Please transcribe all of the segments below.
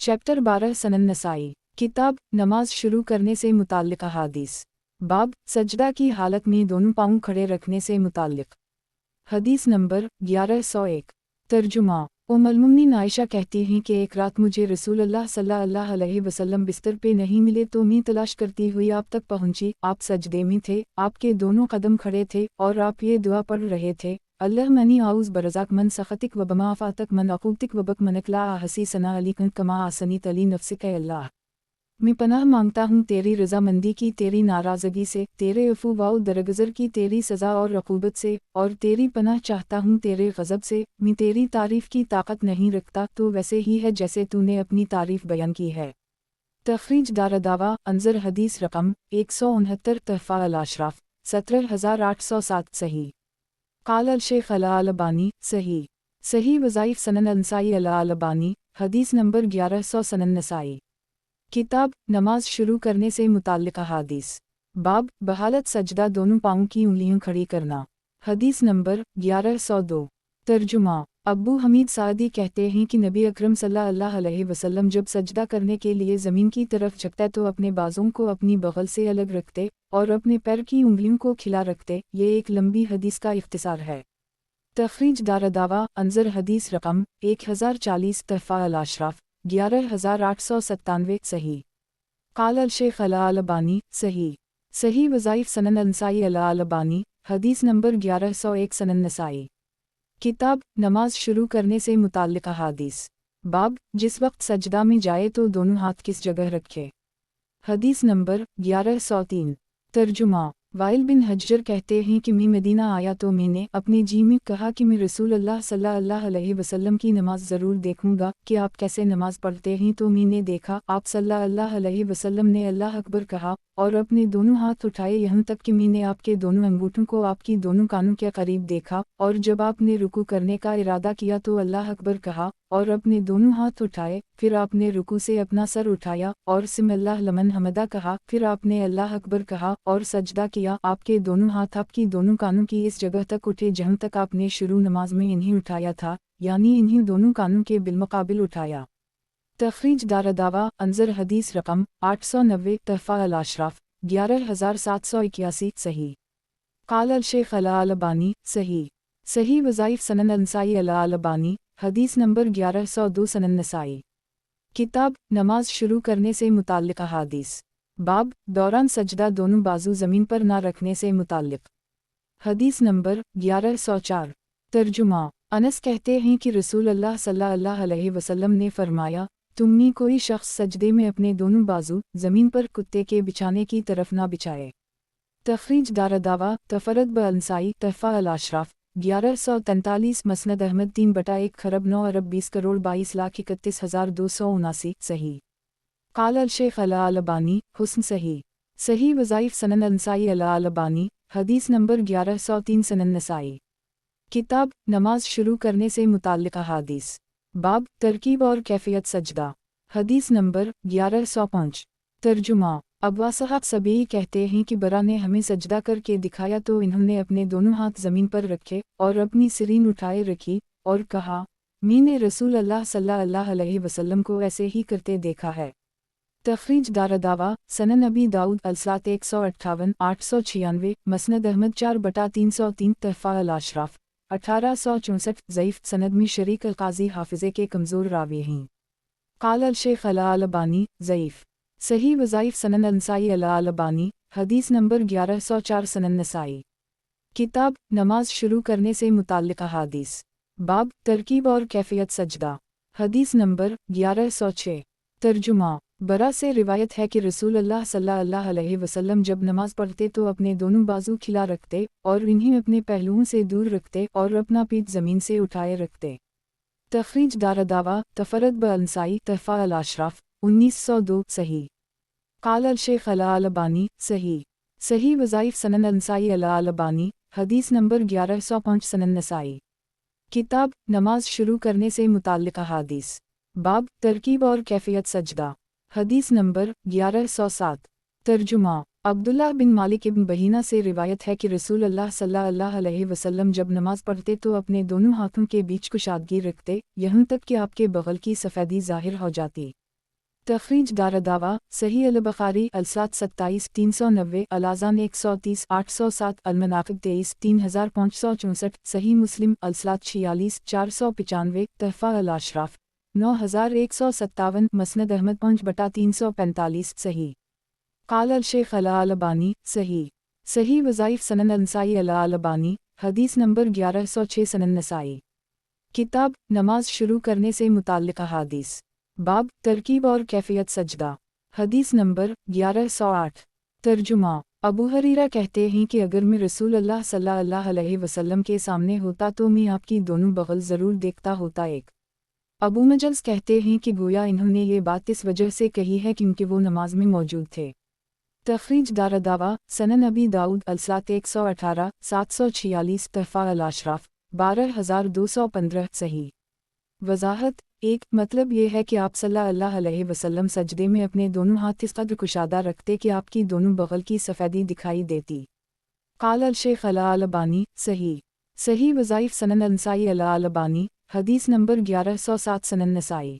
Chapter 12 सनन नसाई किताब नमाज शुरू करने से मुताल्लिक़ अहादीस बाब सजदा की हालत में दोनों पाँव खड़े रखने से मुताल्लिक़ हदीस नंबर 1101 तर्जुमा उम्मुल-मोमिनीन आयशा कहती हैं कि एक रात मुझे रसूलुल्लाह सल्लल्लाहु अलैहि वसल्लम बिस्तर पे नहीं मिले तो मैं तलाश करती हुई आप तक पहुंची। आप सजदे में थे, आपके दोनों कदम खड़े थे और आप ये दुआ पढ़ रहे थे, अल्लाह मनी आउज़ बरज़ाक मन सख़तिक व बमा फ़ातक मन अक़ूतिक व बक मनक ला हसी सना अली कमा आसनी तली नफ्सिक अल्लाह। मैं पनाह मांगता हूँ तेरी रज़ामंदी की, तेरी नाराज़गी से, तेरे अफ़ू व दरगज़र की, तेरी सज़ा और रक़ूबत से, और तेरी पनाह चाहता हूँ तेरे ग़ज़ब से। मैं तेरी तारीफ़ की ताकत नहीं रखता, तो वैसे ही है जैसे तूने अपनी तारीफ़ बयान की है। तख़रीज दारदावा अंज़र हदीस रकम 169 तहफ़ा अल-अशराफ़ 17807 सही। क़ाल अल-शेख़ अल-अलबानी सही सही वज़ाइफ़ सनन अल-नसाई अल-अलबानी हदीस नंबर 1100 सनन नसाई किताब नमाज शुरू करने से मुताल्लिक़ अहादीस बाब बहालत सजदा दोनों पाँव की उंगलियां खड़ी करना हदीस नंबर 1102 तर्जुमा अब्बू हमीद सादी कहते हैं कि नबी अकरम सल्लल्लाहु अलैहि वसल्लम जब सजदा करने के लिए ज़मीन की तरफ झुकते तो अपने बाजों को अपनी बगल से अलग रखते और अपने पैर की उंगलियों को खिला रखते। ये एक लंबी हदीस का इख्तिसार है। तख़रीज दारदावा अंज़र हदीस रकम 1040 तहफ़ा अल-अशराफ़ 11897 सही। क़ाल अल-शेख़ अल-अलबानी सही सही वज़ाइफ़ सनन अल-नसाई अल-अलबानी हदीस नंबर 1101 सनन नसाई किताब नमाज शुरू करने से मुताल्लिक़ अहादीस बाब जिस वक्त सजदा में जाए तो दोनों हाथ किस जगह रखे हदीस नंबर 1103 तर्जुमा वाइल बिन हज्जर कहते हैं कि मैं मदीना आया तो मैंने अपने जी में कहा कि मैं रसूलुल्लाह सल्लल्लाहु अलैहि वसल्लम की नमाज ज़रूर देखूंगा कि आप कैसे नमाज पढ़ते हैं। तो मैंने देखा आप सल्लल्लाहु अलैहि वसल्लम ने अल्लाह अकबर कहा और अपने दोनों हाथ उठाए, यहाँ तक कि मैंने आपके दोनों अंगूठों को आपकी दोनों कानों के करीब देखा, और जब आपने रुकू करने का इरादा किया तो अल्लाह अकबर कहा और अपने दोनों हाथ उठाए। फिर आपने रुकू से अपना सर उठाया और सिम अल्लाह लमन हमदा कहा। फिर आपने अल्लाह अकबर कहा और सजदा किया। आपके दोनों हाथ आपकी दोनों कानों की इस जगह तक उठे जहाँ तक आपने शुरू नमाज में इन्हीं उठाया था, यानी इन्हीं दोनों कानों के बिलमुकाबिल उठाया। तख़रीज दारदावा अंज़र हदीस रकम 890 तहफ़ा अल-अशराफ़ 11781 सही। क़ाल अल-शेख़ अल-अलबानी सही सही वज़ाइफ़ सनन अल-नसाई अल-अलबानी हदीस नंबर 1102 सनन नसाई किताब नमाज शुरू करने से मुताल्लिक़ अहादीस बाब दौरान सजदा दोनों बाजू ज़मीन पर ना रखने से मुताल्लिक़ हदीस नंबर 1104 तर्जुमा अनस कहते हैं कि रसूलुल्लाह सल्लल्लाहु अलैहि वसल्लम ने फरमाया, तुम में कोई शख्स सजदे में अपने दोनों बाजू ज़मीन पर कुत्ते के बिछाने की तरफ ना बिछाए। तख़रीज दारदावा तफ़रद ब-अल-नसाई तहफ़ा अल-अशराफ़ 1143 मसनद अहमद 3/1 खरब 9 अरब 20 करोड़ 22,31,279 सही। क़ाल अल-शेख़ अल-अलबानी हुस्न सही सही वज़ाइफ़ सनन अल-नसाई अल-अलबानी हदीस नंबर 1103 सनन नसाई किताब नमाज शुरू करने से मुताल्लिक़ अहादीस बाब तरकीब और कैफ़ियत सजदा हदीस नंबर 1105 तर्जुमा अब्वा साहब सभी कहते हैं कि बरा ने हमें सजदा करके दिखाया तो इन्होंने अपने दोनों हाथ ज़मीन पर रखे और अपनी सिरीन उठाए रखी और कहा, मैंने रसूल अल्लाह सल्लल्लाहु अलैहि वसल्लम को ऐसे ही करते देखा है। तख़रीज दारदावा सनन अबी दाऊद अल-सलात 158 896 मसनद अहमद 4/303 तहफ़ा अल-अशराफ़ 1864 ज़ईफ़ सनद में शरीक अल-क़ाज़ी हाफ़िज़े के कमज़ोर रावी हैं। क़ाल अल-शेख़ अल-अलबानी ज़ईफ़ सही वज़ाइफ़ सनन अल-नसाई अल-अलबानी हदीस नंबर 1104 सनन नसाई किताब नमाज शुरू करने से मुताल्लिक़ अहादीस बाब तरकीब और कैफ़ियत सजदा हदीस नंबर 1106 तर्जुमा बरा से रिवायत है कि रसूलुल्लाह सल्लल्लाहु अलैहि वसल्लम जब नमाज पढ़ते तो अपने दोनों बाजू खिला रखते और इन्हें अपने पहलुओं से दूर रखते और अपना पीठ ज़मीन से उठाए रखते। तख़रीज दारदावा तफ़रद ब-अल-नसाई तहफ़ा अल-अशराफ़ 1902 सही। क़ाल अल-शेख़ अल-अलबानी सही सही वज़ाइफ़ सनन अल-नसाई अल-अलबानी हदीस नंबर 1105 सनन नसाई किताब नमाज शुरू करने से मुताल्लिक़ अहादीस बाब तरकीब और कैफ़ियत सजदा हदीस नंबर 1107 तर्जुमा अब्दुल्लाह बिन मालिक इब्न बहीना से रिवायत है कि रसूलुल्लाह सल्लल्लाहु अलैहि वसल्लम जब नमाज पढ़ते तो अपने दोनों हाथों के बीच कुशादगी रखते, यहाँ तक कि आपके बगल की सफ़ेदी ज़ाहिर हो जाती। तखरीज दारदावा सही अल-बुखारी अल-सात 27 390 अल-आज़ान 130 807 अल-मनाक़िब 23 3564 सही मुस्लिम अल-सलात 46 495 तहफ़ा अल-अशराफ 9157 मसनद अहमद 5/345 सही क़ाल अल-शेख अल-अलबानी सही सही वज़ाइफ़ सनन अल-नसाई अल-अलबानी हदीस नंबर 1106 सनन नसाई किताब नमाज शुरू करने से मुताल्लिक़ अहादीस बाब तरकीब और कैफियत सजदा हदीस नंबर 1108 तर्जुमा अबू हरीरा कहते हैं कि अगर मैं रसूल अल्लाह सल्लल्लाहु अलैहि वसल्लम के सामने होता तो मैं आपकी दोनों बग़ल ज़रूर देखता होता। एक अबू मजल्स कहते हैं कि गोया इन्होंने ये बात इस वजह से कही है क्योंकि वो नमाज में मौजूद थे। तखरीज दारदावा सनन अबी दाऊद अल-सलात 118 746 तहफ़ा अल-अशराफ 12215 सही वज़ाहत एक मतलब ये है कि आप सल्लल्लाहु अलैहि वसल्लम सजदे में अपने दोनों हाथ इस कदर कुशादा रखते कि आपकी दोनों बग़ल की सफ़ेदी दिखाई देती। क़ाल अल-शेख अल-अलबानी सही सही वज़ाइफ़ सनन अल-नसाई अल-अलबानी हदीस नंबर 1107 सनन नसाई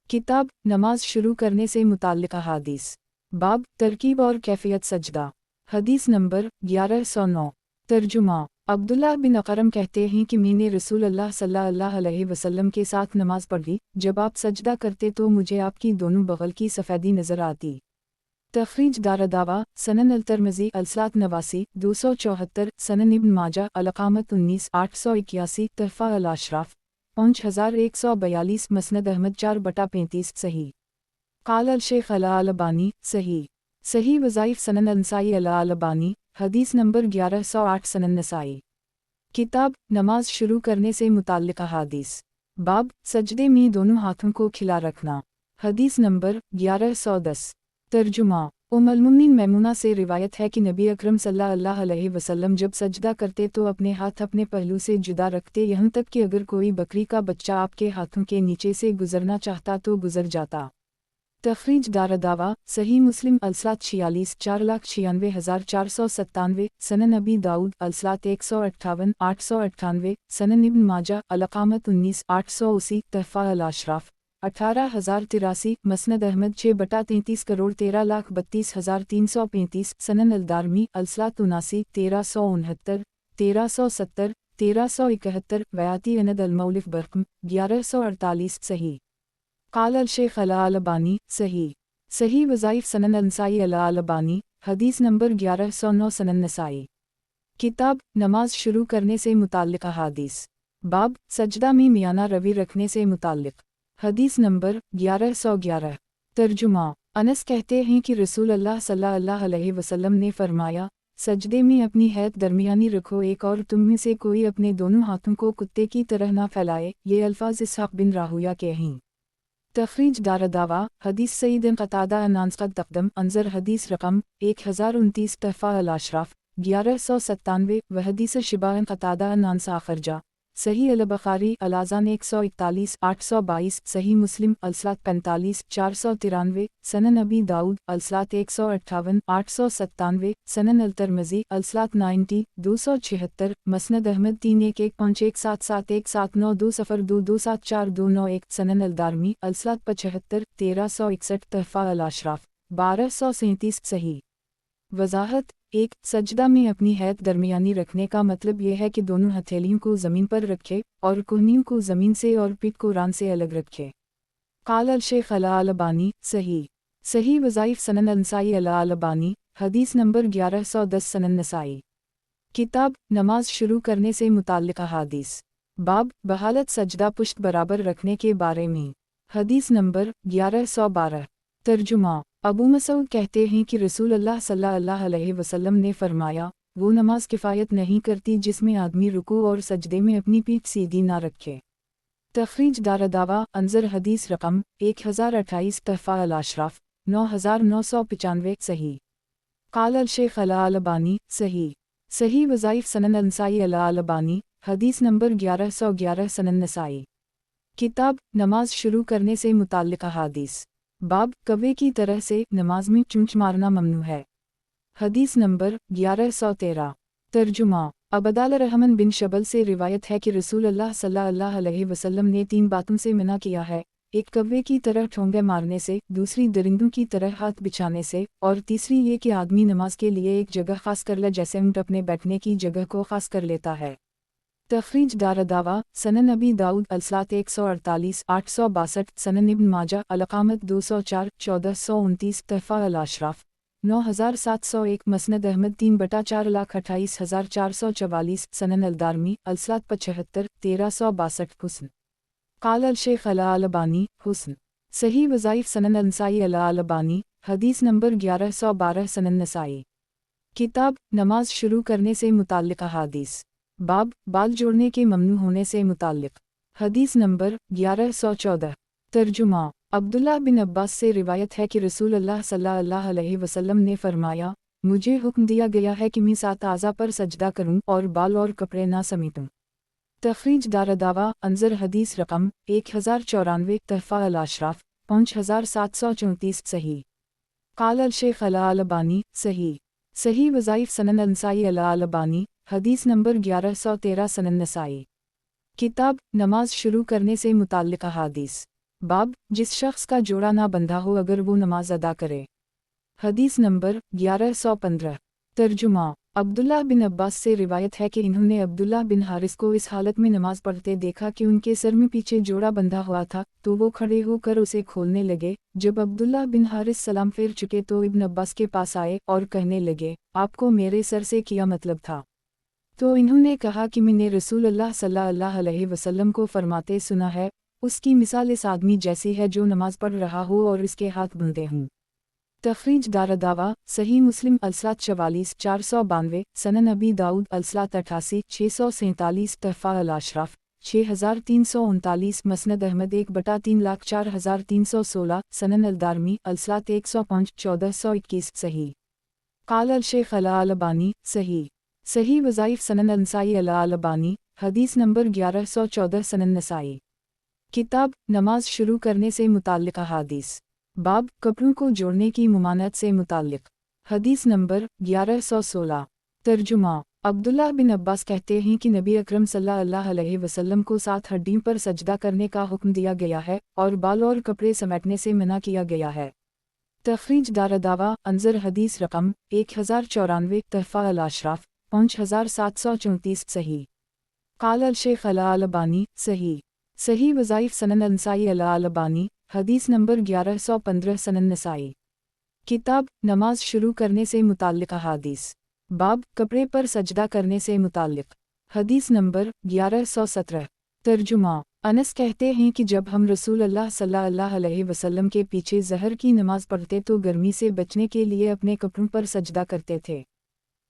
किताब नमाज शुरू करने से मुताल्लिक़ अहादीस बाब तरकीब और कैफियत सजदा हदीस नंबर 1109 तर्जुमा अब्दुल्लाह बिन अकरम कहते हैं कि मैंने रसूल अल्लाह सल्लल्लाहु अलैहि वसल्लम के साथ नमाज पढ़ी। जब आप सजदा करते तो मुझे आपकी दोनों बग़ल की सफ़ेदी नज़र आती। तखरीज दारदावा सनन अल-तिरमिज़ी अल-सलात 89 274 सनन इब्न माजा अल-अक़ामत 19 881 तहफ़ा अल-अशराफ 5142 मसनद अहमद 4/35 सही क़ाल अल-शेख अल-अलबानी सही सही वज़ाइफ़ सनन अल-नसाई अल-अलबानी हदीस नंबर 1108 सनन नसाई किताब नमाज शुरू करने से मुताल्लिक़ अहादीस बाब सजदे में दोनों हाथों को खिला रखना हदीस नंबर 1110 तर्जुमा उम्मुल-मोमिनीन मैमूना से रिवायत है कि नबी अकरम सल्लल्लाहु अलैहि वसल्लम जब सजदा करते तो अपने हाथ अपने पहलू से जुदा रखते, यहाँ तक कि अगर कोई बकरी का बच्चा आपके हाथों के नीचे से गुजरना चाहता तो गुजर जाता। तखरीज दारदावा सही मुस्लिम अल-सलात 46 4,96,497 सनन अबी दाऊद अल-सलात 158 898 सनन इब्न माजा अल-अक़ामत 19 880 तहफ़ा अल-अशराफ 18,083 मसनद अहमद 6/33 करोड़ 13,32,335 सनन अल-दारमी अल-सलात 79 1369 1370 1371 वयाती अनद अल-मौलिफ बरक़म 1148 सही क़ाल अल-शेख अल-अलबानी सही सही वज़ाइफ़ सनन अल-नसाई अल-अलबानी हदीस नंबर 1109 सनन नसाई किताब नमाज शुरू करने से मुताल्लिक़ अहादीस बाब सजदा में मियाना रवि रखने से मुताल्लिक़ हदीस नंबर 1111 तर्जुमा अनस कहते हैं कि रसूल अल्लाह सल्लल्लाहु अलैहि वसल्लम ने फरमाया, सजदे में अपनी हैत दरमियानी रखो, एक और तुम में से कोई अपने दोनों हाथों को कुत्ते की तरह ना फैलाए। ये अल्फाज इसहाक़ बिन राहुया के हैं। तखरीज दारदावा हदीस सईद क़तादा अनांसक़द तक़दम अंजर हदीस रकम 1029 तहफ़ा अल-अशराफ 1197 व हदीस शिबा क़तादा अनांस आखरजा सही अल-बुखारी अल-आज़ान 141 822 सही मुस्लिम अल-सलात 45 493 सनन अबी दाऊद अल-सलात 158 897 सनन अल-तिरमिज़ी अल-सलात 90 276 मसनद अहमद 3115171792022742274291 सनन अल-दारमी अल-सलात 75 1361 तहफ़ा अल-अशराफ 1237 सही वज़ाहत एक सजदा में अपनी हैत दरमियानी रखने का मतलब यह है कि दोनों हथेलियों को ज़मीन पर रखे और कोहनियों को ज़मीन से और पीठ को रान से अलग रखे। क़ाल अल-शेख अल-अलबानी सही सही वज़ाइफ़ सनन अल-नसाई अल-अलबानी हदीस नंबर 1110 सनन नसाई किताब नमाज शुरू करने से मुताल्लिक़ अहादीस बाब बहालत सजदा पुश्त बराबर रखने के बारे में हदीस नंबर 1112 तर्जुमा अबू मसूद कहते हैं कि रसूल अल्लाह सल्लल्लाहु अलैहि वसल्लम ने फरमाया, वो नमाज किफ़ायत नहीं करती जिसमें आदमी रुकू और सजदे में अपनी पीठ सीधी ना रखे। तखरीज दारदावा अंजर हदीस रकम 1028 तहफ़ा अल-अशराफ 9995 सही क़ाल अल-शेख अल-अलबानी सही सही वज़ाइफ़ सनन अल-नसाई अल-अलबानी हदीस नंबर 1111 सनन नसाई किताब नमाज शुरू करने से मुताल्लिक़ अहादीस बाब कव्वे की तरह से नमाज में चूंच मारना ममनू है। हदीस नंबर 1113 तर्जुमा अबदाल रहमान बिन शबल से रिवायत है कि रसूल अल्लाह सल्लल्लाहु अलैहि वसल्लम ने 3 बातों से मना किया है। एक कौवे की तरह ठोंगे मारने से, दूसरी दरिंदों की तरह हाथ बिछाने से, और तीसरी ये कि आदमी नमाज के लिए एक जगह खास कर ले जैसे ऊंट अपने बैठने की जगह को खास कर लेता है। तखरीज दारदावा सनन नबी दाऊद अलसलात 148 862 सनन इब्न माजा अलकामत 204 1429 तहफ़ा अल अशराफ 9701 मसनद अहमद 3/4,28,444 सनन अलदारमी अलसलात 75 1362 हुस्न क़ाल अल शेख अल अलबानी हुस्न सही वज़ाइफ सनन नसाई अल अलबानी हदीस नंबर 1112 सनन नसाई। किताब नमाज शुरू करने से मुताल्लिक़ अहादीस बाब बाल जोड़ने के ममनू होने से मुताल्लिक़ हदीस नंबर 1114 तर्जुमा अब्दुल्ला बिन अब्बास से रिवायत है कि रसूल अल्लाह सल्लल्लाहु अलैहि वसल्लम ने फरमाया, मुझे हुक्म दिया गया है कि मैं 7 आज़ा पर सजदा करूं और बाल और कपड़े ना समेटूं। तखरीज दारदावा अंजर हदीस रकम 1094 तहफ़ा अल अशराफ 5734 सही क़ाल अल शेख अल अलबानी सही सही वज़ाइफ सनन नसाई अल अलबानी हदीस नंबर 1113 सनन नसाई। किताब नमाज शुरू करने से मुताल्लिक़ अहादीस बाब जिस शख्स का जोड़ा ना बंधा हो अगर वो नमाज अदा करे। हदीस नंबर 1115 तर्जुमा अब्दुल्ला बिन अब्बास से रिवायत है कि इन्होंने अब्दुल्ला बिन हारिस को इस हालत में नमाज पढ़ते देखा कि उनके सर में पीछे जोड़ा बंधा हुआ था, तो वो खड़े होकर उसे खोलने लगे। जब अब्दुल्ला बिन हारिस सलाम फेर चुके तो इब्न अब्बास के पास आए और कहने लगे, आपको मेरे सर से क्या मतलब था? तो इन्होंने कहा कि मैंने रसूल अल्लाह सल्लल्लाहु अलैहि वसल्लम को फरमाते सुना है, उसकी मिसाल इस आदमी जैसी है जो नमाज पढ़ रहा हो और इसके हाथ बंधे हों। तखरीज दारदावा सही मुस्लिम अलसलात 44 492 सनन नबी दाऊद अलसलात 88 647 तहफ़ा अल अशराफ 6339 मसनद अहमद 1/3,04,316 सनन अलदारमी अलसलात 105 1421 सही क़ाल अल शेख अल अलबानी सही सही वज़ाइफ सनन नसाई अल अलबानी हदीस नंबर 1114 सनन नसाई। किताब नमाज शुरू करने से मुताल्लिक़ अहादीस बाब कपड़ों को जोड़ने की मुमानत से मुताल्लिक़ हदीस नंबर 1116 तर्जुमा अब्दुल्ला बिन अब्बास कहते हैं कि नबी अकरम सल्लल्लाहु अलैहि वसल्लम को 7 हड्डियों पर सजदा करने का हुक्म दिया गया है और बाल और कपड़े समेटने से मना किया गया है। तखरीज दारदावा अंजर हदीस रकम 1094 तहफ़ा अल अशराफ 5734 सही क़ाल अल शेख अल अलबानी सही सही वज़ाइफ सनन नसाई अल अलबानी हदीस नंबर 1115 सनन नसाई। किताब नमाज शुरू करने से मुताल्लिक़ अहादीस बाब कपड़े पर सजदा करने से मुताल्लिक़ हदीस नंबर 1117 तर्जुमा अनस कहते हैं कि जब हम रसूल अल्लाह सल्लल्लाहु अलैहि वसल्लम के पीछे ज़हर की नमाज पढ़ते तो गर्मी से बचने के लिए अपने कपड़ों पर सजदा करते थे।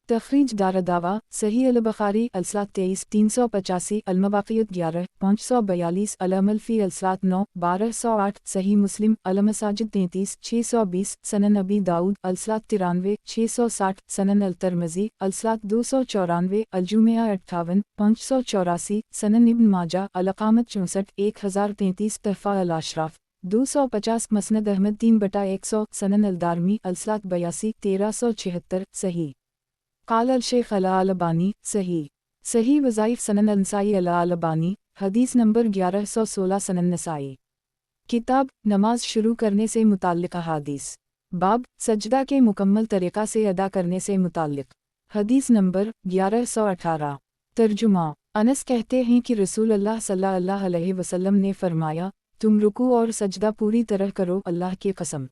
तखरीज दारदावा सही अल बुखारी अलसलात 23 385 अलमवाक़ियत 11 542 अलअमल फ़ी अलसलात 9 1208 सही मुस्लिम अलमसाजिद 33 620 सनन नबी दाऊद अलसलात 93 660 सनन अलतरमज़ी अलसलात 294 अलजुमिया 58 584 सनन इब्न माजा अलकामत 64 1033 तहफ़ा अल अशराफ 250 मसनद अहमद 3/100 सनन अलदारमी अलसलात 82 1376 सही क़ाल अल शेख अल अलबानी सही सही वज़ाइफ सनन नसाई अल अलबानी हदीस नंबर 1116 सनन नसाई। किताब नमाज शुरू करने से मुताल्लिक़ अहादीस बाब सजदा के मुकम्मल तरीक़ा से अदा करने से मुताल्लिक़ हदीस नंबर 1118 तर्जुमा अनस कहते हैं कि रसूल अल्लाह सल्लल्लाहु अलैहि वसल्लम ने फरमाया, तुम रुकू और सजदा पूरी तरह करो, अल्लाह की कसम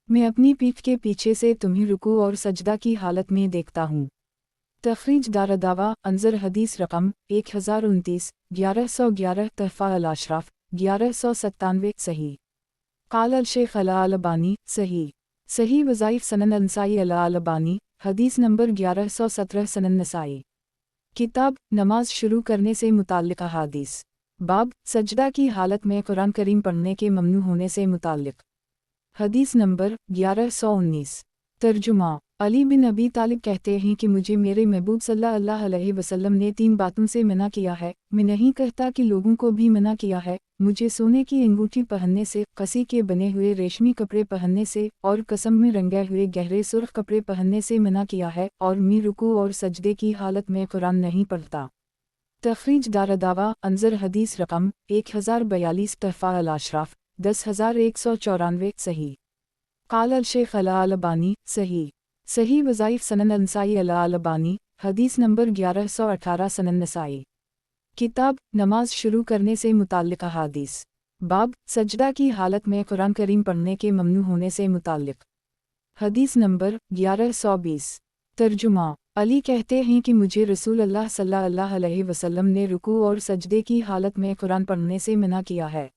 मैं अपनी पीठ के पीछे से तुम्हें रुकू और सजदा की हालत में देखता हूँ। तखरीज दारदावा अंजर हदीस रकम 1029 1111 तहफ़ा अल अशराफ 1197 सही क़ाल अल शेख अल अलबानी सही सही वज़ाइफ सनन नसाई अल अलबानी हदीस नंबर 1117 सनन नसाई। किताब नमाज शुरू करने से मुताल्लिक़ अहादीस बाब सजदा की हालत में कुरान करीम पढ़ने के ममनू होने से मुताल्लिक़ हदीस नंबर 1119 तर्जुमा अली बिन अबी तालिब कहते हैं कि मुझे मेरे महबूब सल्लल्लाहु अलैहि वसल्लम ने 3 बातों से मना किया है। मैं नहीं कहता कि लोगों को भी मना किया है। मुझे सोने की अंगूठी पहनने से, कसी के बने हुए रेशमी कपड़े पहनने से और कसम में रंगे हुए गहरे सुर्ख कपड़े पहनने से मना किया है, और मैं रुकू और सजदे की हालत में कुरान नहीं पढ़ता। तखरीज दारदावा अंजर हदीस रकम 1042 तहफ़ा अल अशराफ 10,194 सही। काल अल शेख अला अल अलबानी सही। सही वज़ाइफ सनन नसाई अला अल अलबानी हदीस नंबर 1118 सनन नसाई। किताब नमाज शुरू करने से मुताल्लिक़ अहादीस। बाब सजदा की हालत में कुरान करीम पढ़ने के ममनू होने से मुताल्लिक़। हदीस नंबर 1120। तर्जुमा अली कहते हैं कि मुझे रसूल अल्लाह सल्लल्लाहु अलैहि वसल्लम ने रुकू और सजदे की हालत में कुरान पढ़ने से मना किया है।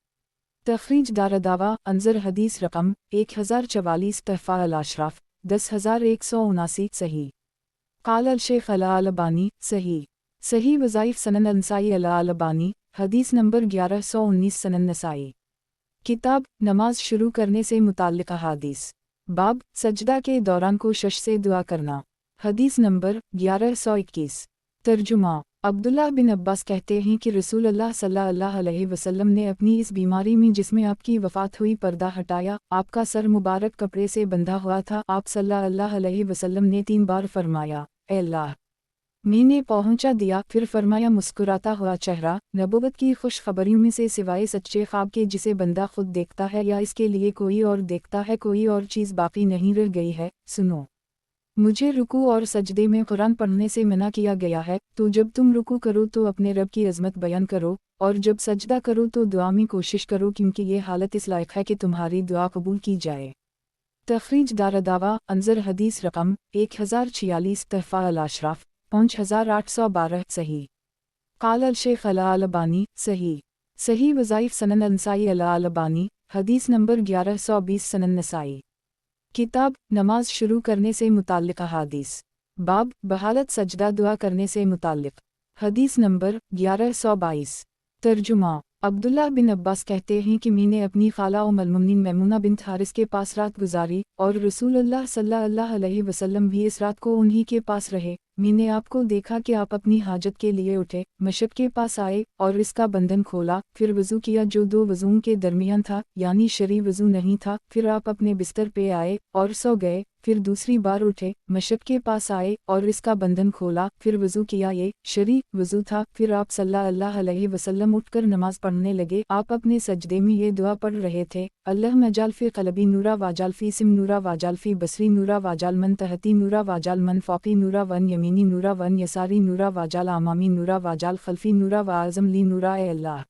तखरीज दारदावा अंजर हदीस रकम 1044 तहफ़ा अल अशराफ 10,179 सही। काल अल शेख अला अल अलबानी सही। सही वज़ाइफ सनन नसाई अला अल अलबानी हदीस नंबर 1119 सनन नसाई। किताब नमाज शुरू करने से मुताल्लिक़ अहादीस। बाब सजदा के दौरान कोशिश से दुआ करना। हदीस नंबर 1121। तर्जुमा अब्दुल्लाह बिन अब्बास कहते हैं कि रसूल अल्लाह सल्लल्लाहु अलैहि वसल्लम ने अपनी इस बीमारी में जिसमें आपकी वफ़ात हुई पर्दा हटाया, आपका सर मुबारक कपड़े से बंधा हुआ था। आप सल्लल्लाहु अलैहि वसल्लम ने 3 बार फरमाया, ए अल्लाह, मैंने पहुंचा दिया। फिर फरमाया, मुस्कुराता हुआ चेहरा नबुवत की खुशखबरियों में से सिवाय सच्चे ख्वाब के जिसे बंदा खुद देखता है या इसके लिए कोई और देखता है, कोई और चीज़ बाकी नहीं रह गई है। सुनो, मुझे रुकू और सजदे में कुरान पढ़ने से मना किया गया है, तो जब तुम रुकू करो तो अपने रब की अज़मत बयान करो, और जब सजदा करो तो दुआ में कोशिश करो, क्योंकि ये हालत इस लायक है कि तुम्हारी दुआ कबूल की जाए। तखरीज दारदावा अंजर हदीस रकम 1046 तहफ़ा अल अशराफ 5812 सही। काल अल शेख अला अल अलबानी सही। सही वज़ाइफ सनन नसाई अला अल अलबानी हदीस नंबर 1120 सनन नसाई। किताब नमाज शुरू करने से मुताल्लिक़ अहादीस। बाब बहालत सजदा दुआ करने से मुताल्लिक़। हदीस नंबर 1122। तर्जुमा अब्दुल्लाह बिन अब्बास कहते हैं कि मैंने अपनी खाला उम्मुल मोमिनीन मैमूना बिन्त हारिस के पास रात गुजारी और रसूलुल्लाह सल्लल्लाहु अलैहि वसल्लम भी इस रात को उन्हीं के पास रहे। मैंने आपको देखा कि आप अपनी हाजत के लिए उठे, मशक के पास आए और इसका बंधन खोला, फिर वज़ू किया जो 2 वज़ूओं के दरमियान था, यानी शरई वज़ू नहीं था। फिर आप अपने बिस्तर पे आए और सो गए। फिर दूसरी बार उठे, मशक के पास आए और इसका बंधन खोला, फिर वज़ू किया, ये शरई वज़ू था। फिर आप सल्लल्लाहु अलैहि वसल्लम उठकर नमाज पढ़ने लगे। आप अपने सजदे में ये दुआ पढ़ रहे थे, अल्लाह मजाल फ़ी क़ल्बी नूरा वाजाल फ़ी सिम नूरा वाजाल फ़ी बसरी नूरा वाजाल मन तहती नूरा वाजाल मन फ़ौक़ी नूरा वन यमीनी नूरा वन यसारी नूरा वाजाल अमामी नूरा वाजाल खल्फ़ी नूरा व आज़म ली नूरा। ए अल्लाह,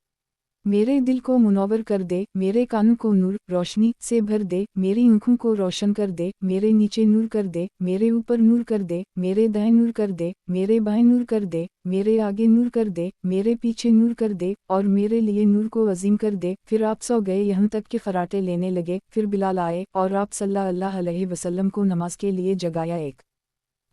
मेरे दिल को मुनव्वर कर दे, मेरे कानों को नूर रोशनी से भर दे, मेरी आँखों को रोशन कर दे, मेरे नीचे नूर कर दे, मेरे ऊपर नूर कर दे, मेरे दाएं नूर कर दे, मेरे बाएं नूर कर दे, मेरे आगे नूर कर दे, मेरे पीछे नूर कर दे, और मेरे लिए नूर को अजीम कर दे। फिर आप सो गए यहाँ तक कि खराटे लेने लगे। फिर बिलाल आए और आप सल्लल्लाहु अलैहि वसल्लम को नमाज के लिए जगाया। एक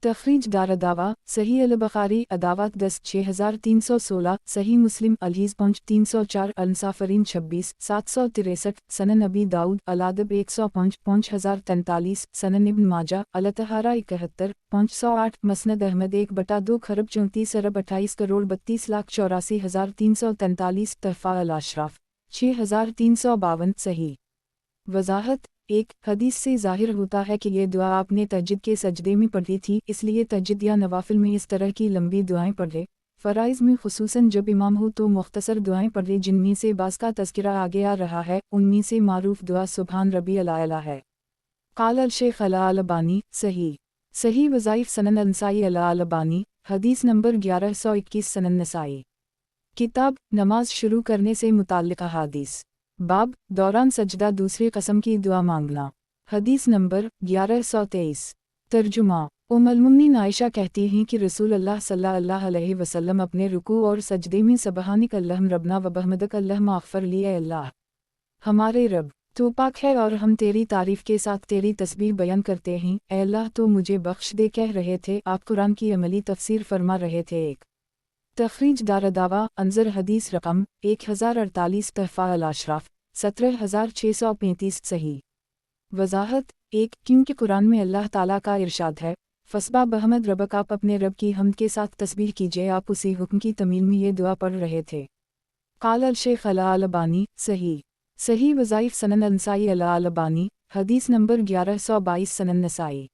तखरीज दारदावा सही अल बुखारी अदावत 10,6316 सही मुस्लिम अलहीज़ पंच 304 अलसाफरीन 26 763 सनन अबी दाऊद अलादब 105 5043 सनन इब्न माजा अलतहारा 71 508 मसनद अहमद 1/2 खरब 34 अरब 28 करोड़ 32,84,343 तहफ़ा अल अशराफ 6,352 सही। वज़ाहत 1 हदीस से ज़ाहिर होता है कि ये दुआ आपने तहज्जुद के सजदे में पढ़ी थी, इसलिए तहज्जुद या नवाफिल में इस तरह की लंबी दुआएं पढ़े। फ़राइज़ में खुसूसन जब इमाम हो तो मुख्तसर दुआएं पढ़े, जिनमें से बाज़ का तज़किरा आगे आ रहा है। उनमें से मारूफ दुआ सुबहान रबी अला है। काल अल शेख अला अल अलबानी सही। सही वज़ाइफ सनन नसाई अला अल अलबानी हदीस नंबर 1121 सनन नसाई। किताब नमाज शुरू करने से मुताल्लिक़ अहादीस। बाब दौरान सजदा दूसरे कसम की दुआ मांगना। हदीस नंबर 1123। तर्जुमा उम्मुल मोमिनीन आयशा कहती हैं कि रसूल अल्लाह सल्लल्लाहु अलैहि वसल्लम अपने रुकू और सजदे में सबहानिक अल्लाहुम रब्बना व बहमदक अल्लाहुम्मा अग़फ़िर ली, ए अल्लाह, हमारे रब तो पाक है और हम तेरी तारीफ़ के साथ तेरी तस्बीह बयान करते हैं। ए अल्लाह, तो मुझे बख्श दे, कह रहे थे। आप कुरान की अमली तफसीर फरमा रहे थे। एक तखरीज दारदावा अंजर हदीस रकम 1048 तहफ़ा अल अशराफ 17,635 सही। वज़ाहत 1 क्योंकि कुरान में अल्लाह ताला का इरशाद है, फसबा बहमद रबक, आप अपने रब की हमद के साथ तस्बीह कीजिए। आप उसी हुक्म की तमील में ये दुआ पढ़ रहे थे। काल अल शेख अला अल अलबानी सही। सही वज़ाइफ सनन नसाई अला अल अलबानी हदीस नंबर 1122 सनन नसाई।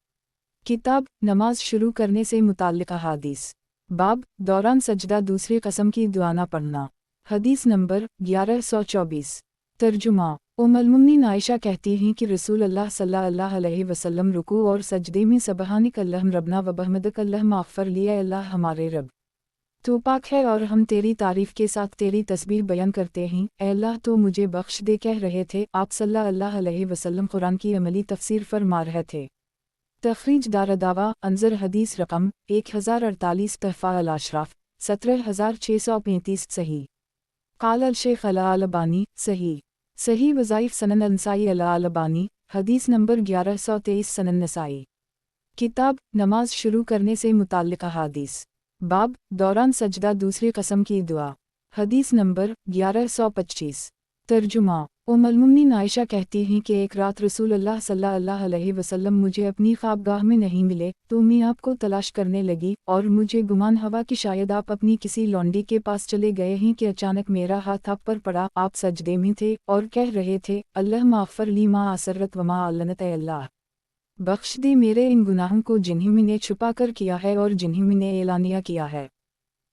किताब नमाज शुरू करने से मुताल्लिक़ अहादीस। बाब दौरान सजदा दूसरे कसम की दुआ न पढ़ना। हदीस नंबर 1124। तर्जुमा उम्मुल-मोमिनीन आयशा कहती हैं कि रसूल अल्लाह सल्लल्लाहु अलैहि वसल्लम रुकू और सजदे में सुबहानक अल्लाहुम्मा रब्बना व बिहम्दिक अल्लाहुम्मा अग़फ़िर ली, ऐ अल्लाह हमारे रब तो पाक है और हम तेरी तारीफ़ के साथ तेरी तस्बीह बयान करते हैं, ऐ अल्लाह तो मुझे बख्श दे। कह रहे थे आप सल्लल्लाहु अलैहि वसल्लम कुरान की अमली तफसीर फरमा रहे थे। तखरीज दारदावा अंजर हदीस रकम 1048 तहफ़ा अल-अशराफ 17635 सही। क़ाल अल-शेख अल-अलबानी सही सही वज़ाइफ़ सनन अनसाई अल-अलबानी हदीस नंबर 1123 सनन नसाई। किताब नमाज शुरू करने से मुताल्लिक़ अहादीस बाब दौरान सजदा दूसरी कसम की दुआ हदीस नंबर 1125। तर्जुमा उम्मुल-मोमिनीन आयशा कहती हैं कि एक रात रसूलुल्लाह सल्लल्लाहु अलैहि वसल्लम मुझे अपनी ख्वाबगाह में नहीं मिले तो मैं आपको तलाश करने लगी और मुझे गुमान हुआ कि शायद आप अपनी किसी लौंडी के पास चले गए हैं कि अचानक मेरा हाथ आप पर पड़ा। आप सजदे में थे और कह रहे थे अल्लाहुम्मा अग़फ़िर ली मा असर्रत व मा अल्लनत, ऐ अल्लाह बख्श दे मेरे इन गुनाहों को जिन्हें मैंने छुपा कर किया है और जिन्हें मैंने एलानिया किया है।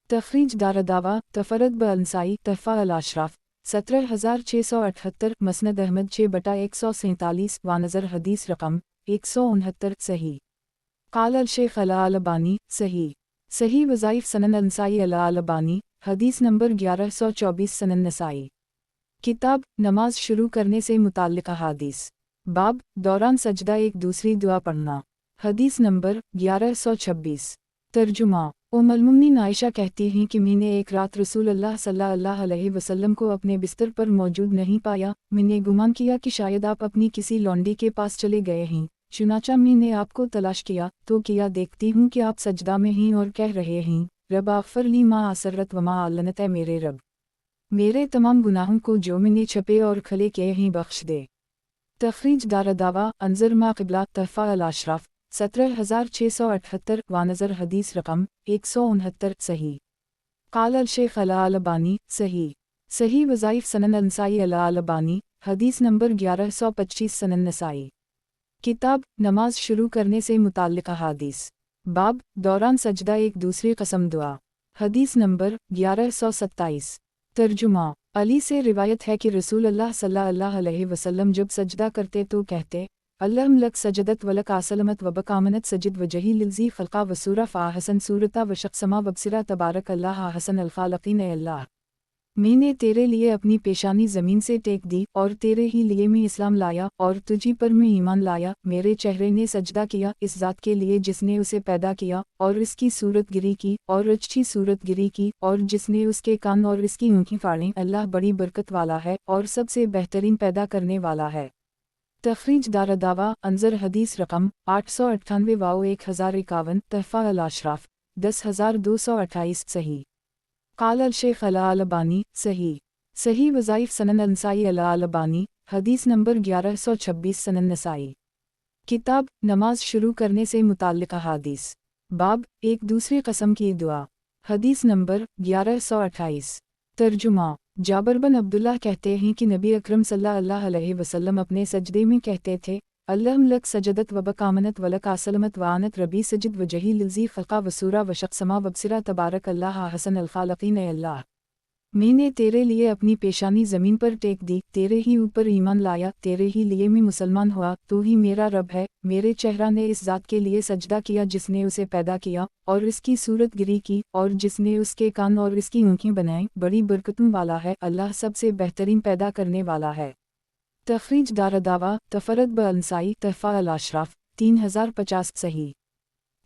तखरीज दारदावा तफरद ब अंसाई तहफ़ा अल-अशराफ 17678 मसनद अहमद 6/147 वानज़र हदीस रकम 169 सही। क़ाल अल-शेख अल-अलबानी सही सही वज़ाइफ़ सनन अनसाई अल-अलबानी हदीस नंबर 1124 सनन नसाई। किताब नमाज शुरू करने से मुताल्लिक़ अहादीस बाब दौरान सजदा एक दूसरी दुआ पढ़ना हदीस नंबर 1126। तर्जुमा उम्मुल-मोमिनीन आयशा कहती हैं कि मैंने एक रात रसूलुल्लाह सल्लल्लाहु अलैहि वसल्लम को अपने बिस्तर पर मौजूद नहीं पाया। मैंने गुमान किया कि शायद आप अपनी किसी लौंडी के पास चले गए हैं। चुनाचा मैंने आपको तलाश किया तो किया देखती हूँ कि आप सजदा में हैं और कह रहे हैं रब अग़फ़िर ली मा असर्रत व मा अल्लनत, ऐ मेरे रब मेरे तमाम गुनाहों को जो मैंने छपे और खले किए हैं बख्श दे। तखरीज दारदावा अंजर मा क़िबला तहफ़ा अल-अशराफ 17678 वानज़र हदीस रकम 169 सही। क़ाल अल-शेख अल-अलबानी सही सही वज़ाइफ़ सनन अनसाई अल-अलबानी हदीस नंबर 1125 सनन नसाई। किताब नमाज शुरू करने से मुताल्लिक़ अहादीस बाब दौरान सजदा एक दूसरी कसम दुआ हदीस नंबर 1127। तर्जुमा अली से रिवायत है कि रसूलुल्लाह सल्लल्लाहु अलैहि वसल्लम जब सजदा करते तो कहते अल्लाहुम्मा लक सजदत वलक आसलमत व बकामनत सजिद वजही लिल्ज़ी ख़ल्क़ा वसूरा फ़ाहसन सूरता व शख्समा वबसिरा तबारक अल्लाह हसन अल-ख़ालिक़ीन, ऐ अल्लाह मैंने तेरे लिए अपनी पेशानी ज़मीन से टेक दी और तेरे ही लिए मैं इस्लाम लाया और तुझी पर मैं ईमान लाया। मेरे चेहरे ने सजदा किया इस ज़ात के लिए जिसने उसे पैदा किया और इसकी सूरत गिरी की और अच्छी सूरत गिरी की और जिसने उसके कान और इसकी आँखें फाड़ी। अल्लाह बड़ी बरकत वाला है और सबसे बेहतरीन पैदा करने वाला है। तखरीज दारदावा अंजर हदीस रकम 898 वाओ 1051 तहफ़ा अल-अशराफ 10228 सही। क़ाल अल-शेख अल-अलबानी सही सही वज़ाइफ़ सनन अनसाई अल-अलबानी हदीस नंबर 1126 सनन नसाई। किताब नमाज शुरू करने से मुताल्लिक़ अहादीस बाब एक दूसरी कसम की दुआ हदीस नंबर 1128। तर्जुमा जाबिर बिन अब्दुल्लाह कहते हैं कि नबी अकरम सल्लल्लाहु अलैहि वसल्लम अपने सजदे में कहते थे अल्लाहुम्मा लक सजदत व बकामनत वलक आसलमत व आनत रबी सजिद वजही लिल्ज़ी ख़ल्क़ा वसूरा व शख्समा वबसिरा तबारक अल्लाह हसन अल-ख़ालिक़ीन, ऐ अल्लाह मैंने तेरे लिए अपनी पेशानी ज़मीन पर टेक दी, तेरे ही ऊपर ईमान लाया, तेरे ही लिए मैं मुसलमान हुआ, तू ही मेरा रब है। मेरे चेहरा ने इस ज़ात के लिए सजदा किया जिसने उसे पैदा किया और इसकी सूरत गिरी की और जिसने उसके कान और इसकी आँखें बनाई। बड़ी बरकतों वाला है अल्लाह, सबसे बेहतरीन पैदा करने वाला है। तखरीज दारदावा तफरद ब अंसाई तहफ़ा अल-अशराफ 3050 सही।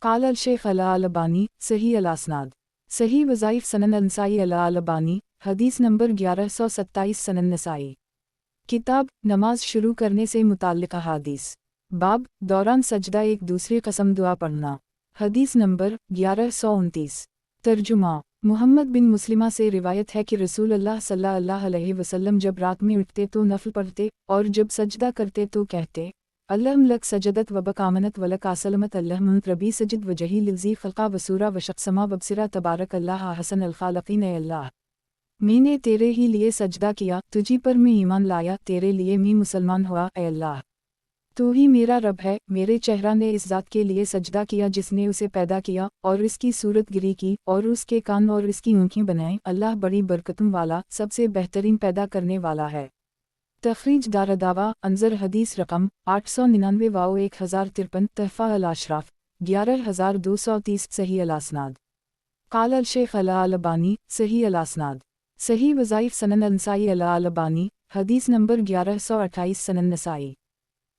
क़ाल अल-शेख अल-अलबानी सही अल-असनाद सही वज़ाइफ़ सनन अनसाई अल-अलबानी हदीस नंबर 1127 सनन नसाई। किताब नमाज शुरू करने से मुताल्लिक़ अहादीस बाब दौरान सजदा एक दूसरी कसम दुआ पढ़ना हदीस नंबर 1129। तर्जुमा मुहम्मद बिन मुस्लिमा से रिवायत है कि रसूलुल्लाह सल्लल्लाहु अलैहि वसल्लम जब रात में उठते तो नफ़ल पढ़ते और जब सजदा करते तो कहते अल्लाहुम्मा लक सजदत व बकामनत वलक आसलमत अल्लाहुम्मा रबी सजिद वजही लिल्ज़ी ख़ल्क़ा वसूरा व शख्समा वबसिरा तबारक अल्लाह हसन अल-ख़ालिक़ीन, ऐ अल्लाह मैंने तेरे ही लिए सजदा किया, तुझी पर मैं ईमान लाया, तेरे लिए मैं मुसलमान हुआ। ऐ अल्लाह तू ही मेरा रब है। मेरे चेहरा ने इस ज़ात के लिए सजदा किया जिसने उसे पैदा किया और इसकी सूरत गिरी की और उसके कान और इसकी आँखें बनाई। अल्लाह बड़ी बरकतों वाला, सबसे बेहतरीन पैदा करने वाला है। तखरीज दारदावा अंजर हदीस रकम 899 वाओ 1053 तहफ़ा अल-अशराफ 11230 सही अल-असनाद। क़ाल अल-शेख अल-अलबानी सही अल-असनाद। सही वज़ाइफ सनन अल-नसाई अल-अलबानी हदीस नंबर 1128 सनन नसाई।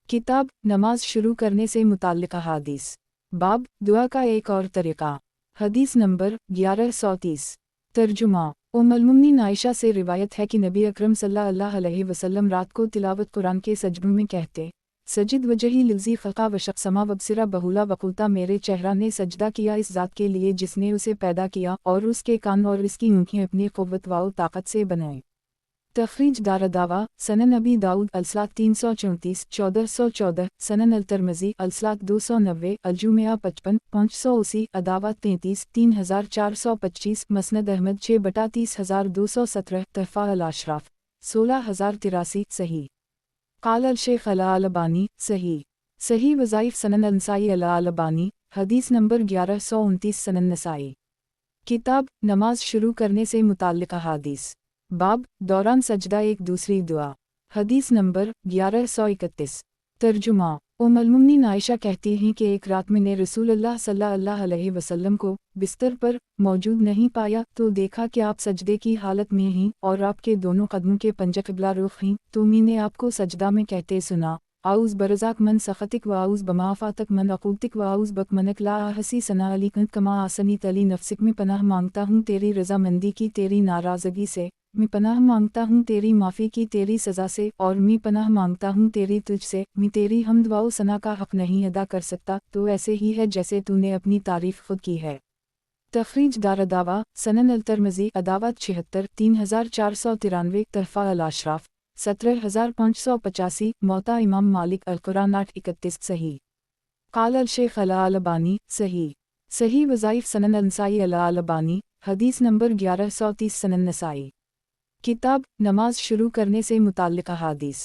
किताब नमाज शुरू करने से मुताल्लिक़ अहादीस। बाब दुआ का एक और तरीक़ा। हदीस नंबर 1130। तर्जुमा उम्मुल-मोमिनीन आयशा से रिवायत है कि नबी अकरम सल्लल्लाहु अलैहि वसल्लम रात को तिलावत कुरान के सजदों में कहते, सजिद वजही लिल्ज़ी ख़ल्क़ा वशक़्समा वबसिरा बहुला वक़ुल्ता, मेरे चेहरा ने सजदा किया इस ज़ात के लिए जिसने उसे पैदा किया और उसके कान और इसकी आँखें अपनी क़ुव्वत व ताक़त से बनाए। तखरीज दारदावा सनन अबी दाऊद अलसलात 334 1414 सनन अल-तिरमिज़ी अलसलात 290 अल-जुमिया 55 580 अदावत 33 3425 मसनद अहमद 6/30217 तहफ़ा अल-अशराफ 16083 सही। क़ाल अल-शेख अल-अलबानी सही। सही वज़ाइफ सनन अल-नसाई अल-अलबानी हदीस नंबर 1129 सनन नसाई। किताब नमाज शुरू करने से मुताल्लिक़ अहादीस। बाब दौरान सजदा एक दूसरी दुआ। हदीस नंबर 1131। तर्जुमा उम्मुल-मोमिनीन आयशा कहती हैं कि एक रात मैंने रसूलुल्लाह सल्लल्लाहु अलैहि वसल्लम को बिस्तर पर मौजूद नहीं पाया तो देखा कि आप सजदे की हालत में हैं और आपके दोनों कदमों के पंजे क़िबला रुख हैं, तो मैंने आपको सजदा में कहते सुना, आउज़ बरज़ाक मन सख़तिक व आउज़ बमाफ़ातक मन अक़ूतिक व आउज़ बक मनक ला हसी सना अली कंत कमा आसनी तली नफ्सिक में पनाह मांगता हूँ तेरी रज़ामंदी की तेरी नाराज़गी से, मैं पनाह मांगता हूँ तेरी माफ़ी की तेरी सज़ा से, और मैं पनाह मांगता हूँ तेरी तुझसे, मैं तेरी हम्द व सना का हक़ नहीं अदा कर सकता, तो ऐसे ही है जैसे तूने अपनी तारीफ़ खुद की है। तखरीज दारदावा सनन अल-तिरमिज़ी अदावत 76 3493 तहफ़ा अल-अशराफ 17585 मौता इमाम मालिक अल-कुरान 831 सही। क़ाल अल-शेख अल-अलबानी सही। सही वज़ाइफ सनन अल-नसाई अल-अलबानी हदीस नंबर 1130 सनन नसाई। किताब नमाज शुरू करने से मुताल्लिक़ अहादीस।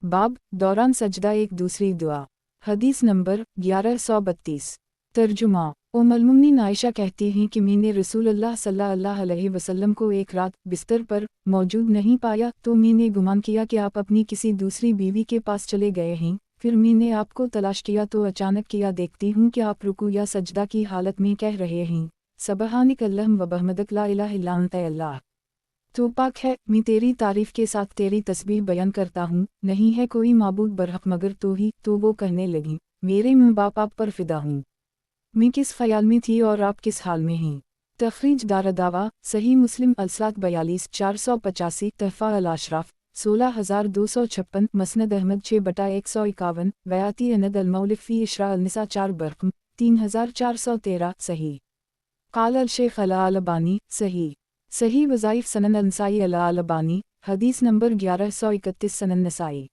बाब दौरान सजदा एक दूसरी दुआ। हदीस नंबर 1132। तर्जुमा उम्मुल-मोमिनीन आयशा कहती हैं कि मैंने रसूलुल्लाह सल्लल्लाहु अलैहि वसल्लम को एक रात बिस्तर पर मौजूद नहीं पाया तो मैंने गुमान किया कि आप अपनी किसी दूसरी बीवी के पास चले गए हैं, फिर मैंने आपको तलाश किया तो अचानक किया देखती हूँ कि आप रुकू या सजदा की हालत में कह रहे हैं, सबहानिक अल्लाहुम्मा व बिहम्दिक ला इलाहा इल्ला अंता अल्लाह। तो पाक है, मैं तेरी तारीफ़ के साथ तेरी तस्बीह बयान करता हूँ, नहीं है कोई माबूद बरहक मगर तो ही। तो वो कहने लगी, मेरे माँ बाप आप पर फ़िदा हूँ, मैं किस ख़याल में थी और आप किस हाल में हैं। तखरीज दारदावा सही मुस्लिम अलसलात 42 485 तहफ़ा अल-अशराफ 16256 मसनद अहमद 6/151 वयाती अनद अल-मौलिक फ़ी इशरा अल-निसा 4 बरक़म 3413 सही। क़ाल अल-शेख अल-अलबानी सही। सही वज़ाइफ सनन अल-नसाई अल-अलबानी हदीस नंबर 1131 सनन नसाई।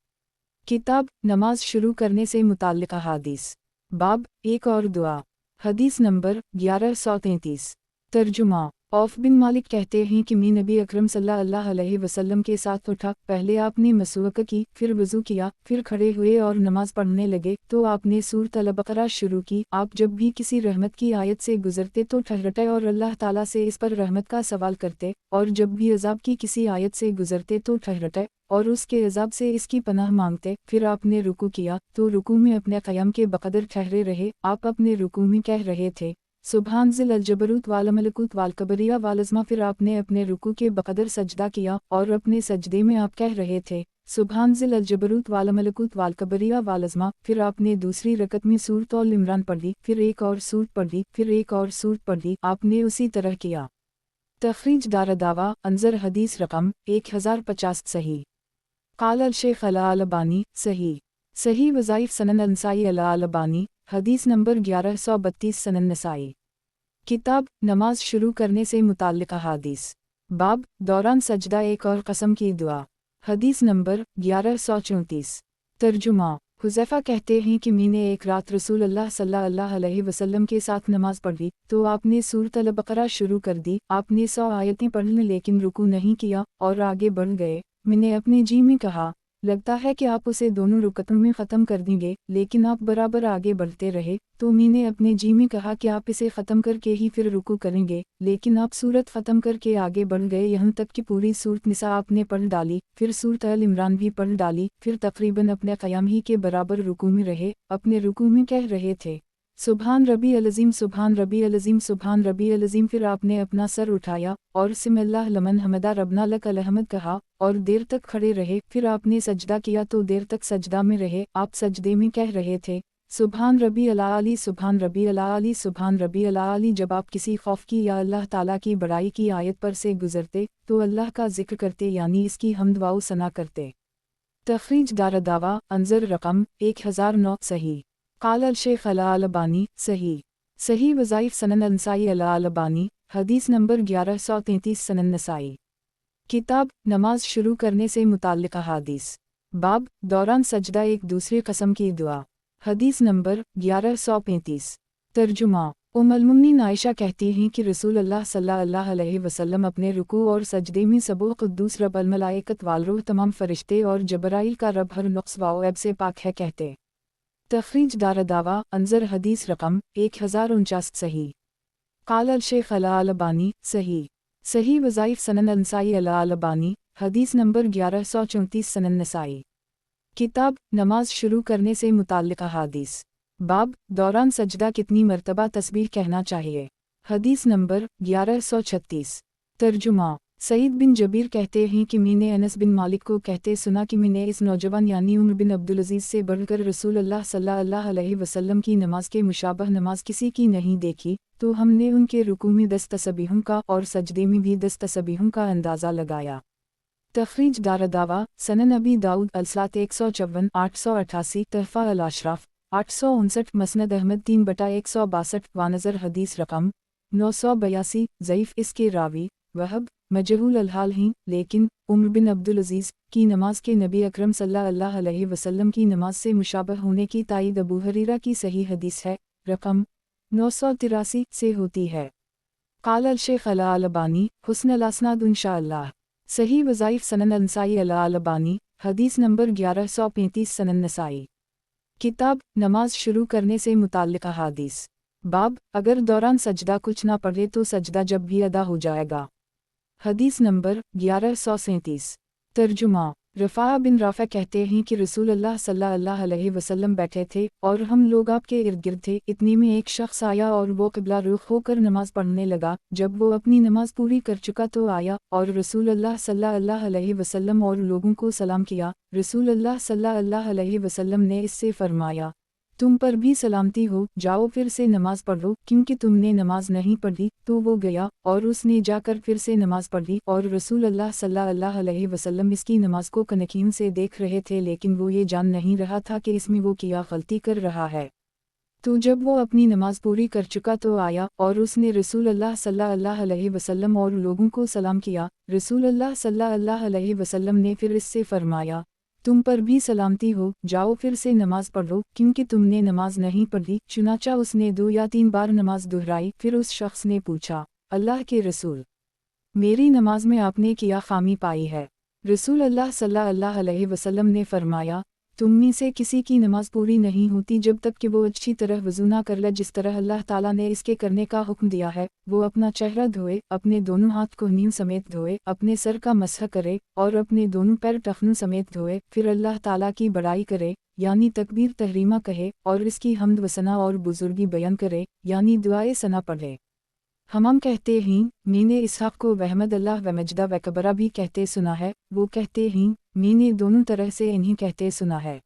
किताब नमाज शुरू करने से मुताल्लिक़ अहादीस। बाब एक और दुआ। हदीस नंबर 1133। तर्जुमा औफ बिन मालिक कहते हैं कि मैं नबी अकरम सल्लल्लाहु अलैहि वसल्लम के साथ उठा, पहले आपने मसवक की, फिर वज़ू किया, फिर खड़े हुए और नमाज पढ़ने लगे तो आपने सूरत अल-बक़रा शुरू की। आप जब भी किसी रहमत की आयत से गुजरते तो ठहरते और अल्लाह ताला से इस पर रहमत का सवाल करते, और जब भी अज़ाब की किसी आयत से गुजरते तो ठहरते और उसके अज़ाब से इसकी पनाह मांगते। फिर आपने रुकू किया तो रुकू में अपने क़याम के बक़दर ठहरे रहे। आप अपने रुकू में कह रहे थे, सुबहान ज़िल अल-जबरूत वाल मलकूत वाल कबरिया वालज़मा। फिर आपने अपने रुकू के बक़दर सजदा किया और अपने सजदे में आप कह रहे थे, सुबहान ज़िल अल-जबरूत वाल मलकूत वाल कबरिया वालज़मा। फिर आपने दूसरी रकत में सूरत अल इमरान पढ़ ली, फिर एक और सूरत पढ़ ली, फिर एक और सूरत पढ़ ली। आपने उसी तरह किया। तखरीज दारदावा अंजर हदीस रकम 1050 सही। क़ाल अल-शेख अल-अलबानी सही। सही वज़ाइफ सनन अल-नसाई अल-अलबानी हदीस नंबर 1132 सनन नसाई। किताब नमाज शुरू करने से मुताल्लिक़ अहादीस। बाब दौरान सजदा एक और कसम की दुआ। हदीस नंबर 1134। तर्जुमा हुज़ैफ़ा कहते हैं कि मैंने एक रात रसूलुल्लाह सल्लल्लाहु अलैहि वसल्लम के साथ नमाज पढ़ी तो आपने सूरत अल-बक़रा शुरू कर दी। आपने 100 आयतें पढ़ लीं लेकिन रुकू नहीं किया और आगे बढ़ गए। मैंने अपने जी में कहा, لگتا ہے کہ آپ اسے دونوں رکعتوں میں ختم کر دیں گے، لیکن آپ برابر آگے بڑھتے رہے، تو میں نے اپنے جی میں کہا کہ آپ اسے ختم کر کے ہی پھر رکوع کریں گے، لیکن آپ سورت ختم کر کے آگے بڑھ گئے یہاں تک کہ پوری سورت نساء آپ نے پڑھ ڈالی، پھر سورت آل عمران بھی پڑھ ڈالی، پھر تقریباً اپنے قیام ہی کے برابر رکوع میں رہے، اپنے رکوع میں کہہ رہے تھے سبحان ربی العظیم سبحان ربی العظیم سبحان ربی العظیم، پھر آپ نے اپنا سر اٹھایا اور سم اللہ لمن حمدہ ربنا لک الحمد کہا اور دیر تک کھڑے رہے، پھر آپ نے سجدہ کیا تو دیر تک سجدہ میں رہے، آپ سجدے میں کہہ رہے تھے سبحان ربی العالی سبحان ربی العالی سبحان ربی العالی۔ جب آپ کسی خوف کی یا اللہ تعالیٰ کی بڑائی کی آیت پر سے گزرتے تو اللہ کا ذکر کرتے، یعنی اس کی حمد و ثنا کرتے۔ تخریج دار دعویٰ انظر رقم 1009 صحیح قال الشیخ الالبانی صحیح وظائف سنن النسائی الالبانی حدیث نمبر 1133 سنن نسائی کتاب نماز شروع کرنے سے متعلق احادیث باب دوران سجدہ ایک دوسرے قسم کی دعا حدیث نمبر 1135 ترجمہ المؤمنین عائشہ کہتی ہیں کہ رسول اللہ صلی اللہ علیہ وسلم اپنے رکوع اور سجدے میں سبح قدوس رب الملائکۃ والروح تمام فرشتے اور جبرائیل کا رب ہر نقص و عیب سے پاک ہے کہتے۔ تخریج دار دعویٰ انظر حدیث رقم 1049 صحیح قال الشیخ الالبانی صحیح وظائف سنن النسائی الالبانی حدیث نمبر 1134 سنن نسائی کتاب نماز شروع کرنے سے متعلق احادیث باب دوران سجدہ کتنی مرتبہ تسبیح کہنا چاہیے حدیث نمبر 1136 ترجمہ سعید بن جبیر کہتے ہیں کہ میں نے انس بن مالک کو کہتے سنا کہ میں نے اس نوجوان یعنی عمر بن عبدالعزیز سے بڑھ کر رسول اللہ صلی اللہ علیہ وسلم کی نماز کے مشابہ نماز کسی کی نہیں دیکھی، تو ہم نے ان کے رکوع میں 10 تسبیحوں کا اور سجدے میں بھی 10 تسبیحوں کا اندازہ لگایا۔ تخریج دار دعویٰ سنن ابی داؤد الصلاۃ 154 888 تحفہ الاشراف 859 مسند احمد 3/162 وانظر حدیث رقم 982 ضعیف اس کے راوی وہب مجہول الحال ہیں، لیکن عمر بن عبدالعزیز کی نماز کے نبی اکرم صلی اللہ علیہ وسلم کی نماز سے مشابہ ہونے کی تائید ابو ہریرہ کی صحیح حدیث ہے رقم 983 سے ہوتی ہے۔ قال الشیخ الالبانی حسن الاسناد انشاءاللہ صحیح وظائف سنن النسائی الالبانی حدیث نمبر 1135 سنن نسائی کتاب نماز شروع کرنے سے متعلق احادیث باب اگر دوران سجدہ کچھ نہ پڑھے تو سجدہ جب بھی ادا ہو جائے گا حدیث نمبر 1137 ترجمہ رفاع بن رافع کہتے ہیں کہ رسول اللہ صلی اللہ علیہ وسلم بیٹھے تھے اور ہم لوگ آپ کے ارد گرد تھے، اتنے میں ایک شخص آیا اور وہ قبلہ رخ ہو کر نماز پڑھنے لگا، جب وہ اپنی نماز پوری کر چکا تو آیا اور رسول اللہ صلی اللہ علیہ وسلم اور لوگوں کو سلام کیا۔ رسول اللہ صلی اللہ علیہ وسلم نے اس سے فرمایا تم پر بھی سلامتی ہو، جاؤ پھر سے نماز پڑھو کیونکہ تم نے نماز نہیں پڑھی۔ تو وہ گیا اور اس نے جا کر پھر سے نماز پڑھی اور رسول اللہ صلی اللہ علیہ وسلم اس کی نماز کو کنکین سے دیکھ رہے تھے، لیکن وہ یہ جان نہیں رہا تھا کہ اس میں وہ کیا غلطی کر رہا ہے۔ تو جب وہ اپنی نماز پوری کر چکا تو آیا اور اس نے رسول اللہ صلی اللہ علیہ وسلم اور لوگوں کو سلام کیا۔ رسول اللہ صلی اللہ علیہ وسلم نے پھر اس سے فرمایا تم پر بھی سلامتی ہو، جاؤ پھر سے نماز پڑھو کیونکہ تم نے نماز نہیں پڑھی۔ چنانچہ اس نے 2 یا 3 بار نماز دہرائی، پھر اس شخص نے پوچھا اللہ کے رسول، میری نماز میں آپ نے کیا خامی پائی ہے؟ رسول اللہ صلی اللہ علیہ وسلم نے فرمایا تم میں سے کسی کی نماز پوری نہیں ہوتی جب تک کہ وہ اچھی طرح وضو نہ کر لے جس طرح اللہ تعالیٰ نے اس کے کرنے کا حکم دیا ہے، وہ اپنا چہرہ دھوئے، اپنے دونوں ہاتھ کوہنیوں سمیت دھوئے، اپنے سر کا مسح کرے اور اپنے دونوں پیر ٹخنوں سمیت دھوئے، پھر اللہ تعالیٰ کی بڑائی کرے یعنی تکبیر تحریمہ کہے اور اس کی حمد و ثنا اور بزرگی بیان کرے یعنی دعائے ثنا پڑھے۔ ہمام کہتے ہیں میں نے اسحاق کو وحمد اللہ و مجدہ و کبرہ بھی کہتے سنا ہے، وہ کہتے ہیں میں نے دونوں طرح سے انہیں کہتے سنا ہے۔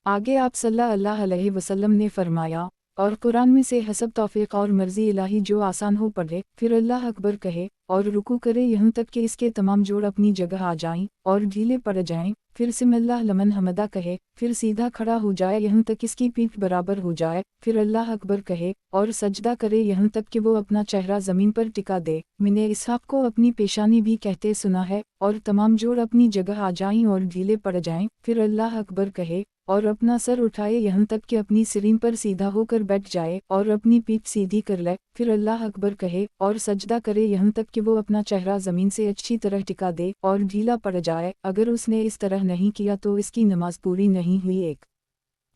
آگے آپ صلی اللہ علیہ وسلم نے فرمایا اور قرآن میں سے حسب توفیق اور مرضی الہی جو آسان ہو پڑھے، پھر اللہ اکبر کہے اور رکوع کرے یہاں تک کہ اس کے تمام جوڑ اپنی جگہ آ جائیں اور ڈھیلے پڑ جائیں، پھر سم اللہ لمن حمدہ کہے، پھر سیدھا کھڑا ہو جائے یہاں تک اس کی پیٹھ برابر ہو جائے، پھر اللہ اکبر کہے اور سجدہ کرے یہاں تک کہ وہ اپنا چہرہ زمین پر ٹکا دے۔ میں نے اسحاق کو اپنی پیشانی بھی کہتے سنا ہے اور تمام جوڑ اپنی جگہ آ جائیں اور ڈھیلے پڑ جائیں، پھر اللہ اکبر کہے اور اپنا سر اٹھائے یہاں تک کہ اپنی سرین پر سیدھا ہو کر بیٹھ جائے اور اپنی پیٹھ سیدھی کر لے، پھر اللہ اکبر کہے اور سجدہ کرے یہاں تک کہ وہ اپنا چہرہ زمین سے اچھی طرح ٹکا دے اور ڈھیلا پڑ جائے۔ اگر اس نے اس طرح نہیں کیا تو اس کی نماز پوری نہیں ہوئی۔ ایک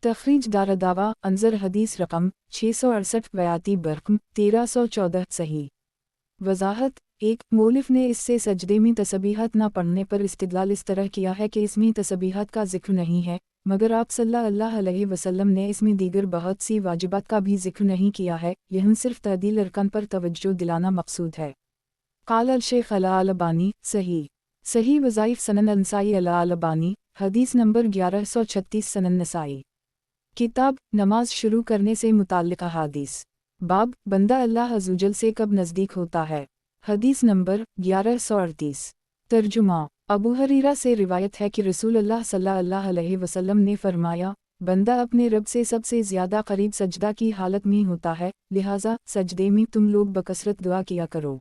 تخریج دارالدعویٰ انظر حدیث رقم 668 بیاتی برقم 1314 صحیح۔ وضاحت: ایک مولف نے اس سے سجدے میں تسبیحات نہ پڑھنے پر استدلال اس طرح کیا ہے کہ اس میں تسبیحات کا ذکر نہیں ہے، مگر آپ صلی اللہ علیہ وسلم نے اس میں دیگر بہت سی واجبات کا بھی ذکر نہیں کیا ہے، یہاں صرف تعدیل ارکان پر توجہ دلانا مقصود ہے۔ قال الشیخ الالبانی صحیح وظائف سنن النسائی الالبانی حدیث نمبر 1136 سنن نسائی۔ کتاب نماز شروع کرنے سے متعلق احادیث۔ باب بندہ اللہ عزوجل سے کب نزدیک ہوتا ہے، حدیث نمبر 1138۔ ترجمہ: ابو ہریرہ سے روایت ہے کہ رسول اللہ صلی اللہ علیہ وسلم نے فرمایا، بندہ اپنے رب سے سب سے زیادہ قریب سجدہ کی حالت میں ہوتا ہے، لہٰذا سجدے میں تم لوگ بکثرت دعا کیا کرو۔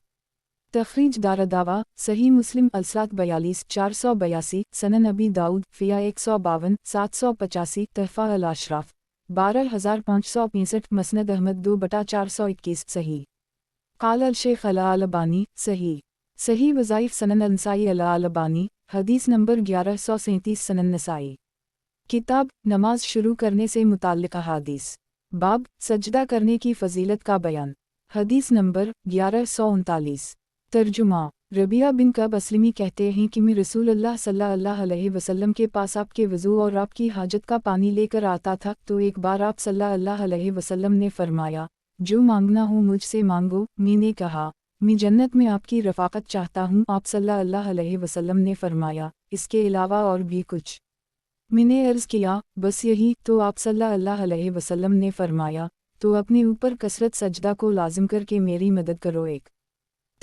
تخریج دارالدعویٰ صحیح مسلم الصلاۃ 42 482 سنن ابی داؤد فیا 152 785 تحفہ الاشراف 12565 مسند احمد 2/421 صحیح۔ قال الشیخ الالبانی صحیح وظائف سنن النسائی الالبانی حدیث نمبر 1137 سنن نسائی۔ کتاب نماز شروع کرنے سے متعلق احادیث۔ باب سجدہ کرنے کی فضیلت کا بیان حدیث نمبر 1139۔ ترجمہ: ربیعہ بن کعب اسلمی کہتے ہیں کہ میں رسول اللہ صلی اللہ علیہ وسلم کے پاس آپ کے وضو اور آپ کی حاجت کا پانی لے کر آتا تھا، تو ایک بار آپ صلی اللہ علیہ وسلم نے فرمایا، جو مانگنا ہو مجھ سے مانگو۔ میں نے کہا، میں جنت میں آپ کی رفاقت چاہتا ہوں۔ آپ صلی اللہ علیہ وسلم نے فرمایا، اس کے علاوہ اور بھی کچھ؟ میں نے عرض کیا، بس یہی۔ تو آپ صلی اللہ علیہ وسلم نے فرمایا، تو اپنے اوپر کثرت سجدہ کو لازم کر کے میری مدد کرو۔ ایک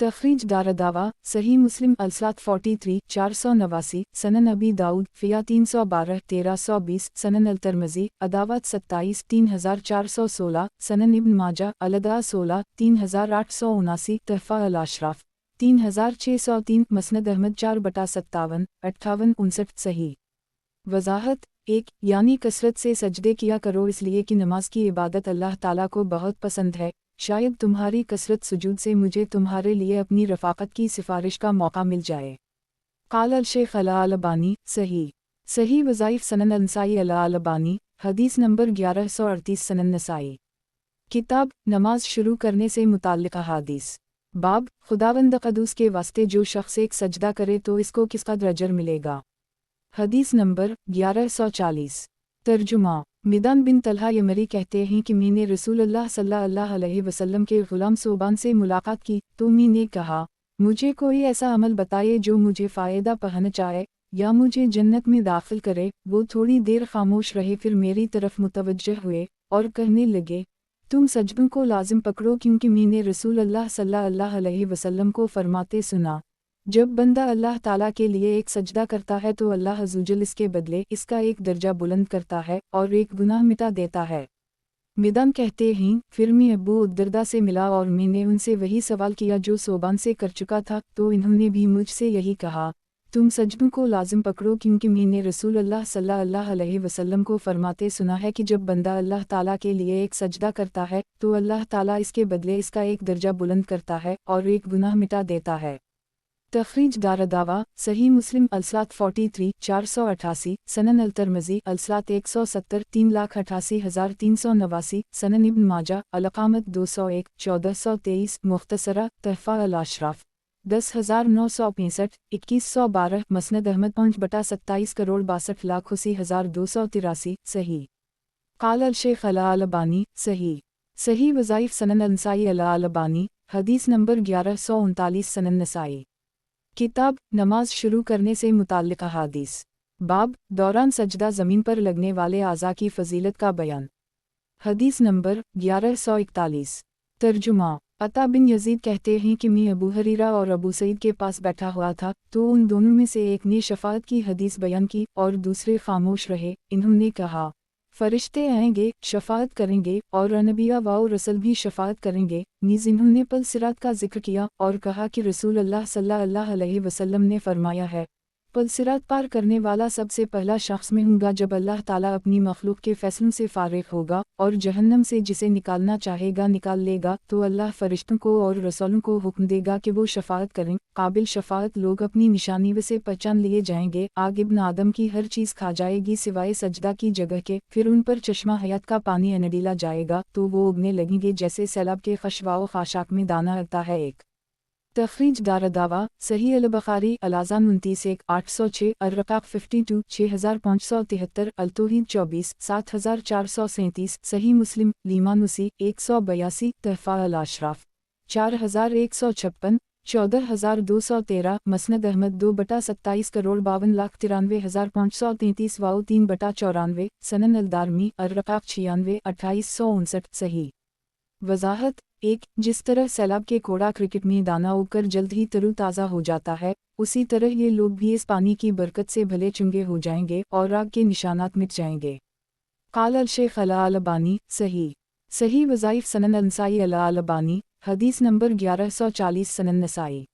تخریج دارالدعویٰ صحیح مسلم الصلاۃ 43 489 سنن ابی داؤد فیا 312 1320 سنن الترمذی عداوت 27 3416 سنن ابن ماجہ الادعاء 16 3879 تحفہ الاشراف 3603 مسند احمد 4/57 5859 صحیح۔ وضاحت: ایک یعنی کثرت سے سجدے کیا کرو، اس لیے کہ نماز کی عبادت اللہ تعالیٰ کو بہت پسند ہے۔ شاید تمہاری کثرت سجود سے مجھے تمہارے لیے اپنی رفاقت کی سفارش کا موقع مل جائے۔ قال الشیخ الالبانی صحیح وظائف سنن النسائی الالبانی حدیث نمبر 1138 سنن نسائی۔ کتاب نماز شروع کرنے سے متعلق احادیث۔ باب خداوند قدوس کے واسطے جو شخص ایک سجدہ کرے تو اس کو کس قدر اجر ملے گا، حدیث نمبر 1140۔ ترجمہ: میدان بن طلحہ یمری کہتے ہیں کہ میں نے رسول اللہ صلی اللہ علیہ وسلم کے غلام صوبان سے ملاقات کی، تو میں نے کہا، مجھے کوئی ایسا عمل بتائے جو مجھے فائدہ پہنچائے یا مجھے جنت میں داخل کرے۔ وہ تھوڑی دیر خاموش رہے، پھر میری طرف متوجہ ہوئے اور کہنے لگے، تم سجدوں کو لازم پکڑو، کیونکہ میں نے رسول اللہ صلی اللہ علیہ وسلم کو فرماتے سنا، جب بندہ اللہ تعالیٰ کے لیے ایک سجدہ کرتا ہے تو اللہ عزوجل اس کے بدلے اس کا ایک درجہ بلند کرتا ہے اور ایک گناہ مٹا دیتا ہے۔ میدان کہتے ہیں، پھر میں ابو الدرداء سے ملا اور میں نے ان سے وہی سوال کیا جو صوبان سے کر چکا تھا، تو انہوں نے بھی مجھ سے یہی کہا، تم سجدوں کو لازم پکڑو، کیونکہ میں نے رسول اللہ صلی اللہ علیہ وسلم کو فرماتے سنا ہے کہ جب بندہ اللہ تعالیٰ کے لیے ایک سجدہ کرتا ہے تو اللہ تعالیٰ اس کے بدلے اس کا ایک درجہ بلند کرتا ہے اور ایک گناہ مٹا دیتا ہے۔ تخریج دارالدعویٰ صحیح مسلم الصلاۃ 43 488 سنن الترمذی الصلاۃ 170 388,389 سنن ابن ماجہ الاقامت 201 1423 مختصرہ تحفہ الاشراف 10,965 2112 مسند احمد 5/27,27,62,283 صحیح۔ قال الشیخ الالبانی صحیح وظائف سنن النسائی الالبانی حدیث نمبر 1139 سنن نسائی۔ کتاب نماز شروع کرنے سے متعلق احادیث۔ باب دوران سجدہ زمین پر لگنے والے اعضاء کی فضیلت کا بیان۔ حدیث نمبر 1141۔ ترجمہ: عطا بن یزید کہتے ہیں کہ میں ابو ہریرہ اور ابو سعید کے پاس بیٹھا ہوا تھا، تو ان دونوں میں سے ایک نے شفاعت کی حدیث بیان کی اور دوسرے خاموش رہے۔ انہوں نے کہا، فرشتے آئیں گے، شفاعت کریں گے، اور انبیاء و رسل بھی شفاعت کریں گے۔ نیز انہوں نے پل صراط کا ذکر کیا اور کہا کہ رسول اللہ صلی اللہ علیہ وسلم نے فرمایا ہے، पुलसिरात पार करने वाला सबसे पहला शख्स में होगा जब अल्लाह ताला अपनी मखलूक के फैसलों से फारिग होगा और जहन्नम से जिसे निकालना चाहेगा निकाल लेगा, तो अल्लाह फरिश्तों को और रसूलों को हुक्म देगा कि वो शफाअत करें। काबिल शफाअत लोग अपनी निशानी से पहचान लिए जाएंगे। आग इब्न आदम की हर चीज़ खा जाएगी सिवाय सजदा की जगह के, फिर उन पर चश्मा हयात का पानी अनडीला जाएगा तो वो उगने लगेंगे जैसे सैलाब के खशवाओ खाशाक में दाना लगता है। एक तखरीज दारदावा सही अल-बुखारी अलाज़ान 29-1-806 अर-रकाक 52 6573 अल-तौहीद 24 7437 सही मुस्लिम लीमानुसी 182 तहफ़ा अल-अशराफ 4156 14213 मसनद अहमद 2/27 करोड़ 52,93,533 वाओ 3/94 सनन अल-दारमी अर-रकाक 96 2859 सही वजाहत 1. जिस तरह सैलाब के कोड़ा क्रिकेट में दाना उगकर जल्द ही तरोताज़ा हो जाता है, उसी तरह ये लोग भी इस पानी की बरकत से भले चुंगे हो जाएंगे और आग के निशानात मिट जाएंगे। काल अल-शेख अल-अलबानी सही वज़ाइफ सनन अल-नसाई अल-अलबानी हदीस नंबर 1140 सनन नसाई।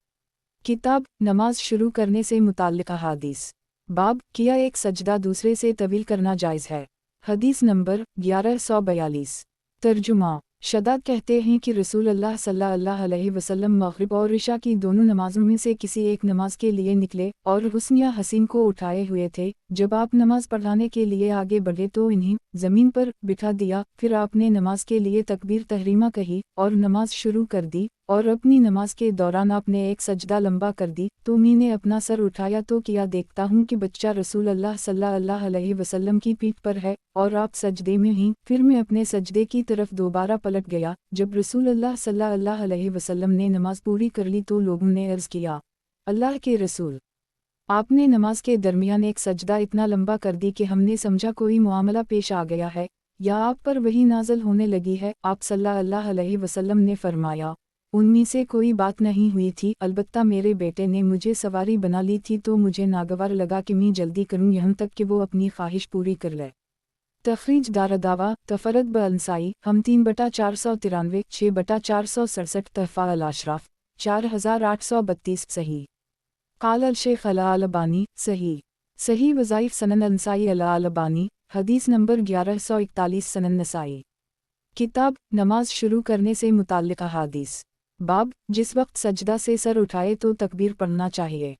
किताब नमाज शुरू करने से मुताल्लिक़ अहादीस। बाब किया एक सजदा दूसरे से तवील करना जायज़ है। हदीस नंबर 1142। तर्जुमा शदाद कहते हैं कि रसूल अल्लाह सल्लल्लाहु अलैहि वसल्लम मग़रिब और इशा की दोनों नमाज़ों में से किसी एक नमाज के लिए निकले और हुस्न या हसीन को उठाए हुए थे। जब आप नमाज पढ़ाने के लिए आगे बढ़े तो इन्हें ज़मीन पर बिठा दिया, फिर आपने नमाज के लिए तकबीर तहरीमा कही और नमाज शुरू कर दी, और अपनी नमाज के दौरान आपने एक सजदा लंबा कर दी। तो मैंने अपना सर उठाया तो किया देखता हूँ कि बच्चा रसूल अल्लाह सल्लल्लाहु अलैहि वसल्लम की पीठ पर है और आप सजदे में ही। फिर मैं अपने सजदे की तरफ दोबारा पलट गया। जब रसूल अल्लाह सल्लल्लाहु अलैहि वसल्लम ने नमाज पूरी कर ली तो लोगों ने अर्ज़ किया, अल्लाह के रसूल, आपने नमाज के दरमियान एक सजदा इतना लंबा कर दी कि हमने समझा कोई मामला पेश आ गया है या आप पर वही नाज़िल होने लगी है। आप सल्लल्लाहु अलैहि वसल्लम ने फरमाया, उनमें से कोई बात नहीं हुई थी, अलबत्ता मेरे बेटे ने मुझे सवारी बना ली थी तो मुझे नागवार लगा कि मैं जल्दी करूं यहाँ तक कि वो अपनी ख्वाहिश पूरी कर ले। तखरीज दारदावा तफरत ब-अनसाई हम 3/493 6/467 तहफ़ा अल-अशराफ 4832 सही। काल अल-शेख अल-अलबानी सही वज़ाइफ सनन अनसाई अल-अलबानी हदीस नंबर 1141 सनन नसाई। किताब नमाज शुरू करने से मुताल्लिक़ अहादीस। बाब जिस वक्त सजदा से सर उठाए तो तकबीर पढ़ना चाहिए।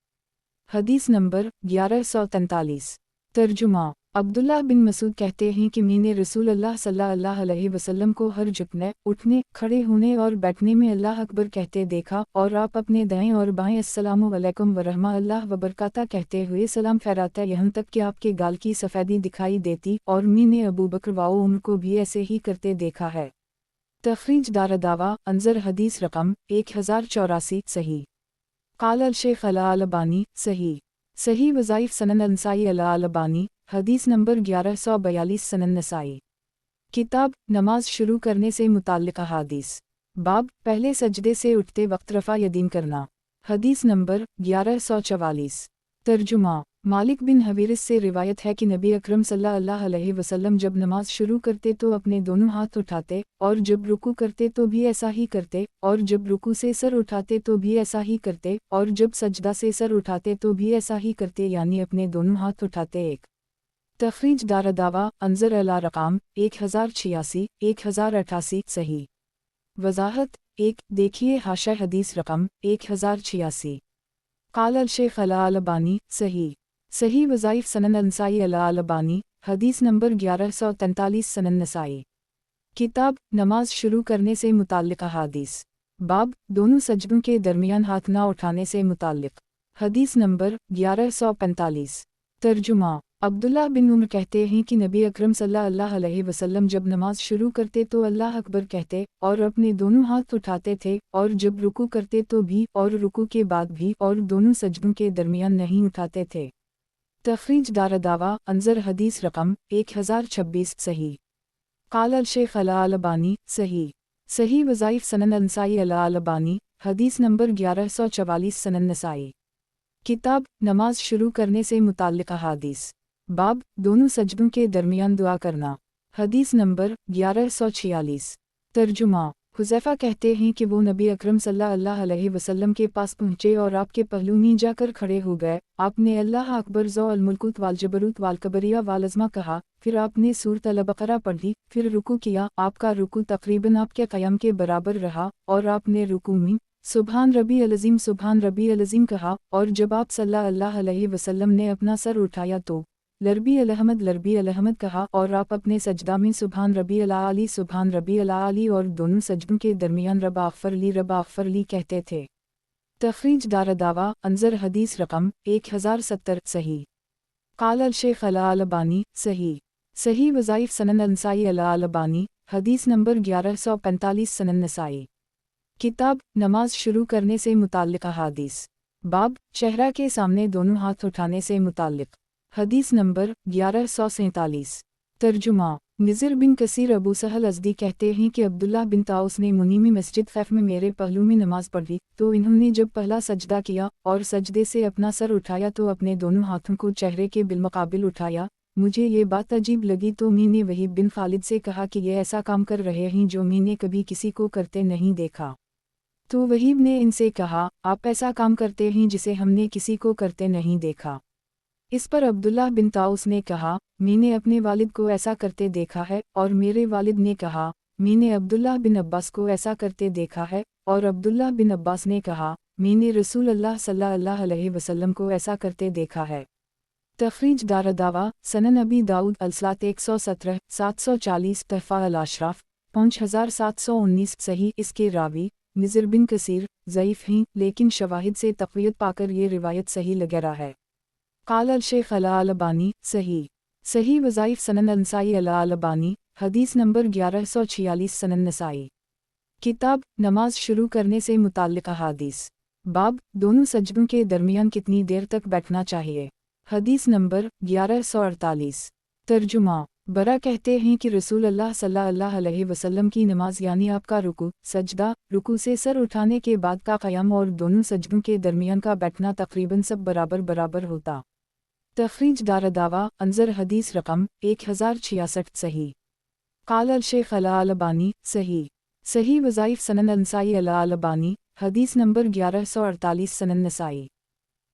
हदीस नंबर 1143। तर्जुमा अब्दुल्लाह बिन मसूद कहते हैं कि मैंने रसूल अल्लाह सल्लल्लाहु अलैहि वसल्लम को हर झुकने, उठने, खड़े होने और बैठने में अल्लाह अकबर कहते देखा, और आप अपने दाएं और बाएं अस्सलामु अलैकुम व रहमतुल्लाह व बरकाता कहते हुए सलाम फहराते यहाँ तक कि आपके गाल की सफ़ेदी दिखाई देती, और मैंने अबू बकर व उमर को भी ऐसे ही करते देखा है। तखरीज दारदावा अंजर हदीस रकम 1084 सही। काल अल-शेख अल-अलबानी सही वज़ाइफ सनन अनसाई अल-अलबानी हदीस नंबर 1142 सनन नसाई। किताब नमाज शुरू करने से मुताल्लिक़ अहादीस। बाब पहले सजदे से उठते वक्त रफ़ा यदीन करना। हदीस नंबर 1144। तर्जुमा मालिक बिन हवीरिस से रिवायत है कि नबी अकरम सल्लल्लाहु अलैहि वसल्लम जब नमाज शुरू करते तो अपने दोनों हाथ उठाते, और जब रुकू करते तो भी ऐसा ही करते, और जब रुकू से सर उठाते तो भी ऐसा ही करते, और जब सजदा से सर उठाते तो भी ऐसा ही करते, यानी अपने दोनों हाथ उठाते। एक तखरीज दारदावा अंजर अला रकाम 1086 1088 सही। वजाहत 1 देखिए हाशा हदीस रकम 1086। काल अल-शेख अल-अलबानी सही वज़ाइफ सनन अनसाई अल-अलबानी हदीस नंबर 1143 सनन नसाई। किताब नमाज शुरू करने से मुताल्लिक़ अहादीस। बाब दोनों सजदों के दरमियान हाथ ना उठाने से मुताल्लिक़। हदीस नंबर 1145। तर्जुमा अब्दुल्लाह बिन उमर कहते हैं कि नबी अकरम सल्लल्लाहु अलैहि वसल्लम जब नमाज शुरू करते तो अल्लाह अकबर कहते और अपने दोनों हाथ उठाते थे, और जब रुकू करते तो भी, और रुकू के बाद भी, और दोनों सजदों के दरमियान नहीं उठाते थे। तखरीज दारदावा अंजर हदीस रकम 1026 सही। काल अल-शेख अल-अलबानी सही वज़ाइफ सनन अनसाई अल-अलबानी हदीस नंबर 1144 सनन नसाई। किताब नमाज शुरू करने से मुताल्लिक़ अहादीस। बाब दोनों सजदों के दरमियान दुआ करना। हदीस नंबर 1146। तर्जुमा हुज़ैफ़ा कहते हैं कि वो नबी अकरम सल्लल्लाहु अलैहि वसल्लम के पास पहुँचे और आपके पहलू में जाकर खड़े हो गए। आपने अल्लाह अकबर ज़ो अल मुल्कुत वाल जबरूत वाल कबरिया वाल अज़मा कहा, फिर आपने सूरत अल बक़रा पढ़ी, फिर रुकू किया। आपका रुकू तकरीबन आपके क़याम के बराबर रहा और आपने रुकू में सुभान रबी अल-अज़ीम सुभान रबी अल-अज़ीम कहा, और जब आप सल्लल्लाहु अलैहि वसल्लम ने अपना सर उठाया तो लरबी अल-अहमद कहा, और आप अपने सजदा में सुभान रबी अल-आली सुभान रबी अल-आली और दोनों सजदों के दरमियान रब अग़फ़र ली कहते थे। तख़रीज दारदावा अंज़र हदीस रकम 1070 सही। क़ाल अल-शेख़ अल-अलबानी सही वज़ाइफ़ सनन अल-नसाई अल-अलबानी हदीस नंबर 1145 सनन नसाई। किताब नमाज शुरू करने से मुताल्लिक़ अहादीस। बाब चेहरा के सामने दोनों हाथ उठाने से मुताल्लिक़। हदीस नंबर 1147। तर्जुमा निज़र बिन कसीर अबू सहल अज़दी कहते हैं कि अब्दुल्लाह बिन ताउस ने मुनीमी मस्जिद ख़ैफ़ में मेरे पहलू में नमाज़ पढ़ी, तो इन्होंने जब पहला सजदा किया और सजदे से अपना सर उठाया तो अपने दोनों हाथों को चेहरे के बिलमुक़ाबिल उठाया। मुझे ये बात अजीब लगी तो मैंने वहीब बिन खालिद से कहा कि ये ऐसा काम कर रहे हैं जो मैंने कभी किसी को करते नहीं देखा। तो वहीब ने इनसे कहा, आप ऐसा काम करते हैं जिसे हमने किसी को करते नहीं देखा। इस पर अब्दुल्लाह बिन ताउस ने कहा, मैंने अपने वालिद को ऐसा करते देखा है, और मेरे वालिद ने कहा, मैंने अब्दुल्लाह बिन अब्बास को ऐसा करते देखा है, और अब्दुल्लाह बिन अब्बास ने कहा, मैंने रसूल अल्लाह सल्लल्लाहु अलैहि वसल्लम को ऐसा करते देखा है। तख़रीज दारदावा सनन अबी दाऊद अलसलात 117 740 तहफ़ा अल-अशराफ 5719 सही। इसके रावी निज़र बिन कसीर ज़ईफ़ हैं, लेकिन शवाहिद से तक़वियत पाकर ये रिवायत सही लगरा है। क़ाल अल-शेख़ अल-अलबानी सही वज़ाइफ़ सनन अल-नसाई अल-अलबानी हदीस नंबर 1146 सनन नसाई। किताब नमाज शुरू करने से मुताल्लिक़ अहादीस। बाब दोनों सजदों के दरमियान कितनी देर तक बैठना चाहिए। हदीस नंबर 1148। तर्जुमा बरा कहते हैं कि रसूल अल्लाह सल्लल्लाहु अलैहि वसल्लम की नमाज यानी आपका रुकू सजदा, रुकू से सर उठाने के बाद का क़याम और दोनों सजदों के दरमियान का बैठना तकरीबन सब बराबर होता। तख़रीज दारदावा अंज़र हदीस रकम 1066 सही। क़ाल अल-शेख़ अल-अलबानी सही वज़ाइफ़ सनन अल-नसाई अल-अलबानी हदीस नंबर 1148 सनन नसाई।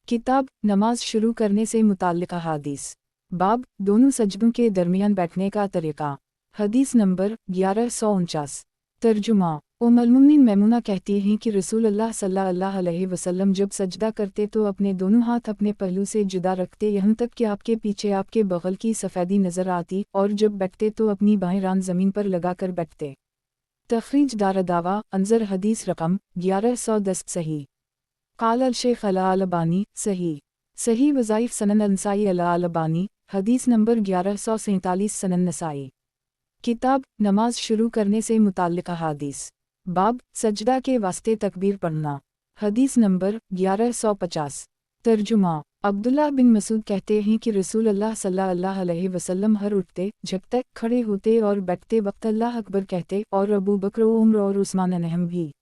किताब नमाज शुरू करने से मुताल्लिक़ अहादीस। बाब दोनों सजदों के दरमियान बैठने का तरीक़ा। हदीस नंबर 1149। तर्जुमा उम्मुल मोमिनीन मैमुना कहती हैं कि रसूल अल्लाह सल्लल्लाहु अलैहि वसल्लम जब सजदा करते तो अपने दोनों हाथ अपने पहलू से जुदा रखते, यहाँ तक कि आपके पीछे आपके बग़ल की सफ़ेदी नज़र आती, और जब बैठते तो अपनी बाएं रान ज़मीन पर लगाकर बैठते। तख़रीज दारदावा अंज़र हदीस रकम 1110 सही। क़ाल अल-शेख़ अल-अलबानी सही वज़ाइफ़ सनन अल-नसाई अल-अलबानी हदीस नंबर 1147 सनन नसाई। किताब नमाज शुरू करने से मुताल्लिक़ अहादीस। बाब सजदा के वास्ते तकबीर पढ़ना। हदीस नंबर 1150। तर्जुमा अब्दुल्लाह बिन मसूद कहते हैं कि रसूल अल्लाह सल्लल्लाहु अलैहि वसल्लम हर उठते, झुकते, खड़े होते और बैठते वक्त अल्लाह अकबर कहते, और अबू बकर, उमर और उस्मान अनहम भी।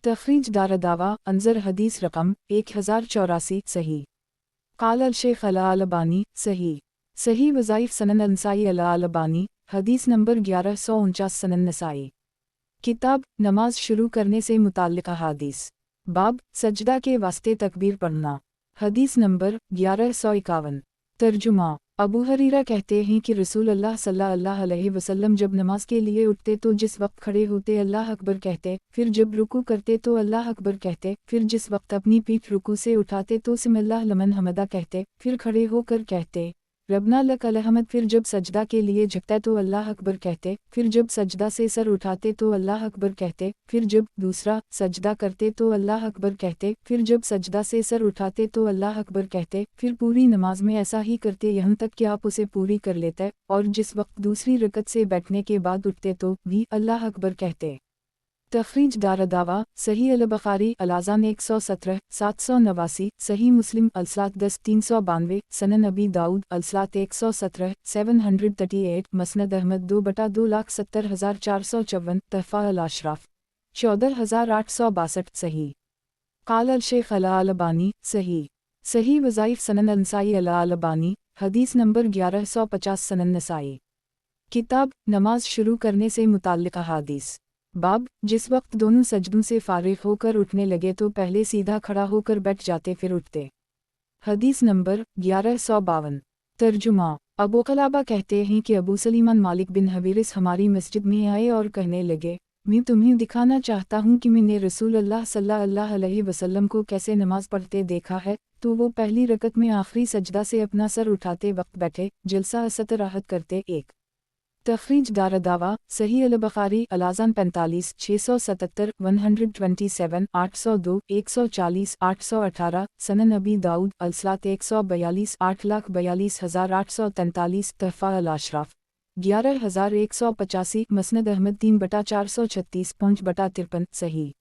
तख़रीज दारदावा अंज़र हदीस रकम 1084 सही। क़ाल अल-शेख़ अल-अलबानी सही वज़ाइफ़ सनन अल-नसाई अल-अलबानी हदीस नंबर 1149 सनन नसाई। किताब नमाज शुरू करने से मुताल्लिक़ अहादीस। बाब सजदा के वास्ते तकबीर पढ़ना। हदीस नंबर 1151। तर्जुमा अबू हरीरा कहते हैं कि रसूल अल्लाह सल्लल्लाहु अलैहि वसल्लम जब नमाज के लिए उठते तो जिस वक्त खड़े होते अल्लाह अकबर कहते, फिर जब रुकू करते तो अल्लाह अकबर कहते, फिर जिस वक्त अपनी पीठ रुकू से उठाते तो सिमिल्लाह लमन हमदा कहते, फिर खड़े होकर कहते रब्ना लक अलहमद, फिर जब सजदा के लिए झुकते तो अल्लाह अकबर कहते, फिर जब सजदा से सर उठाते तो अल्लाह अकबर कहते, फिर जब दूसरा सजदा करते तो अल्लाह अकबर कहते, फिर जब सजदा से सर उठाते तो अल्लाह अकबर कहते, फिर पूरी नमाज में ऐसा ही करते यहाँ तक कि आप उसे पूरी कर लेते, और जिस वक्त दूसरी रकत से बैठने के बाद उठते तो भी अल्लाह अकबर कहते। तख़रीज दारदावा सही अल-बुख़ारी अल-अज़ान 117 789 सही मुस्लिम अलसलात 10 392 सनन अबी दाऊद अलसलात 117 738 मसनद अहमद 2/2,70,454 तहफ़ा अल-अशराफ 14,862 सही। क़ाल अल-शेख़ अल-अलबानी सही वज़ाइफ़ सनन अल-नसाई अल-अलबानी हदीस नंबर 1150 सनन नसाई। किताब नमाज शुरू करने से मुताल्लिक़ अहादीस। बाब, जिस वक्त दोनों सजदों से फारिग होकर उठने लगे तो पहले सीधा खड़ा होकर बैठ जाते फिर उठते। हदीस नंबर 1152। तर्जुमा। अबू क़लाबा कहते हैं कि अबू सलीमान मालिक बिन हवीरिस हमारी मस्जिद में आए और कहने लगे, मैं तुम्हें दिखाना चाहता हूँ कि मैंने रसूल अल्लाह सल्लल्लाहु अलैहि वसल्लम को कैसे नमाज पढ़ते देखा है। तो वो पहली रकत में आखिरी सजदा से अपना सर उठाते वक्त बैठे जलसा इस्तराहत करते। एक तखरीज दारदावा सही अल बुखारी अलाज़ान 45 677 127 802 140 818 सनन अबी दाऊद अलसलात 142 8,42,843 तहफ़ा अल अशराफ 11,185 मसनद अहमद 3/436 5/53 सही।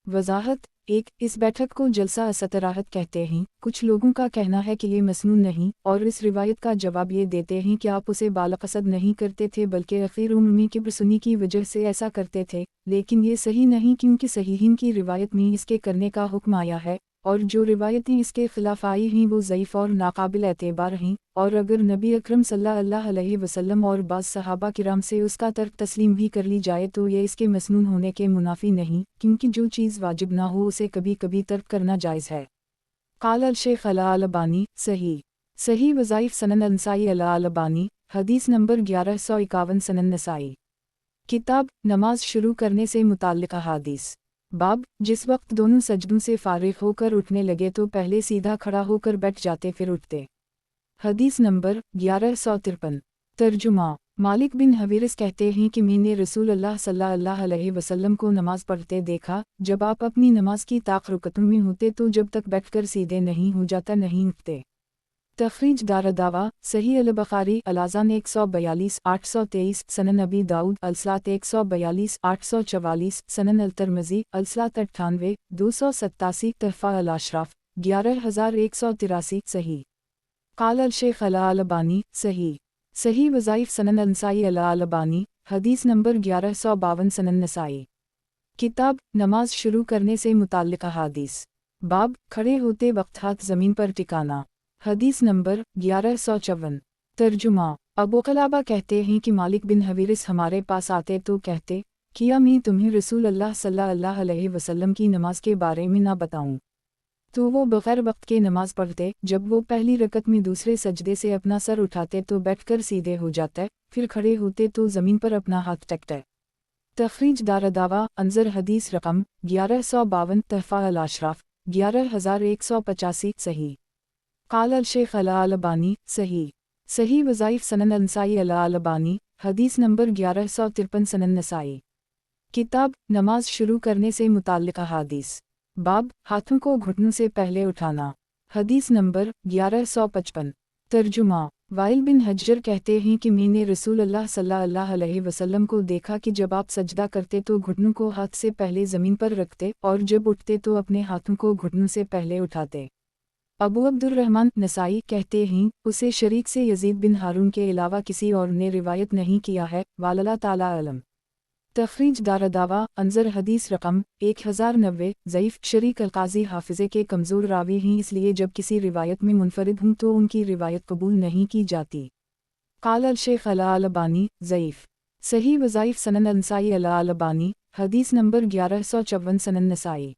वजाहत। एक, इस बैठक को जलसा इस्तराहत कहते हैं। कुछ लोगों का कहना है कि ये मसनून नहीं, और इस रिवायत का जवाब ये देते हैं कि आप उसे बालक़सद नहीं करते थे बल्कि अखीर उम्र में किब्रसुनी की वजह से ऐसा करते थे, लेकिन ये सही नहीं क्योंकि सहीहीन की रिवायत में इसके करने का हुक्म आया है, और जो रिवायतें इसके खिलाफ आई हैं वो ज़ईफ़ और नाकाबिल एतबार हैं। और अगर नबी अकरम सल्लल्लाहु अलैहि वसल्लम और बाज़ सहाबा किराम से उसका तर्क तस्लीम भी कर ली जाए तो ये इसके मसनून होने के मुनाफी नहीं, क्योंकि जो चीज़ वाजिब ना हो उसे कभी कभी तर्क करना जायज़ है। क़ाल अल शेख अल अलबानी सही वज़ाइफ़ सनन नसाई अल अलबानी हदीस नंबर 1151 सनन नसाई। किताब नमाज शुरू करने से मुताल्लिक़ अहादीस। बाब, जिस वक्त दोनों सजदों से फारिग होकर उठने लगे तो पहले सीधा खड़ा होकर बैठ जाते फिर उठते। हदीस नंबर 1153। तर्जुमा। मालिक बिन हवीरिस कहते हैं कि मैंने रसूल अल्लाह सल्लल्लाहु अलैहि वसल्लम को नमाज पढ़ते देखा, जब आप अपनी नमाज की ताक़रुकतों में होते तो जब तक बैठकर सीधे नहीं हो जाता नहीं उठते। तखरीज दारदावा सही अल बुखारी अलाज़ान 142 823 सनन अबी दाऊद अलसलात 142 844 सनन अल तिर्मिज़ी अलसलात 98 287 तहफ़ा अल अशराफ 11,183 सही। क़ाल अल शेख अल अलबानी सही वज़ाइफ़ सनन नसाई अल अलबानी हदीस नंबर 1152 सनन नसाई। किताब नमाज शुरू करने से मुताल्लिक़ अहादीस। बाब, खड़े होते वक्त हाथ ज़मीन पर टिकाना। हदीस नंबर 1154। तर्जुमा। अबू क़लाबा कहते हैं कि मालिक बिन हवीरिस हमारे पास आते तो कहते, किया मैं तुम्हें रसूल अल्लाह सल्लल्लाहु अलैहि वसल्लम की नमाज के बारे में ना बताऊं। तो वो बग़ैर वक्त के नमाज पढ़ते। जब वो पहली रकत में दूसरे सजदे से अपना सर उठाते तो बैठकर सीधे हो जाते, फिर खड़े होते तो ज़मीन पर अपना हाथ टेकते। तखरीज दारदावा अंजर हदीस रकम 1152 तहफ़ा अल अशराफ 11,185 सही। क़ाल अल शेख अल अलबानी सही वज़ाइफ़ सनन नसाई अल अलबानी हदीस नंबर 1153 सनन नसाई। किताब नमाज शुरू करने से मुताल्लिक़ अहादीस। बाब, हाथों को घुटनों से पहले उठाना। हदीस नंबर 1155। तर्जुमा। वाइल बिन हज्जर कहते हैं कि मैंने रसूल अल्लाह सल्लल्लाहु अलैहि वसल्लम को देखा कि जब आप सजदा करते तो घुटनों को हाथ से पहले ज़मीन पर रखते और जब उठते तो अपने हाथों को घुटनों से पहले उठाते। अबू अब्दुर्रहमान नसाई कहते हैं, उसे शरीक से यजीद बिन हारून के अलावा किसी और ने रिवायत नहीं किया है, वाल्लाह ताला अलम। तखरीज दारदावा अंजर हदीस रकम 1090 ज़ईफ़ शरीक अलकाज़ी हाफिज़े के कमज़ोर रावी हैं, इसलिए जब किसी रिवायत में मुनफरिद हूँ तो उनकी रिवायत कबूल नहीं की जाती। क़ाल अल शेख अल अलबानी ज़ईफ़ सही वज़ाइफ़ सनन नसाई अल अलबानी हदीस नंबर 1154 सनन नसाई।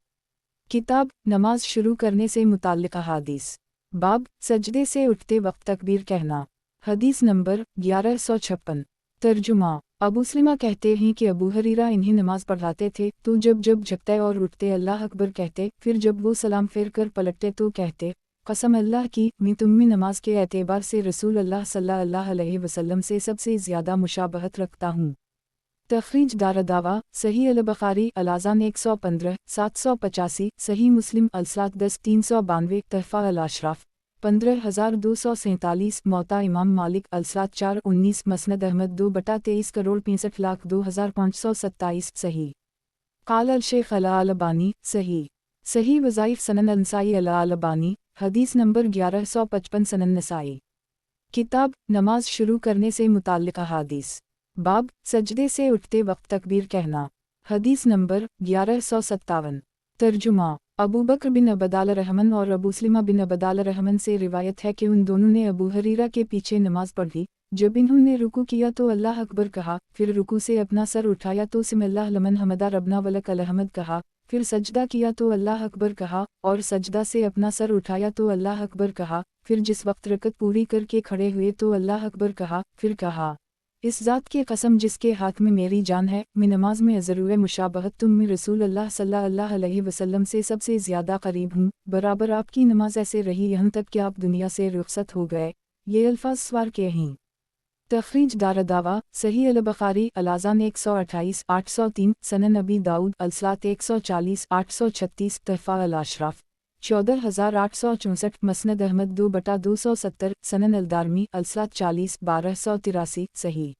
किताब नमाज शुरू करने से मुताल्लिक़ अहादीस। बाब, सजदे से उठते वक्त तकबीर कहना। हदीस नंबर 1156। तर्जुमा। अबू सलीमा कहते हैं कि अबू हरीरा इन्हें नमाज पढ़ाते थे तो जब झुकते और उठते अल्लाह अकबर कहते, फिर जब वो सलाम फेर कर पलटते तो कहते, कसम अल्लाह की मैं तुम में नमाज के एतबार से रसूल अल्लाह सल्लल्लाहु अलैहि वसल्लम से सबसे ज़्यादा मुशाबहत रखता हूँ। तखरीज दारदावा सही अल बुखारी अलाज़ान 115 785 सही मुस्लिम अलसलात 10 392 तहफ़ा अल अशराफ 15,247 मौता इमाम मालिक अलसलात 4 19 मसनद अहमद 2/23,65,02,527 सही। क़ाल अल शेख अल अलबानी सही वज़ाइफ़ सनन नसाई अल अलबानी हदीस नंबर 1155 सनन नसाई। किताब नमाज शुरू करने से मुताल्लिक़ अहादीस। बाब, सजदे से उठते वक्त तकबीर कहना। हदीस नंबर 1157। तर्जुमा। अबू बकर बिन अबदाल रहमन और अबू सलीमा बिन अबदाल रहमन से रिवायत है कि उन दोनों ने अबू हरीरा के पीछे नमाज पढ़ी, जब इन्होंने रुकू किया तो अल्लाह अकबर कहा, फिर रुकू से अपना सर उठाया तो सिमिल्लाह लमन हमदा रबना वलक अलहमद कहा, फिर सजदा किया तो अल्लाह अकबर कहा, और सजदा से अपना सर उठाया तो अल्लाह अकबर कहा, फिर जिस वक्त रकत पूरी करके खड़े हुए तो अल्लाह अकबर कहा, फिर कहा, इस ज़ात की कसम जिसके हाथ में मेरी जान है, मैं नमाज में ज़रूर मुशाबहत तुम में रसूल अल्लाह सल्लल्लाहु अलैहि वसल्लम से सबसे ज़्यादा करीब हूँ, बराबर आपकी नमाज ऐसे रही यहाँ तक कि आप दुनिया से रुखसत हो गए। ये अल्फाज सवार के हैं। तखरीज दारदावा सही अल बुखारी अलाज़ान 128 803 सनन नबी दाऊद अलसलात 140 836 तहफ़ा अल अशराफ 14864 मसनद अहमद 2/270 सनन अलदारमी अलसलात 40 1283 सही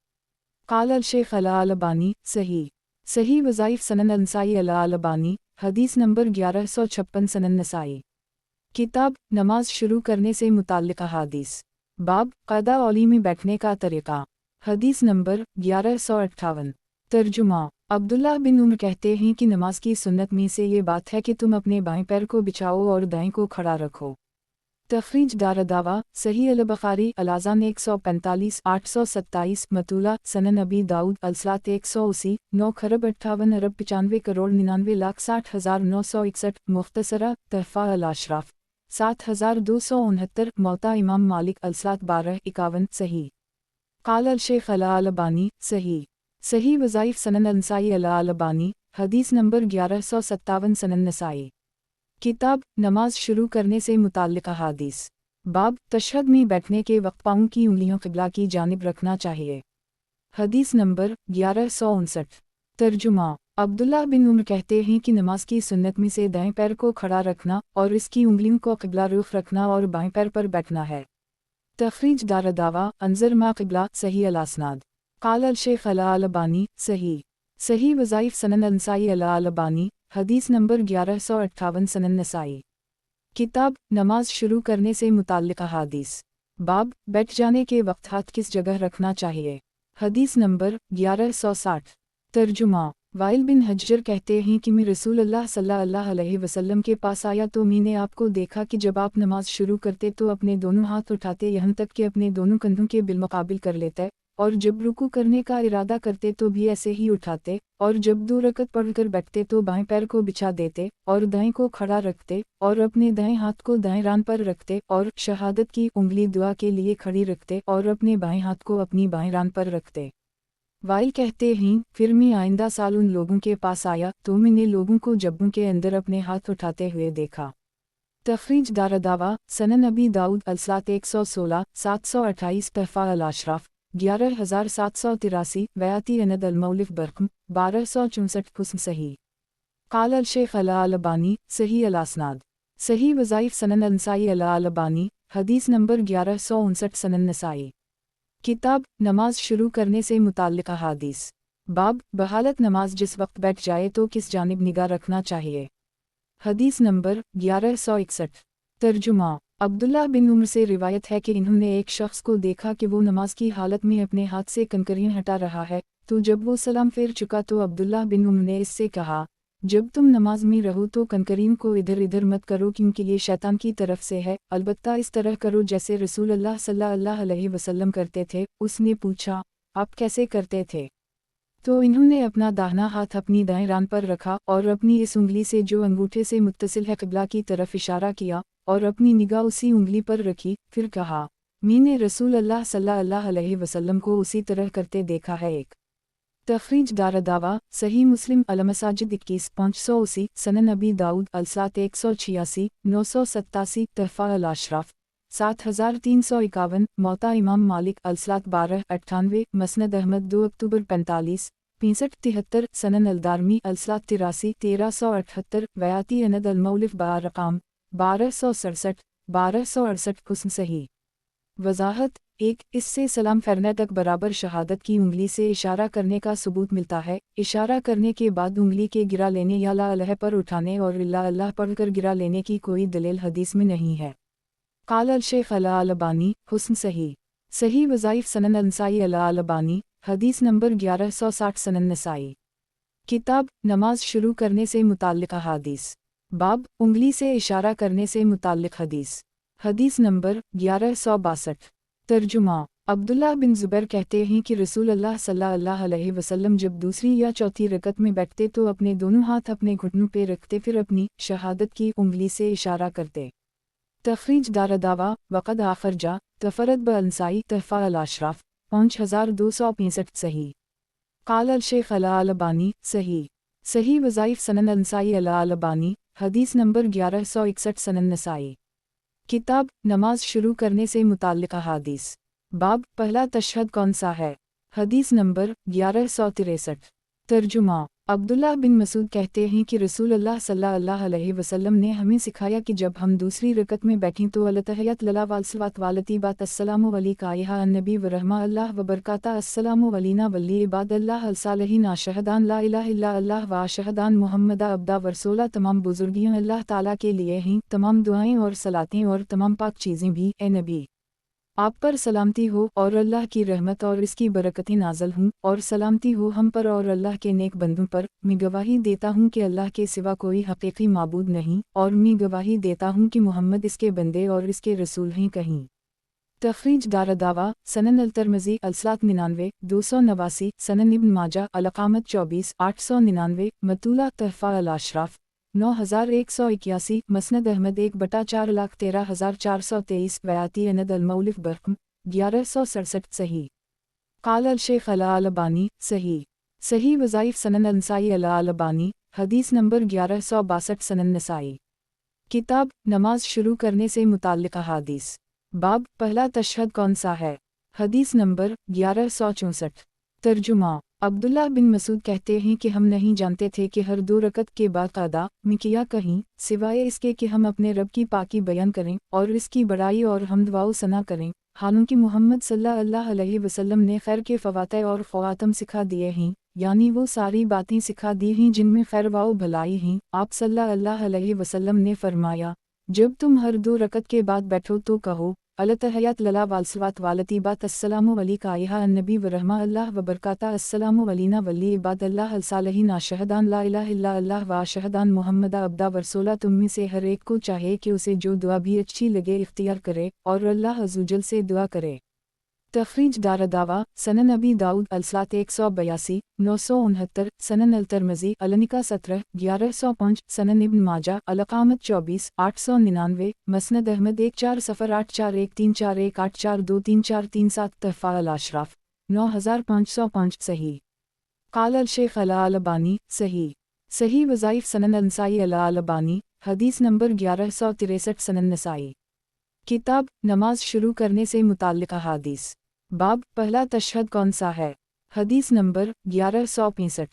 क़ाल अल शेख अला अलबानी सही सही वज़ाइफ सनन नसाई अला अलबानी हदीस नंबर 1156 सनन नसाई। किताब नमाज शुरू करने से मुताल्लिक़ अहादीस बाब क़दा औली में बैठने का तरीक़ा हदीस नंबर 1158 तर्जुमा अब्दुल्लाह बिन उमर कहते हैं कि नमाज की सुन्नत में से ये बात है कि तुम अपने बाएं पैर को बिछाओ और दाएं को खड़ा रखो। तखरीज दारदावा सही अल बुखारी अलाज़ान 145 827 मतूला सनन नबी दाऊद अलसलात 180 9 खरब 58 अरब 95 करोड़ 99,60,961 मुख्तसरा तहफ़ा अल अशराफ 7269 मौता इमाम मालिक अलसलात 1251 सही क़ाल अल शेख अला अलबानी सही सही वज़ाइफ सनन नसाई अला अलबानी हदीस नंबर 1157 सनन नसाई। किताब नमाज शुरू करने से मुताल्लिक़ अहादीस बाब तशहद में बैठने के वक्त पाँव की उंगलियों क़िबला की जानिब रखना चाहिए। हदीस नंबर 1159 तर्जुमा अब्दुल्लाह बिन उमर कहते हैं कि नमाज की सुन्नत में से दाएं पैर को खड़ा रखना और इसकी उंगलियों को क़िबला रुख रखना और बाएं पैर पर बैठना है। तखरीज दारदावा अंजर मा क़िबला सही अलासनाद क़ाल अल शेख अला अलबानी सही सही वज़ाइफ सनन नसाई अला अलबानी हदीस नंबर 1158 सनन नसाई। किताब नमाज शुरू करने से मुताल्लिक़ अहादीस बाब बैठ जाने के वक्त हाथ किस जगह रखना चाहिए। हदीस नंबर 1160 तर्जुमा वाइल बिन हज्जर कहते हैं कि मैं रसूल अल्लाह सल्लल्लाहु अलैहि वसल्लम के पास आया तो मैंने आपको देखा कि जब आप नमाज शुरू करते तो अपने दोनों हाथ उठाते यहाँ तक कि अपने दोनों कंधों के बिलमुकाबिल कर लेते, और जब रुकू करने का इरादा करते तो भी ऐसे ही उठाते, और जब 2 रकत पढ़कर बैठते तो बाएं पैर को बिछा देते और दाएं को खड़ा रखते और अपने दाएं हाथ को दाएं रान पर रखते और शहादत की उंगली दुआ के लिए खड़ी रखते और अपने बाएं हाथ को अपनी बाएं रान पर रखते। वाइल कहते हैं फिर मैं आइंदा साल उन लोगों के पास आया तो मैंने लोगों को जब्बों के अंदर अपने हाथ उठाते हुए देखा। तखरीज दारदावा सनन नबी दाऊद अलसलात 116 728 तहफ़ा अल अशराफ 11783 वयाती अनद अलमौलिफ बरकम 1264 हुस्न सही क़ाल अल शेख अला अलबानी सही अलासनाद सही वज़ाइफ सनन नसाई अला अलबानी हदीस नंबर 1159 सनन नसाई। किताब नमाज शुरू करने से मुताल्लिक़ अहादीस बाब बहालत नमाज जिस वक्त बैठ जाए तो किस जानिब निगाह रखना चाहिए। हदीस नंबर 1161 तर्जुमा अब्दुल्लाह बिन उमर से रिवायत है कि इन्होंने एक शख्स को देखा कि वो नमाज की हालत में अपने हाथ से कंकरियां हटा रहा है, तो जब वो सलाम फेर चुका तो अब्दुल्लाह बिन उमर ने इससे कहा, जब तुम नमाज में रहो तो कंकरीन को इधर इधर मत करो क्योंकि ये शैतान की तरफ से है, अलबत्ता इस तरह करो जैसे रसूल अल्लाह सल्लल्लाहु अलैहि वसल्लम करते थे। उसने पूछा, आप कैसे करते थे? तो इन्होंने अपना दाहिना हाथ अपनी दाएं रान पर रखा और अपनी इस उंगली से जो अंगूठे से मुत्तसिल है क़िबला की तरफ इशारा किया और अपनी निगाह उसी उंगली पर रखी, फिर कहा, मैंने रसूल अल्लाह सल्लल्लाहु अलैहि वसल्लम को उसी तरह करते देखा है। एक तखरीज दारदावा सही मुस्लिम अलमसाजिद 21 580 सनन नबी दाऊद अलसात 186 987 तहफ़ा अल अशराफ 7351 मौता इमाम मालिक अलसलात 1298 मसनद अहमद 2 अक्टूबर 45 6573 सनन अलदारमी अलसलात 83 1378 वयाती अनद अलमौलिफ बारकाम 1267 1268 हुस्न सही वज़ाहत 1 इससे सलाम फेरने तक बराबर शहादत की उंगली से इशारा करने का सबूत मिलता है। इशारा करने के बाद उंगली के गिरा लेने या ला अल्लाह पर उठाने और इल्ला अल्लाह पढ़कर गिरा लेने की कोई दलील हदीस में नहीं है। क़ाल अल शेख अला अलबानी हुस्न सही सही वज़ाइफ सनन नसाई अला अलबानी हदीस नंबर 1160 सनन नसाई। किताब नमाज शुरू करने से मुताल्लिक़ अहादीस बाब उंगली से इशारा करने से मुताल्लिक़ हदीस हदीस नंबर 1162 तर्जुमा عبداللہ بن زبیر کہتے ہیں کہ رسول اللہ صلی اللہ علیہ وسلم جب دوسری یا چوتھی رکعت میں بیٹھتے تو اپنے دونوں ہاتھ اپنے گھٹنوں پہ رکھتے، پھر اپنی شہادت کی انگلی سے اشارہ کرتے۔ تخریج دارالدعویٰ وقد آخرجہ تفرد بالنسائی تحفہ الاشراف 5265 صحیح۔ قال الشیخ الالبانی صحیح وظائف سنن النسائی الالبانی حدیث نمبر 1161 سنن نسائی۔ کتاب نماز شروع کرنے سے متعلق احادیث۔ باب پہلا تشہد کون سا ہے؟ حدیث نمبر 1163۔ ترجمہ۔ عبداللہ بن مسعود کہتے ہیں کہ رسول اللہ صلی اللہ علیہ وسلم نے ہمیں سکھایا کہ جب ہم دوسری رکعت میں بیٹھیں تو التحیات للہ والصلوات والطیبات السلام علیکہ النبی ورحمہ اللہ وبرکاتہ السلام علینا ولی عباد اللہ الصالحین اشہدان لا الہ الا اللہ و اشہدان محمد عبدہ ورسولہ تمام بزرگیاں اللہ تعالیٰ کے لیے ہیں، تمام دعائیں اور صلاتیں اور تمام پاک چیزیں بھی، اے نبی آپ پر سلامتی ہو اور اللہ کی رحمت اور اس کی برکتیں نازل ہوں، اور سلامتی ہو ہم پر اور اللہ کے نیک بندوں پر۔ میں گواہی دیتا ہوں کہ اللہ کے سوا کوئی حقیقی معبود نہیں، اور میں گواہی دیتا ہوں کہ محمد اس کے بندے اور اس کے رسول ہیں۔ کہیں تخریج دارالدعویٰ سنن الترمذی الصلاۃ 99 289 سنن ابن ماجہ الاقامت 24 899 مطولہ تحفہ الاشراف 9181 مسند احمد 1/413,423 بیاتی اند المؤلف برقم 1167 صحیح۔ قال الشیخ الالبانی صحیح وظائف سنن النسائی الالبانی حدیث نمبر 1162 سنن نسائی۔ کتاب نماز شروع کرنے سے متعلق احادیث۔ باب پہلا تشہد کون سا ہے؟ حدیث نمبر 1164۔ ترجمہ۔ عبداللہ بن مسعود کہتے ہیں کہ ہم نہیں جانتے تھے کہ ہر 2 رکعت کے بعد قضا میں کیا کہیں، سوائے اس کے کہ ہم اپنے رب کی پاکی بیان کریں اور اس کی بڑائی اور حمد و ثنا کریں، حالانکہ محمد صلی اللہ علیہ وسلم نے خیر کے فواتح اور خواتم سکھا دیے ہیں، یعنی وہ ساری باتیں سکھا دی ہیں جن میں خیر و بھلائی ہیں۔ آپ صلی اللہ علیہ وسلم نے فرمایا، جب تم ہر 2 رکعت کے بعد بیٹھو تو کہو التحیات للہ والصلوات والطیبات السلام علیکہ النبی ورحمہ اللہ وبرکاتہ السلام علینا ولی عباد اللہ الصالحین اشہدان لا الہ الا اللہ و اشہدان محمد عبدہ ورسولہ۔ تم میں سے ہر ایک کو چاہے کہ اسے جو دعا بھی اچھی لگے اختیار کرے اور اللہ عزوجل سے دعا کرے۔ تخریج دارالدعویٰ سنن ابی داؤد الصلاۃ 182 969 سنن الترمذی النکاح 17 1105 سنن ابن ماجہ الاقامت 24 899 مسند احمد 1408413418423437 تحفہ الاشراف 9505 صحیح۔ قال الشیخ الالبانی صحیح وظائف سنن النسائی الالبانی حدیث نمبر 1163 سنن نسائی۔ کتاب نماز شروع کرنے سے متعلق احادیث۔ باب پہلا تشہد کون سا ہے؟ حدیث نمبر 1165۔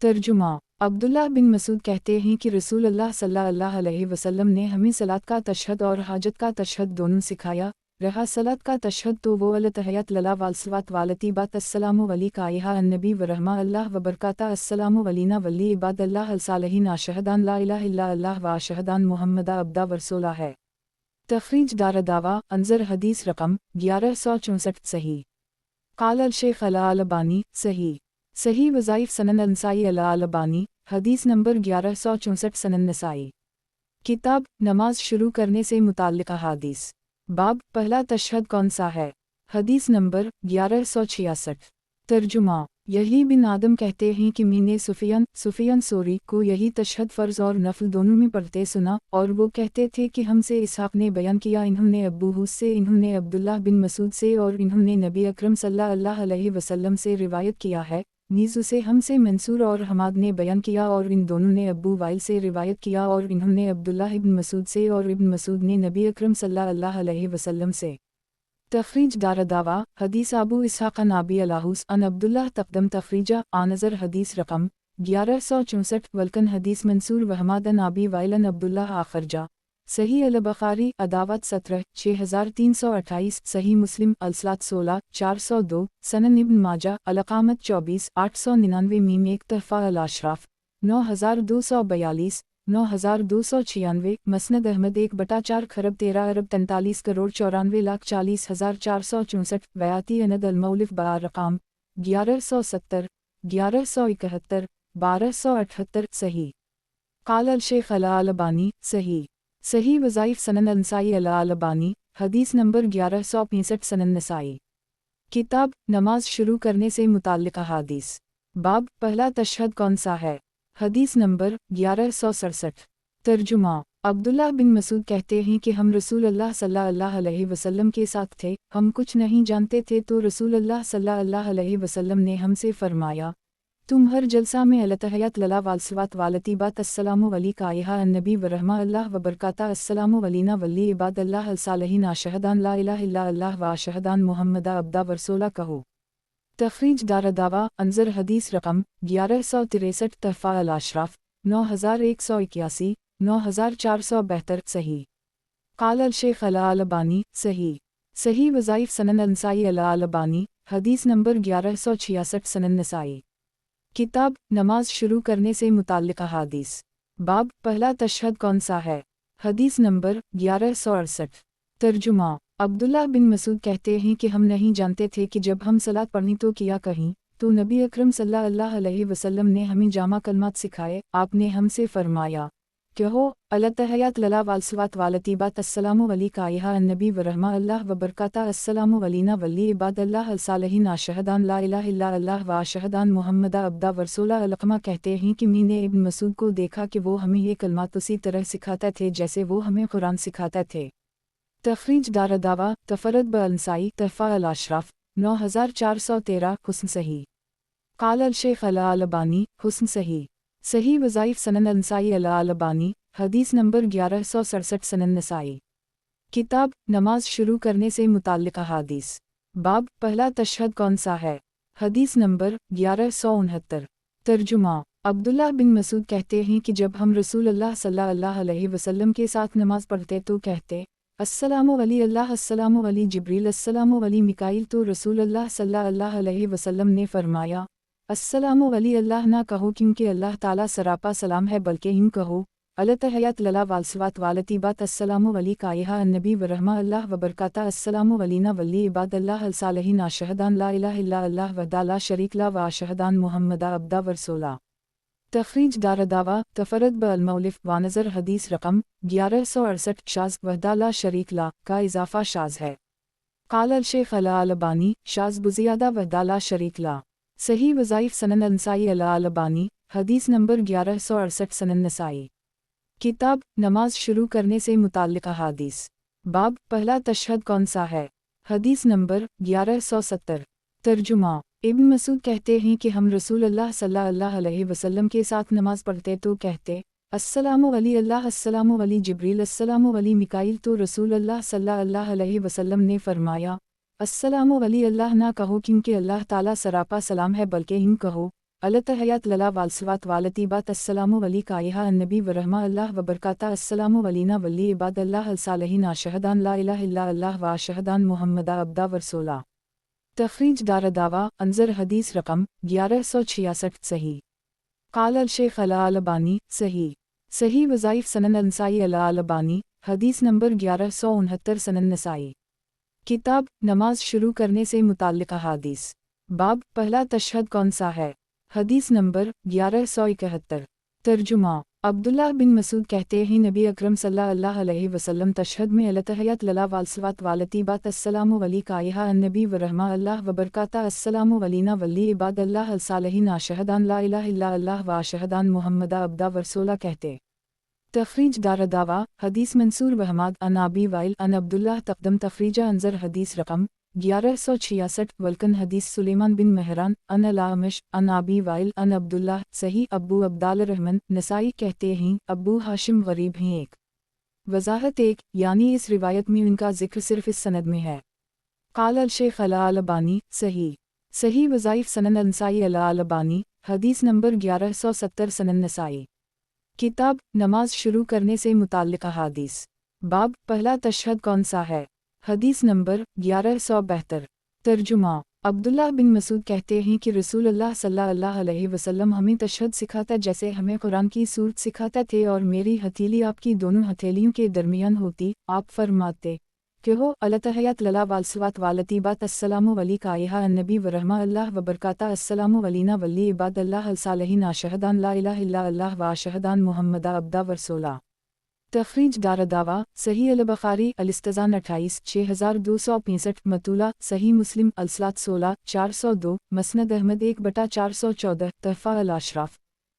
ترجمہ۔ عبداللہ بن مسعود کہتے ہیں کہ رسول اللہ صلی اللہ علیہ وسلم نے ہمیں صلاۃ کا تشہد اور حاجت کا تشہد دونوں سکھایا۔ رہا صلاۃ کا تشہد تو وہ التحیات للہ والصلوات والطیبات السلام علیکہ النبی ورحمہ اللہ وبرکاتہ السلام علینا ولی عباد اللہ الصالحین اشہدان لا الہ الا اللہ و اشہدان محمد عبدہ ورسولہ ہے۔ تخریج دارالدعویٰ انظر حدیث رقم 1164 صحیح۔ قال الشیخ الالبانی صحیح وظائف سنن النسائی الالبانی حدیث نمبر 1164 سنن نسائی۔ کتاب نماز شروع کرنے سے متعلق احادیث۔ باب پہلا تشہد کون سا ہے؟ حدیث نمبر 1166۔ ترجمہ۔ یحییٰ بن آدم کہتے ہیں کہ میں نے سفیان ثوری کو یہی تشہد فرض اور نفل دونوں میں پڑھتے سنا، اور وہ کہتے تھے کہ ہم سے اسحاق نے بیان کیا، انہوں نے ابو حوص سے، انہوں نے عبداللہ بن مسعود سے، اور انہوں نے نبی اکرم صلی اللہ علیہ وسلم سے روایت کیا ہے، نیز اسے ہم سے منصور اور حماد نے بیان کیا، اور ان دونوں نے ابو وائل سے روایت کیا، اور انہوں نے عبداللہ بن مسعود سے، اور ابن مسعود نے نبی اکرم صلی اللہ علیہ وسلم سے۔ تخریج دارالدعویٰ حدیث ابو اسحاق عن ابی الاحوص عن عبداللہ تقدم تخریجہ آنظر حدیث رقم 1164 ولکن حدیث منصور وحماد عن ابی وائل عن عبداللہ آخرجہ صحیح البخاری عداوت 17 6328 صحیح مسلم الصلاۃ 16 402 سنن ابن ماجہ الاقامت 24 899 میم ایک تحفہ الاشراف 9242 9296 مسند احمد 1/4,13,43,94,40,464 بیاتی اند المؤلف بارقام 1170 1171 1278 صحیح۔ قال الشیخ الالبانی صحیح وظائف سنن النسائی الالبانی حدیث نمبر 1165 سنن نسائی۔ किताब नमाज शुरू करने से मुताल्लिक़ अहादीस। बाब पहला तशहद कौन सा है? हदीस नंबर 1167। तर्जुमा। अब्दुल्लाह बिन मसूद कहते हैं कि हम रसूल अल्लाह सल्लल्लाहु अलैहि वसल्लम के साथ थे, हम कुछ नहीं जानते थे तो रसूल अल्लाह सल्लल्लाहु अलैहि वसल्लम ने हमसे फरमाया, तुम हर जलसा में अलतहयात लला वालसवात वालतीबात अस्सलामु अलैका अय्युहा अन्नबी व रहमा अल्लाह व बरकाता अस्सलामु अलैना वली इबाद अल्लाह अलसालिहीन अशहदान ला इलाहा इल्ला अल्लाह व अशहदान मुहम्मदा अब्दा व रसूला कहो। तखरीज दारदावा अंजर हदीस रकम 1163 तहफ़ा अल अशराफ 9181 9472 सही। क़ाल अल शेख अल अलबानी सही। सही वज़ाइफ सनन नसाई अल अलबानी हदीस नंबर 1166 सनन नसाई। किताब नमाज शुरू करने से मुताल्लिक़ अहादीस। बाब पहला तशहद कौन सा है? हदीस नंबर 1168। तर्जुमा। अब्दुल्लाह बिन मसूद कहते हैं कि हम नहीं जानते थे कि जब हम सलात पढ़ी तो किया कहीं, तो नबी अकरम सल्लल्लाहु अलैहि वसल्लम ने हमें जामा कलमात सिखाए। आपने हमसे फरमाया, कहो अलतहयात लला वालसवात वालतीबात अस्सलामु अलैका अय्युहा अन्नबी व रहमा अल्लाह व बरकाता अस्सलामु अलैना वली इबाद अल्लाह अलसालिहीन अशहदान ला इलाहा इल्ला अल्लाह व अशहदान मुहम्मदा अब्दा व रसूला। अलक़मा कहते हैं कि मैंने इब्न मसूद को देखा कि वो हमें ये कलमात उसी तरह सिखाते थे जैसे वो हमें कुरान सिखाते थे। तखरीज दारदावा तफरद ब अंसाई तहफ़ा अल अशराफ 9413 हुस्न सही। क़ाल अल शेख अल अलबानी हुस्न सही। सही वज़ाइफ सनन अंसाई अल अलबानी हदीस नंबर 1167 सनन नसाई। किताब नमाज शुरू करने से मुताल्लिक़ अहादीस। बाब पहला तशहद कौन सा है? हदीस नंबर 1169। तर्जुमा। अब्दुल्लाह बिन मसूद कहते हैं कि जब हम रसूल अल्लाह सल्लल्लाहु अलैहि वसल्लम के साथ नमाज पढ़ते तो कहते, अस्सलामु अली अल्लाह अस्सलामु अली जिब्रील अस्सलामु अली मिकाईल, तो रसूल अल्लाह सल्लल्लाहु अलैहि वसल्लम ने फरमाया, अस्सलामु अली अल्लाह ना कहो क्योंकि अल्लाह ताला सरापा सलाम है, बल्कि यूं कहो अलतहयात लला वालसवात वालतीबात अस्सलामु अलैका अय्युहा अन्नबी व रहमा अल्लाह व बरकाता अस्सलामु अलैना वली इबाद अल्लाह अलसालिहीन अशहदान ला इलाहा इल्ला अल्लाह वहदा ला शरीक ला व अशहदान मुहम्मदा अब्दा व रसूला। तखरीज दारदावा तफरद ब अलमौलिफ वानज़र हदीस रकम 1168 शाज़ वहदा ला शरीक ला का इजाफ़ा शाज़ है। क़ाल अल शेख अल अलबानी शाज़ बुज़ियादा वहदा ला शरीक ला। सही वज़ाइफ सनन नसाई अल अलबानी हदीस नंबर 1168 सनन नसाई। किताब नमाज शुरू करने से मुताल्लिक़ अहादीस। बाब पहला तशहद कौन सा है? हदीस नंबर 1170। तर्जुमा। इब्न मसूद कहते हैं कि हम रसूल अल्लाह सल्लल्लाहु अलैहि वसल्लम के साथ नमाज पढ़ते तो कहते, अस्सलामु अली अल्लाह अस्सलामु अली जिब्रील अस्सलामु अली मिकाईल, तो रसूल अल्लाह सल्लल्लाहु अलैहि वसल्लम ने फरमाया, अस्सलामु अली अल्लाह ना कहो क्योंकि अल्लाह ताला सरापा सलाम है, बल्कि यूं कहो अलतहयात लला वालसवात वालतीबात अस्सलामु अलैका अय्युहा अन्नबी व रहमा अल्लाह व बरकाता अस्सलामु अलैना वली इबाद अल्लाह अलसालिहीन अशहदान ला इलाहा इल्ला अल्लाह व अशहदान मुहम्मदा अब्दा व रसूला। तखरीज दारदावा अंजर हदीस रकम 1166 सही। क़ाल अल शेख अल अलबानी सही। सही वज़ाइफ सनन नसाई अल अलबानी हदीस नंबर 1169 सनन नसाई। किताब नमाज शुरू करने से मुताल्लिक़ अहादीस। बाब पहला तशहद कौन सा है? हदीस नंबर 1171। तर्जुमा। अब्दुल्लाह बिन मसूद कहते हैं नबी अकरम सल्लल्लाहु अलैहि वसल्लम तशहद में अलतहयात लला वालसवात वालतीबात अस्सलामु अलैका अय्युहा अन्नबी व रहमा अल्लाह व बरकाता अस्सलामु अलैना वली इबाद अल्लाह अलसालिहीन अशहदान ला इलाहा इल्ला अल्लाह व अशहदान मुहम्मदा अब्दा व रसूला कहते। तखरीज दारदावा हदीस मंसूर व हमाद अन अबी वाइल अन अब्दुल्लाह तक़दम तखरीजा अंजर हदीस रकम 1166 वल्कन हदीस सुलेमान बिन मेहरान अन अल-आमिश अन अबी वाइल अन अब्दुल्लाह सही। अब्बू अब्दाल रहमान नसाई कहते हैं अब्बू हाशिम गरीब हैं। एक वजाहत एक यानी इस रिवायत में उनका जिक्र सिर्फ इस सनद में है। क़ाल अल शेख अल अलबानी सही। सही वज़ाइफ सनन नसाई अल अलबानी हदीस नंबर 1170 सनन नसाई। किताब नमाज शुरू करने से मुताल्लिक़ अहादीस। बाब पहला तशहद कौन सा है? हदीस नंबर 1172। तर्जुमा। अब्दुल्लाह बिन मसूद कहते हैं कि रसूल अल्लाह सल्लल्लाहु अलैहि वसल्लम हमें तशहद सिखाता जैसे हमें कुरान की सूरत सिखाते थे, और मेरी हथेली आपकी दोनों हथेलियों के दरमियान होती। आप फरमाते, कहो अलतहयात लला वालसवात वालतीबात अस्सलामु अलैका अय्युहा अन्नबी व रहमा अल्लाह व बरकाता अस्सलामु अलैना वली इबाद अल्लाह अलसालिहीन अशहदान ला इलाहा इल्ला अल्लाह व अशहदान मुहम्मदा अब्दा व रसूला। तखरीज दारदावा सही अल-बुखारी अल-इस्तिज़ान 28 6265 मतूला सही मुस्लिम अल-सलात 16 402 मसनद अहमद 1/414 तहफ़ा अल-अशराफ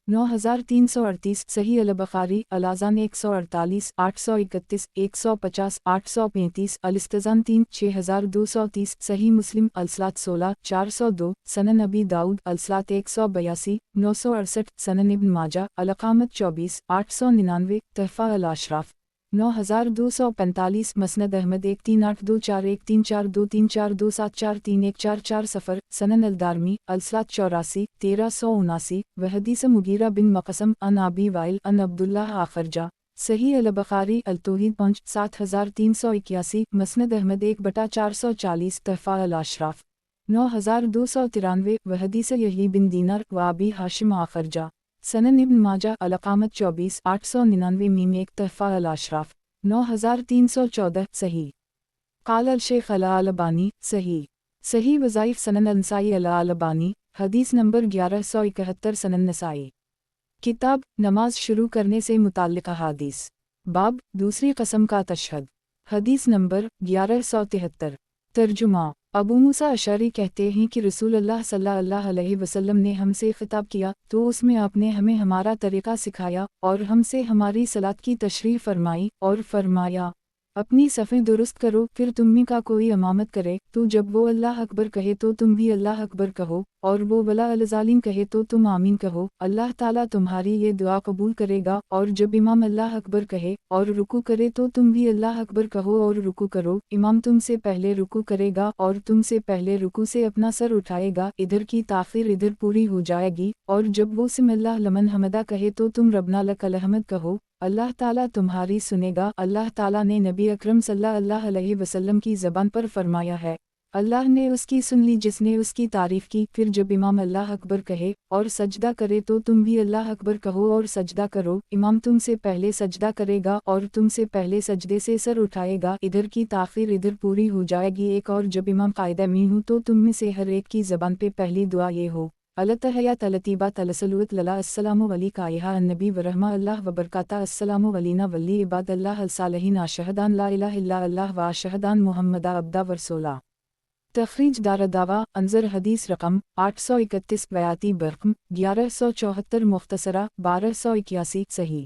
9338 सही अल-बुखारी अल-अज़ान 148 831 150 835 अल-इस्तिज़ान 3 6230 सही मुस्लिम अल-सलात 16 402 सनन अबी दाऊद अल-सलात 182 968 सनन इब्न माजा अल-अक़ामत 24 899 तहफ़ा अल-अशराफ 9245 मसनद अहमद 138241 1342342743144 सफ़र सनन अल-दारमी अल-सलात 84 1379 व हदीस मुगीरा बिन मक़सम अन अबी वाइल अन अब्दुल्लाह आखरजा सही अल-बुखारी अल-तौहीद 5 7381 मसनद अहमद 1/440 तहफ़ा अल-अशराफ 9293 व हदीस यही बिन दीनार व अबी हाशिम आखरजा सनन इब्न माजा अल-अक़ामत 24 899 मीम 1 तहफ़ा अल-अशराफ 9314 सही क़ाल अल-शेख़ अल-अलबानी सही वज़ाइफ़ सनन अल-नसाई अल-अलबानी हदीस नंबर 1171 सनन नसाई किताब नमाज शुरू करने से मुताल्लिक़ अहादीस बाब दूसरी कसम का तशहद हदीस नंबर 1173 तर्जुमा अबू मूसा अशअरी कहते हैं कि रसूलुल्लाह सल्लल्लाहु अलैहि वसल्लम ने हमसे ख़िताब किया तो उसमें आपने हमें हमारा तरीक़ा सिखाया और हमसे हमारी सलात की तशरीह फरमाई और फरमाया अपनी सफ़ें दुरुस्त करो फिर तुम में का कोई इमामत करे तो जब वो अल्लाह अकबर कहे तो तुम भी अल्लाह अकबर कहो और वो वला अल-ज़ालिम कहे तो तुम आमीन कहो अल्लाह ताला तुम्हारी ये दुआ कबूल करेगा और जब इमाम अल्लाह अकबर कहे और रुकू करे तो तुम भी अल्लाह अकबर कहो और रुकू करो इमाम तुमसे पहले रुकू करेगा और तुमसे पहले रुकू से अपना सर उठाएगा इधर की ताख़ीर इधर पूरी हो जाएगी और जब वो सिमिल्लाह लमन हमदा कहे तो तुम रब्ना लकल हम्द कहो अल्लाह ताला तुम्हारी सुनेगा अल्लाह ताला ने नबी अकरम सल्लल्लाहु अलैहि वसल्लम की ज़बान पर फरमाया है अल्लाह ने उसकी सुन ली जिसने उसकी तारीफ़ की फिर जब इमाम अल्लाह अकबर कहे और सजदा करे तो तुम भी अल्लाह अकबर कहो और सजदा करो इमाम तुमसे पहले सजदा करेगा और तुमसे पहले सजदे से सर उठाएगा इधर की ताख़ीर इधर पूरी हो जाएगी एक और जब इमाम कायदा में हो तो तुम में से हर एक की ज़बान पे पहली दुआ ये हो अलतहयात अलतीबात अलसलूत लला अस्सलामु अलैका अन्नबी वरहमा अल्लाह वबरकाता अस्सलामु अलैना वली इबाद अल्लाह अलसालिहीन अशहदान ला इलाहा इल्ला अल्लाह व अशहदान मुहम्मदा अब्दा वरसूला तखरीज दारदावा अंजर हदीस रकम 831 बयाती बरकम 1174 मुख्तसरा 1281 सही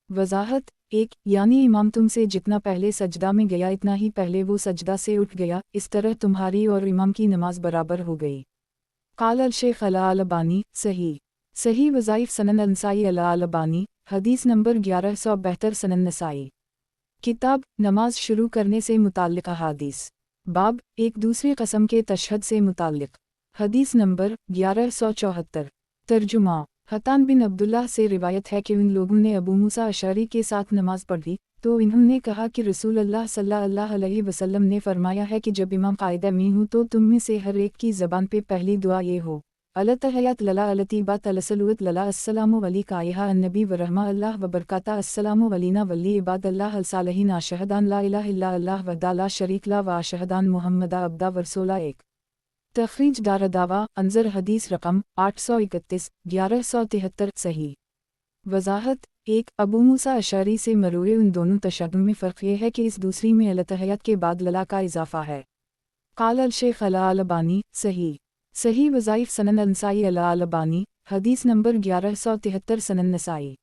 वजाहत 1 यानी इमाम तुमसे जितना पहले सजदा में गया इतना ही पहले वो सजदा से उठ गया इस तरह तुम्हारी और इमाम की नमाज बराबर हो गई क़ाल अल-शेख़ अल-अलबानी सही वज़ाइफ़ सनन अल-नसाई अल-अलबानी हदीस नंबर 1172 सनन नसाई किताब नमाज शुरू करने से मुताल्लिक़ अहादीस बाब एक दूसरी कसम के तशहद से मुताल्लिक़ हदीस नंबर 1174 तर्जुमा हतान बिन अब्दुल्लाह से रिवायत है कि उन लोगों ने अबू मूसा अशअरी के साथ नमाज पढ़ी तो इन्होंने कहा कि रसूलुल्लाह सल्लल्लाहु अलैहि वसल्लम ने फरमाया है कि जब इमाम कायदा में हो तो तुम में से हर एक की ज़बान पे पहली दुआ ये हो अलतहयात लला अलतीबात अलसलूत लला अस्सलामु अलैका अन्नबी वरहमा अल्लाह वबरकाता अस्सलामु अलैना वली इबाद अल्लाह अलसालिहीन अशहदान ला इलाहा इल्ला अल्लाह वहदा ला शरीक ला व अशहदान मुहम्मदा अब्दा वरसूला 1 तखरीज दारदावा अंजर हदीस रकम 831 1173 सही वजाहत 1 अबू मूसा अशअरी से मरूए उन दोनों तशहद में फ़र्क ये है कि इस दूसरी में अलतहयात के बाद लला का इजाफ़ा है क़ाल अल-शेख़ अल-अलबानी सही वज़ाइफ़ सनन अल-नसाई अल-अलबानी हदीस नंबर 1173 सनन नसाई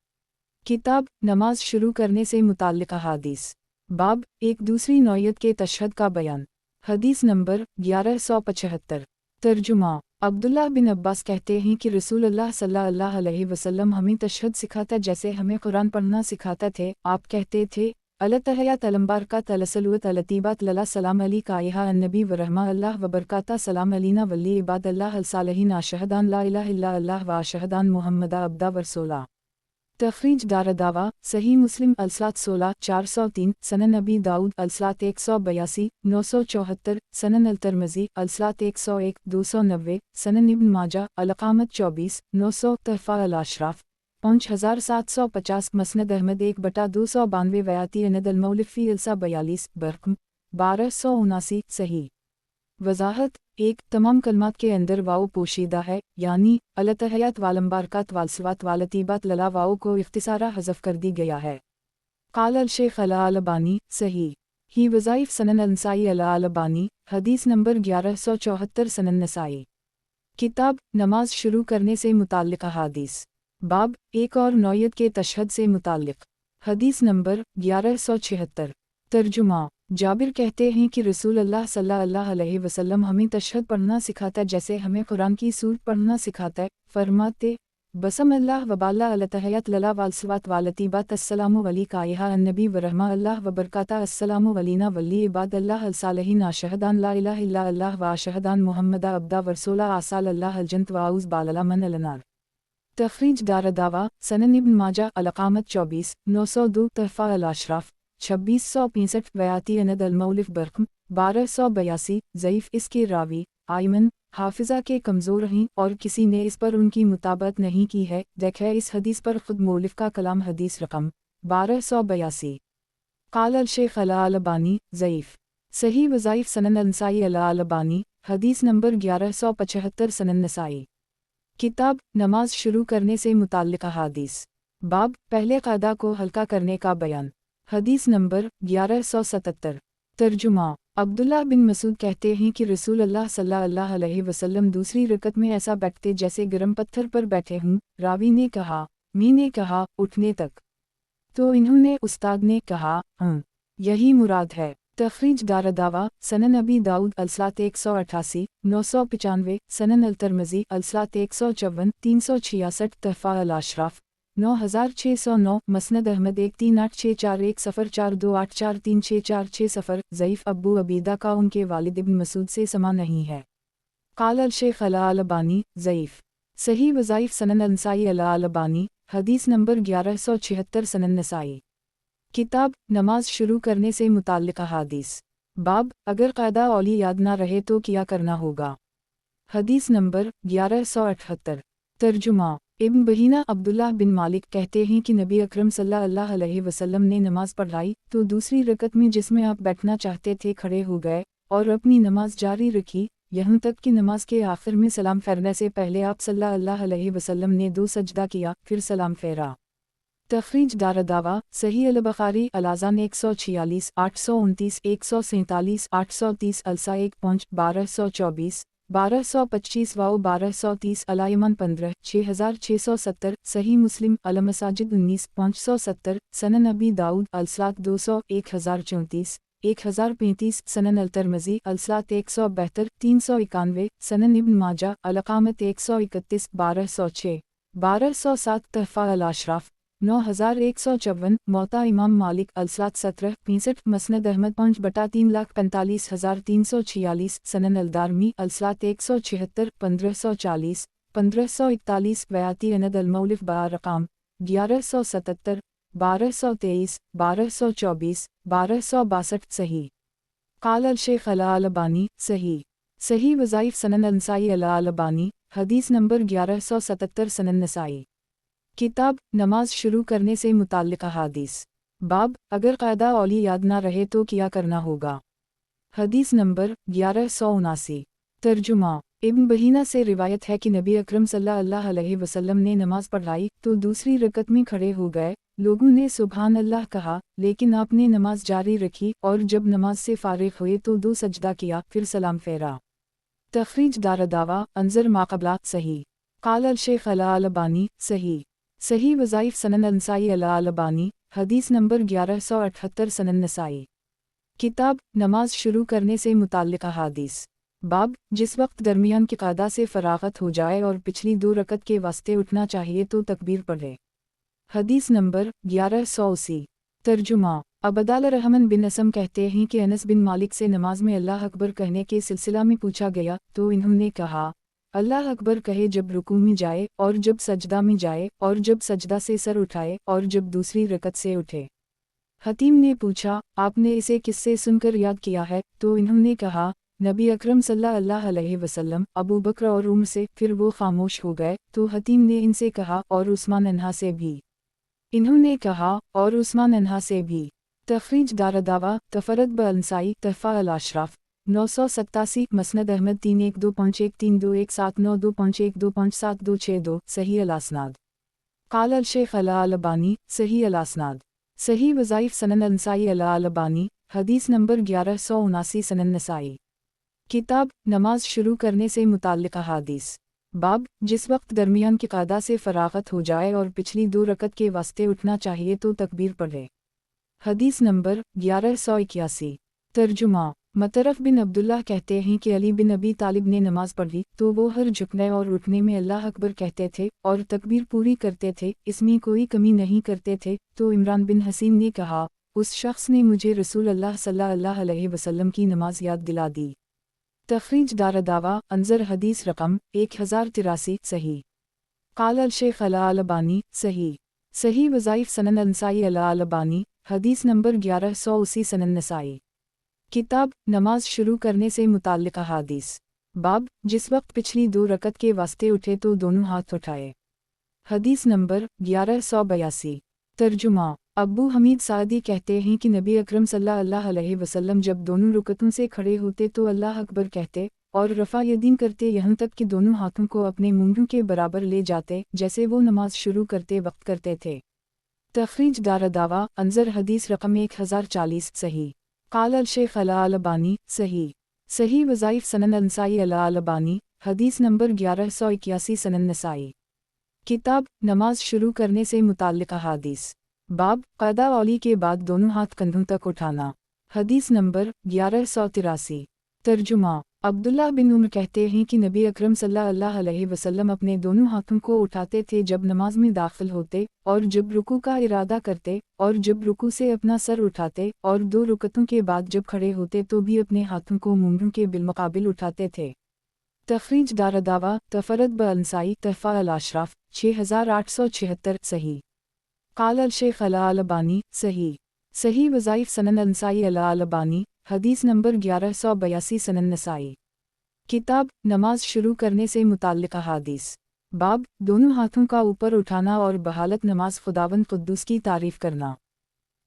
किताब नमाज शुरू करने से मुताल्लिक़ अहादीस बाब एक दूसरी नौइयत के तशहद का बयान हदीस नंबर 1175 तर्जुमा अब्दुल्लाह बिन अब्बास कहते हैं कि रसूलुल्लाह सल्लल्लाहु अलैहि वसल्लम हमें तशहद सिखाता जैसे हमें कुरान पढ़ना सिखाता थे आप कहते थे अलतहयात अलम्बारकात अलसलूत अलतीबात लला सलाम अलैका अन्नबी वरहमा अल्लाह वबरकाता सलाम अलैना वली इबाद अल्लाह अलसालिहीन अशहदान ला इलाहा इल्ला अल्लाह व अशहदान मुहम्मदा अब्दा वरसूला तखरीज दारदावा सही मुस्लिम अल-सलात 16 403 सनन अबी दाऊद अल-सलात 182 974 सनन अल-तिरमिज़ी अल-सलात 101 290 सनन इब्न माजा अल-अक़ामत 24 900 तहफ़ा अल-अशराफ 5750 मसनद अहमद 1/292 वयाती अनद अल-मौलिफ़ी अल्सा 42 बरकम 1279 सही वजाहत 1 तमाम कलमात के अंदर वाओ पोशीदा है यानी अलतहयात वालम्बारकात वालसवात वालतीबात लला वाओ को इख्तिसारा हज़फ कर दी गया है قال الشیخ الالبانی صحیح ہی وظائف سنن النسائی الالبانی حدیث نمبر 1174 سنن نسائی کتاب نماز شروع کرنے سے متعلق احادیث باب ایک اور نوعیت کے تشہد سے متعلق حدیث نمبر 1176 ترجمہ جابر کہتے ہیں کہ رسول اللہ صلی اللہ علیہ وسلم ہمیں تشہد پڑھنا سکھاتا جیسے ہمیں قرآن کی سورت پڑھنا سکھاتا ہے، فرماتے بسم اللہ وباللہ التحیات للہ والصلوات والطیبات السلام علیکہ النبی ورحمہ اللہ وبرکاتہ السلام علینا ولی عباد اللہ الصالحین اشہدان لا الہ الا اللہ واشہدان محمد عبدہ ورسولہ آصال اللہ الجنت واعوذ باللہ من النار۔ تخریج دار دعویٰ سنن ابن ماجہ الاقامت 24 902 تحفہ الاشراف 2665 ویاتی اند المولف برقم 1282 ضعیف اس کے راوی آئمن حافظہ کے کمزور ہیں اور کسی نے اس پر ان کی مطابقت نہیں کی ہے، دیکھیں اس حدیث پر خود مولف کا کلام حدیث رقم 1282۔ قال الشیخ الالبانی ضعیف صحیح وظائف سنن النسائی الالبانی حدیث نمبر 1175 سنن نسائی کتاب نماز شروع کرنے سے متعلق احادیث باب پہلے قاعدہ کو ہلکا کرنے کا بیان حدیث نمبر 1177 ترجمہ عبداللہ بن مسعود کہتے ہیں کہ رسول اللہ صلی اللہ علیہ وسلم دوسری رکعت میں ایسا بیٹھتے جیسے گرم پتھر پر بیٹھے ہوں۔ راوی نے کہا میں نے کہا اٹھنے تک، تو انہوں نے استاد نے کہا یہی مراد ہے۔ تخریج دار دعویٰ سنن ابی داؤد الصلاۃ 188 995 سنن الترمذی الصلاۃ 154 366 تحفہ الاشراف 9609 مسند احمد 1386410428436460 ضعیف ابو عبیدہ کا ان کے والد ابن مسعود سے سما نہیں ہے۔ قال الشیخ الالبانی ضعیف صحیح وظائف سنن النسائی الالبانی حدیث نمبر 1176 سنن نسائی کتاب نماز شروع کرنے سے متعلق احادیث باب اگر قاعدہ اولی یاد نہ رہے تو کیا کرنا ہوگا۔ حدیث نمبر 1178 ترجمہ ابن بحینہ عبداللہ بن مالک کہتے ہیں کہ نبی اکرم صلی اللہ علیہ وسلم نے نماز پڑھائی تو دوسری رکعت میں جس میں آپ بیٹھنا چاہتے تھے کھڑے ہو گئے اور اپنی نماز جاری رکھی، یہاں تک کہ نماز کے آخر میں سلام پھیرنے سے پہلے آپ صلی اللہ علیہ وسلم نے 2 سجدہ کیا پھر سلام پھیرا۔ تخریج دار دعویٰ صحیح البخاری الاذان 146 829 147 830 السائق پنچ 1224 1225 واؤ 1230 الایمان 15 6670 صحیح مسلم المساجد 19 570 سنن ابی داؤد الصلاۃ 200 1034 1035 سنن الترمذی الصلاۃ 172 391 سنن ابن ماجہ الاقامت 131 1206 1207 تحفہ الاشراف 9154 موطا امام مالک الصلاۃ 1765 مسند احمد 5/345,346 سنن الدارمی الصلاۃ 176 1540 1541 ویاتی اند المولف برقم 1177 1223 1224 1262 صحیح قال الشیخ الالبانی صحیح وظائف سنن النسائی الالبانی حدیث نمبر 1177 سنن نسائی کتاب نماز شروع کرنے سے متعلق احادیث باب اگر قاعدہ اولی یاد نہ رہے تو کیا کرنا ہوگا۔ حدیث نمبر 1179 ترجمہ ابن بحینہ سے روایت ہے کہ نبی اکرم صلی اللہ علیہ وسلم نے نماز پڑھائی تو دوسری رکعت میں کھڑے ہو گئے، لوگوں نے سبحان اللہ کہا لیکن آپ نے نماز جاری رکھی اور جب نماز سے فارغ ہوئے تو 2 سجدہ کیا پھر سلام پھیرا۔ تخریج دار دعویٰ انظر ماقبلات صحیح قال الشیخ الالبانی صحیح وظائف سنن النسائی الالبانی حدیث نمبر 1178 سنن نسائی کتاب نماز شروع کرنے سے متعلق احادیث باب جس وقت درمیان کی قاعدہ سے فراغت ہو جائے اور پچھلی 2 رکعت کے واسطے اٹھنا چاہیے تو تکبیر پڑھے۔ حدیث نمبر 1180 ترجمہ عبداللہ الرحمن بن اسم کہتے ہیں کہ انس بن مالک سے نماز میں اللہ اکبر کہنے کے سلسلہ میں پوچھا گیا تو انہوں نے کہا اللہ اکبر کہے جب رکوع میں جائے اور جب سجدہ میں جائے اور جب سجدہ سے سر اٹھائے اور جب دوسری رکعت سے اٹھے۔ حتیم نے پوچھا آپ نے اسے کس سے سن کر یاد کیا ہے تو انہوں نے کہا نبی اکرم صلی اللہ علیہ وسلم ابو بکر اور عمر سے، پھر وہ خاموش ہو گئے تو حتیم نے ان سے کہا اور عثمان عنہ سے بھی، انہوں نے کہا اور عثمان عنہ سے بھی۔ تخریج دار دعویٰ تفرد بالنسائی تحفہ الاشراف 987 مسند احمد 3121321792527262 صحیح الاسناد قال الشیخ الالبانی صحیح الاسناد صحیح وظائف سنن نسائی البانی، حدیث نمبر 1179 سنن نسائی۔ کتاب نماز شروع کرنے سے متعلق احادیث۔ باب جس وقت درمیان کی قعدہ سے فراغت ہو جائے اور پچھلی 2 رکعت کے واسطے اٹھنا چاہیے تو تکبیر پڑھے۔ حدیث نمبر 1181۔ ترجمہ مطرف بن عبداللہ کہتے ہیں کہ علی بن ابی طالب نے نماز پڑھی تو وہ ہر جھکنے اور اٹھنے میں اللہ اکبر کہتے تھے اور تکبیر پوری کرتے تھے، اس میں کوئی کمی نہیں کرتے تھے۔ تو عمران بن حسین نے کہا، اس شخص نے مجھے رسول اللہ صلی اللہ علیہ وسلم کی نماز یاد دلا دی۔ تخریج دارالدعوہ انظر حدیث رقم 1083 صحیح۔ قال الشیخ الالبانی صحیح۔ صحیح وظائف سنن نسائی الالبانی، حدیث نمبر 1180 سنن نسائی۔ کتاب نماز شروع کرنے سے متعلق احادیث۔ باب جس وقت پچھلی 2 رکعت کے واسطے اٹھے تو دونوں ہاتھ اٹھائے۔ حدیث نمبر 1182۔ ترجمہ ابو حمید سعدی کہتے ہیں کہ نبی اکرم صلی اللہ علیہ وسلم جب دونوں رکعتوں سے کھڑے ہوتے تو اللہ اکبر کہتے اور رفع یدین کرتے یہاں تک کہ دونوں ہاتھوں کو اپنے مونڈوں کے برابر لے جاتے جیسے وہ نماز شروع کرتے وقت کرتے تھے۔ تخریج دارالدعوہ انظر حدیث رقم 1040 صحیح۔ قال الشیخ الالبانی صحیح۔ صحیح وظائف سنن نسائی الالبانی، حدیث نمبر 1181 سنن نسائی۔ کتاب نماز شروع کرنے سے متعلق احادیث۔ باب قعدہ اولی کے بعد دونوں ہاتھ کندھوں تک اٹھانا۔ حدیث نمبر 1183۔ ترجمہ عبداللہ بن عمر کہتے ہیں کہ نبی اکرم صلی اللہ علیہ وسلم اپنے دونوں ہاتھوں کو اٹھاتے تھے جب نماز میں داخل ہوتے اور جب رکوع کا ارادہ کرتے اور جب رکوع سے اپنا سر اٹھاتے اور 2 رکعتوں کے بعد جب کھڑے ہوتے تو بھی اپنے ہاتھوں کو مونڈوں کے بالمقابل اٹھاتے تھے۔ تخریج دارالدعوہ تفرد بانسائی تحفہ الاشراف 6876 صحیح۔ قال الشیخ الالبانی صحیح۔ صحیح وظائف سنن نسائی الالبانی، حدیث نمبر 1182 سنن نسائی۔ کتاب نماز شروع کرنے سے متعلق احادیث۔ باب دونوں ہاتھوں کا اوپر اٹھانا اور بحالت نماز خداوند قدوس کی تعریف کرنا۔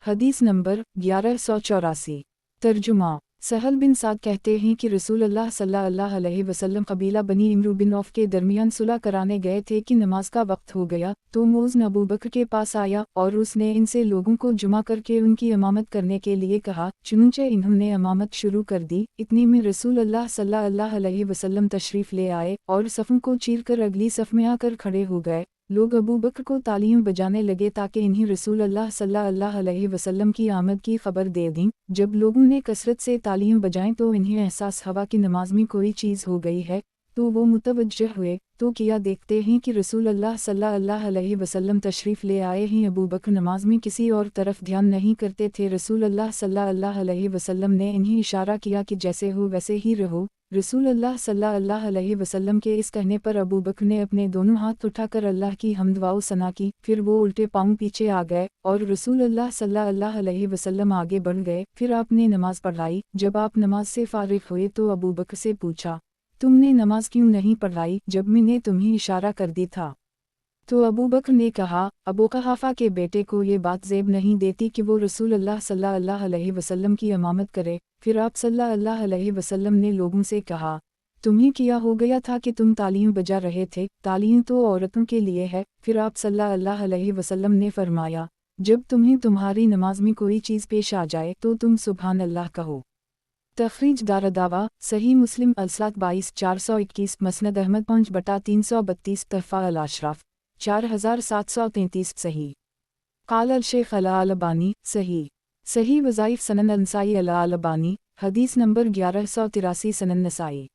حدیث نمبر 1184۔ ترجمہ سہل بن سعد کہتے ہیں کہ رسول اللہ صلی اللہ علیہ وسلم قبیلہ بنی عمرو بن عوف کے درمیان صلح کرانے گئے تھے کہ نماز کا وقت ہو گیا تو موذن ابو بکر کے پاس آیا اور اس نے ان سے لوگوں کو جمع کر کے ان کی امامت کرنے کے لیے کہا، چنانچہ انہوں نے امامت شروع کر دی۔ اتنی میں رسول اللہ صلی اللہ علیہ وسلم تشریف لے آئے اور صفوں کو چیر کر اگلی صف میں آ کر کھڑے ہو گئے۔ لوگ ابو بکر کو تالیاں بجانے لگے تاکہ انہیں رسول اللہ صلی اللہ علیہ وسلم کی آمد کی خبر دے دیں۔ جب لوگوں نے کثرت سے تالیاں بجائیں تو انہیں احساس ہوا کہ نماز میں کوئی چیز ہو گئی ہے، تو وہ متوجہ ہوئے تو کیا دیکھتے ہیں کہ رسول اللہ صلی اللہ علیہ وسلم تشریف لے آئے ہیں۔ ابو بکر نماز میں کسی اور طرف دھیان نہیں کرتے تھے۔ رسول اللہ صلی اللہ علیہ وسلم نے انہیں اشارہ کیا کہ جیسے ہو ویسے ہی رہو۔ رسول اللہ صلی اللہ علیہ وسلم کے اس کہنے پر ابو بکر نے اپنے دونوں ہاتھ اٹھا کر اللہ کی حمد و ثنا کی، پھر وہ الٹے پاؤں پیچھے آ گئے اور رسول اللہ صلی اللہ علیہ وسلم آگے بڑھ گئے۔ پھر آپ نے نماز پڑھائی۔ جب آپ نماز سے فارغ ہوئے تو ابو بکر سے پوچھا، تم نے نماز کیوں نہیں پڑھائی جب میں نے تمہیں اشارہ کر دی تھا؟ تو ابو بکر نے کہا، ابو قحافہ کے بیٹے کو یہ بات زیب نہیں دیتی کہ وہ رسول اللہ صلی اللہ علیہ وسلم کی امامت کرے۔ پھر آپ صلی اللہ علیہ وسلم نے لوگوں سے کہا، تمہیں کیا ہو گیا تھا کہ تم تالیاں بجا رہے تھے؟ تالیاں تو عورتوں کے لیے ہے۔ پھر آپ صلی اللہ علیہ وسلم نے فرمایا، جب تمہیں تمہاری نماز میں کوئی چیز پیش آ جائے تو تم سبحان اللہ کہو۔ تخریج دارالدعوہ صحیح مسلم الصلاۃ 22 421 مسند احمد 5/332 تحفہ الاشراف 4733 صحیح۔ قال الشیخ الالبانی صحیح۔ صحیح وظائف سنن نسائی الالبانی، حدیث نمبر 1183 سنن نسائی۔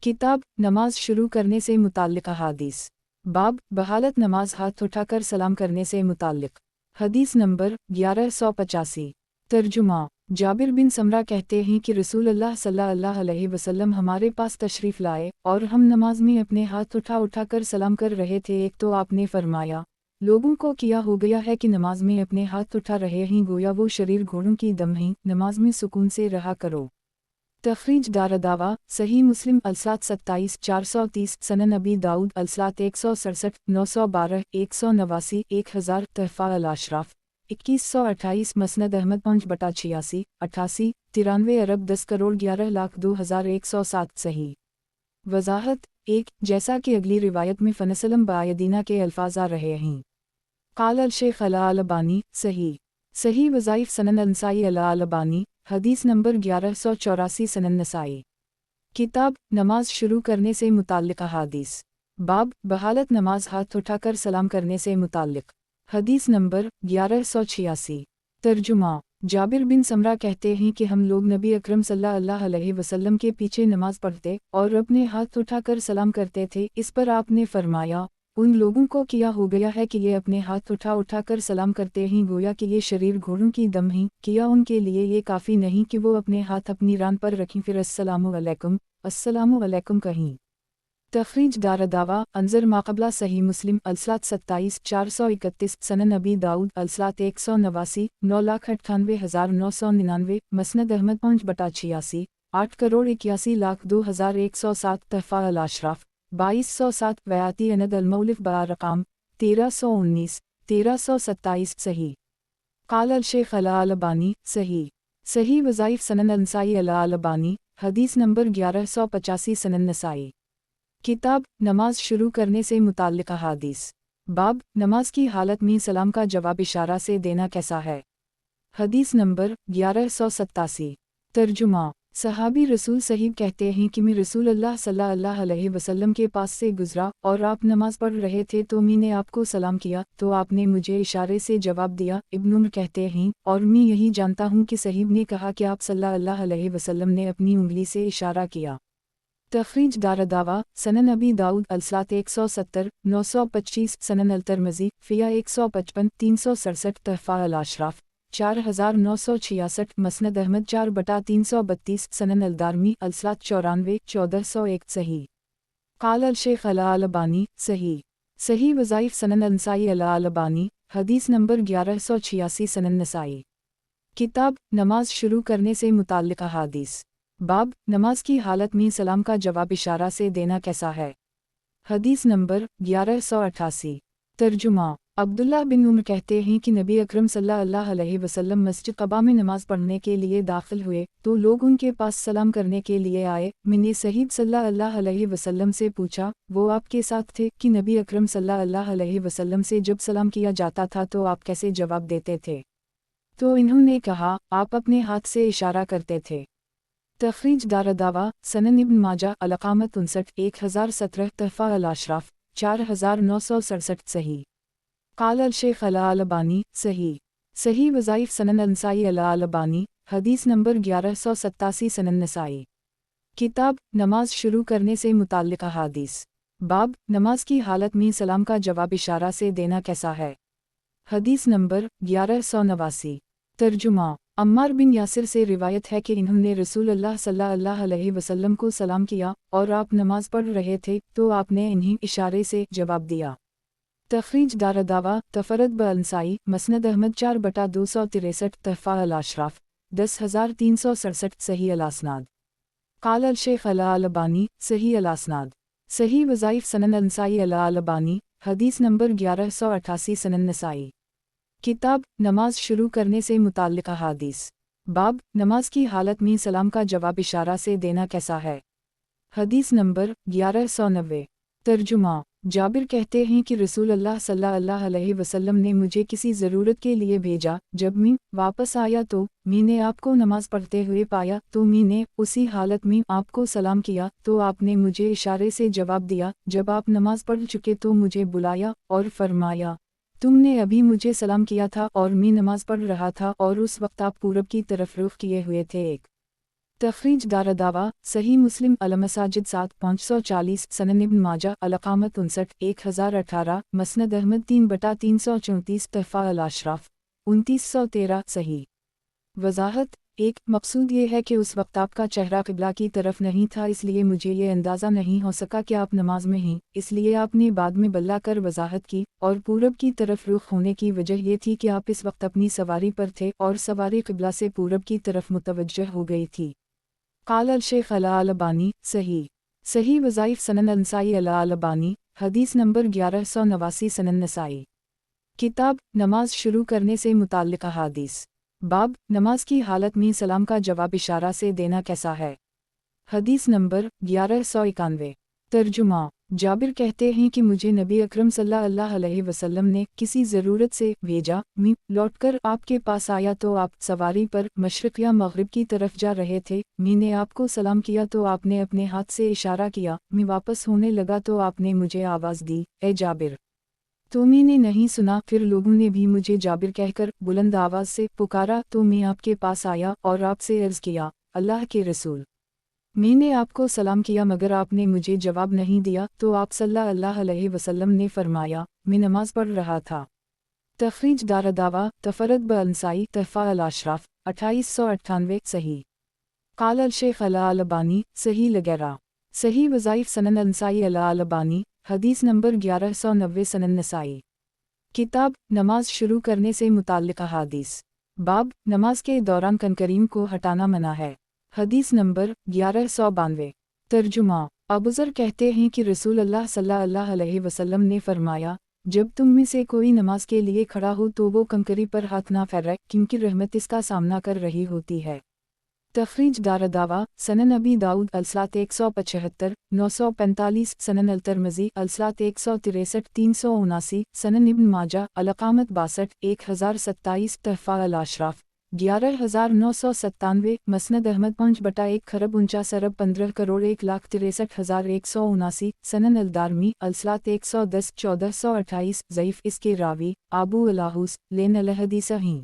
کتاب نماز شروع کرنے سے متعلق احادیث۔ باب بحالت نماز ہاتھ اٹھا کر سلام کرنے سے متعلق۔ حدیث نمبر 1185۔ ترجمہ جابر بن سمرہ کہتے ہیں کہ رسول اللہ صلی اللہ علیہ وسلم ہمارے پاس تشریف لائے اور ہم نماز میں اپنے ہاتھ اٹھا کر سلام کر رہے تھے۔ ایک تو آپ نے فرمایا، لوگوں کو کیا ہو گیا ہے کہ نماز میں اپنے ہاتھ اٹھا رہے ہیں، گویا وہ شریر گھوڑوں کی دم ہیں، نماز میں سکون سے رہا کرو۔ تخریج دارالدعوہ صحیح مسلم الصلاۃ 27 430 سنن ابی داؤد الصلاۃ 167 912 189 1000 تحفہ الاشراف 2128 مسند احمد 5/86 88 93 ارب 10 کروڑ 11 لاکھ 2107 صحیح۔ وضاحت 1 جیسا کہ اگلی روایت میں فنسلم بایدینہ کے الفاظ آ رہے ہیں۔ قال الشیخ الالبانی صحیح۔ صحیح وظائف سنن نسائی البانی، حدیث نمبر 1184 سنن نسائی۔ کتاب نماز شروع کرنے سے متعلق احادیث۔ باب بحالت نماز ہاتھ اٹھا کر سلام کرنے سے متعلق۔ حدیث نمبر 1186۔ ترجمہ۔ جابر بن سمرہ کہتے ہیں کہ ہم لوگ نبی اکرم صلی اللہ علیہ وسلم کے پیچھے نماز پڑھتے اور اپنے ہاتھ اٹھا کر سلام کرتے تھے۔ اس پر آپ نے فرمایا، ان لوگوں کو کیا ہو گیا ہے کہ یہ اپنے ہاتھ اٹھا کر سلام کرتے ہیں، گویا کہ یہ شریر گھوڑوں کی دم ہیں۔ کیا ان کے لیے یہ کافی نہیں کہ وہ اپنے ہاتھ اپنی ران پر رکھیں، پھر السلام علیکم کہیں؟ تخریج دارالدعوہ انظر ماقبلہ صحیح مسلم الصلاۃ 27 431 سنن ابی داؤد الصلاۃ 189 9,98,999 مسند احمد 5/86 8,81,02,107 تحفہ الاشراف 2207 ویاتی اند المولف بارقام 1319 1327 صحیح۔ قال الشیخ الالبانی صحیح وظائف سنن نسائی الالبانی، حدیث نمبر 1185 سنن نسائی۔ کتاب نماز شروع کرنے سے متعلق احادیث۔ باب نماز کی حالت میں سلام کا جواب اشارہ سے دینا کیسا ہے؟ حدیث نمبر 1187۔ ترجمہ۔ صحابی رسول صحیح کہتے ہیں کہ میں رسول اللہ صلی اللہ علیہ وسلم کے پاس سے گزرا اور آپ نماز پڑھ رہے تھے تو میں نے آپ کو سلام کیا تو آپ نے مجھے اشارے سے جواب دیا۔ ابن عمر کہتے ہیں اور میں یہی جانتا ہوں کہ صحیح نے کہا کہ آپ صلی اللہ علیہ وسلم نے اپنی انگلی سے اشارہ کیا۔ تخریج دارالدعوہ سنن ابی داؤد الصلاۃ 170 925 سنن الترمذی فیہ 155 367 تحفہ الاشراف 4966 مسند احمد 4/332 سنن الدارمی الصلاۃ 94 1401 صحیح۔ قال الشیخ الالبانی صحیح وظائف سنن نسائی الالبانی، حدیث نمبر 1186 سنن نسائی۔ کتاب نماز شروع کرنے سے متعلق احادیث۔ باب نماز کی حالت میں سلام کا جواب اشارہ سے دینا کیسا ہے؟ حدیث نمبر 1188۔ ترجمہ۔ عبداللہ بن عمر کہتے ہیں کہ نبی اکرم صلی اللہ علیہ وسلم مسجد قباء میں نماز پڑھنے کے لیے داخل ہوئے تو لوگ ان کے پاس سلام کرنے کے لیے آئے۔ میں نے صحیح صلی اللہ علیہ وسلم سے پوچھا، وہ آپ کے ساتھ تھے کہ نبی اکرم صلی اللہ علیہ وسلم سے جب سلام کیا جاتا تھا تو آپ کیسے جواب دیتے تھے؟ تو انہوں نے کہا، آپ اپنے ہاتھ سے اشارہ کرتے تھے۔ تخریج دارالدعوہ سنن ابن ماجہ الاقامت 59 1017 تحفہ الاشراف 4967 صحیح۔ قال الشیخ الالبانی صحیح وظائف سنن نسائی الالبانی، حدیث نمبر 1187 سنن نسائی۔ کتاب نماز شروع کرنے سے متعلق احادیث۔ باب نماز کی حالت میں سلام کا جواب اشارہ سے دینا کیسا ہے؟ حدیث نمبر 1189۔ ترجمہ۔ عمار بن یاسر سے روایت ہے کہ انہوں نے رسول اللہ صلی اللہ علیہ وسلم کو سلام کیا اور آپ نماز پڑھ رہے تھے تو آپ نے انہیں اشارے سے جواب دیا۔ تخریج دارالدعوہ تفرد بالنسائی مسند احمد 4/263 تحفہ الاشراف 10367 صحیح الاسناد۔ قال الشیخ الالبانی صحیح الاسناد۔ صحیح وظائف سنن نسائی الالبانی، حدیث نمبر 1188 سنن نسائی۔ کتاب نماز شروع کرنے سے متعلق احادیث۔ باب نماز کی حالت میں سلام کا جواب اشارہ سے دینا کیسا ہے؟ حدیث نمبر 1190۔ ترجمہ۔ جابر کہتے ہیں کہ رسول اللہ صلی اللہ علیہ وسلم نے مجھے کسی ضرورت کے لیے بھیجا، جب میں واپس آیا تو میں نے آپ کو نماز پڑھتے ہوئے پایا تو میں نے اسی حالت میں آپ کو سلام کیا تو آپ نے مجھے اشارے سے جواب دیا۔ جب آپ نماز پڑھ چکے تو مجھے بلایا اور فرمایا، تم نے ابھی مجھے سلام کیا تھا اور میں نماز پڑھ رہا تھا اور اس وقت آپ پورب کی طرف رخ کیے ہوئے تھے۔ ایک تخریج دارالدعوہ صحیح مسلم المساجد 7540 سنن ابن ماجہ الاقامت 59 1018 مسند احمد 3/334 تحفہ الاشراف 2913 صحیح۔ وضاحت۔ ایک مقصود یہ ہے کہ اس وقت آپ کا چہرہ قبلہ کی طرف نہیں تھا، اس لیے مجھے یہ اندازہ نہیں ہو سکا کہ آپ نماز میں ہیں، اس لیے آپ نے بعد میں بلا کر وضاحت کی، اور پورب کی طرف رخ ہونے کی وجہ یہ تھی کہ آپ اس وقت اپنی سواری پر تھے اور سواری قبلہ سے پورب کی طرف متوجہ ہو گئی تھی۔ قال الشیخ الالبانی صحیح وظائف سنن نسائی الالبانی، حدیث نمبر 1189 سنن نسائی۔ کتاب نماز شروع کرنے سے متعلق احادیث۔ باب نماز کی حالت میں سلام کا جواب اشارہ سے دینا کیسا ہے؟ حدیث نمبر 1191۔ ترجمہ۔ जाबिर कहते हैं कि मुझे नबी अकरम सल्लल्लाहु अलैहि वसल्लम ने किसी ज़रूरत से भेजा। मैं लौटकर आपके पास आया तो आप सवारी पर मशरिक़ या मग़रिब की तरफ जा रहे थे। मैंने आपको सलाम किया तो आपने अपने हाथ से इशारा किया। मैं वापस होने लगा तो आपने मुझे आवाज़ दी, ए जाबिर। तो मैंने नहीं सुना। फिर लोगों ने भी मुझे जाबिर कहकर बुलंद आवाज़ से पुकारा तो मैं आपके पास आया और आपसे अर्ज़ किया, अल्लाह के रसूल, मैंने आपको सलाम किया मगर आपने मुझे जवाब नहीं दिया। तो आप सल्लल्लाहु अलैहि वसल्लम ने फरमाया, मैं नमाज पढ़ रहा था। तखरीज दारदावा तफरद ब अंसाई तहफ़ा अल अशराफ 2898 सही। काल अल शेख अल अलबानी सही लगैरा। सही वज़ाइफ सनन अंसाई अल अलबानी हदीस नंबर 1190 सनन नसाई। किताब नमाज शुरू करने से मुताल्लिक़ अहादीस। बाब नमाज के दौरान कनकरीम को हटाना मना है। हदीस नंबर 1192। तर्जुमा अबूज़र कहते हैं कि रसूल अल्लाह सल्लल्लाहु अलैहि वसल्लम ने फरमाया, जब तुम में से कोई नमाज के लिए खड़ा हो तो वो कंकरी पर हाथ ना फैलाए क्योंकि रहमत इसका सामना कर रही होती है। तखरीज दारदावा सनन अबी दाऊद अलसलात 175 945 सनन अलतरमज़ी अलसलात 163 379 सनन इब्न माजा अलकामत 62 1027 तहफ़ा अल अशराफ 11997 मसनद अहमद 5/1 खरब 49 अरब 15 करोड़ 1,63,179 सनन अलदारमी अलसलात 110 1428 ज़ईफ़। इसके रावी आबू अलाहुस लेन अलहदीस ही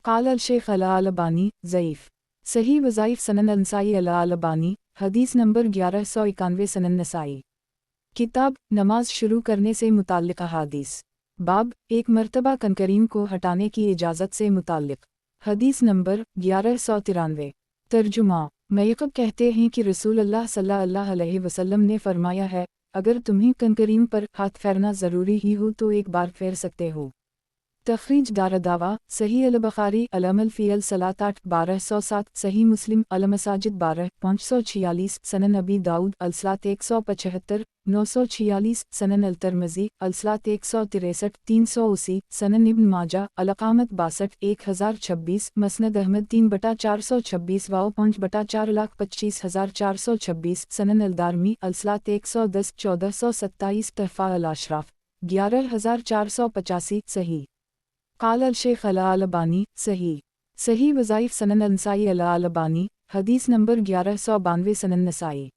काल अल शेख अल अलबानी ज़ईफ़। सही वज़ाइफ सनन अंसाई अल अलबानी हदीस नंबर 1191 सनन नसाई। किताब नमाज शुरू करने से मुताल्लिक़ अहादीस। बाब एक मरतबा कनकरीम को हटाने की इजाज़त से मुताल्लिक़। हदीस नंबर 1193। तर्जुमा मयक़ब कहते हैं कि रसूल अल्लाह सल्लल्लाहु अलैहि वसल्लम ने फरमाया है, अगर तुम्हें कनकरीम पर हाथ फेरना ज़रूरी ही हो तो एक बार फेर सकते हो। तखरीज दारदावा सही अल बुखारी अलअमल फ़ी अल सलात 8 1207 सही मुस्लिम अल मसाजिद 12 546 सनन अबी दाऊद अलसलात 175 946 सनन अलतरमज़ी अलसलात 163 380 सनन इब्न माजा अलकामत 62 1026 मसनद अहमद 3/426 वाओ 5/4,25,426 सनन अलदारमी अलसलात 110 1427 तहफ़ा अल अशराफ 11485 सही। काल अल शेख अल अलबानी सही। सही वज़ाइफ सनन अंसाई अल अलबानी हदीस नंबर 1192 सनन नसाई।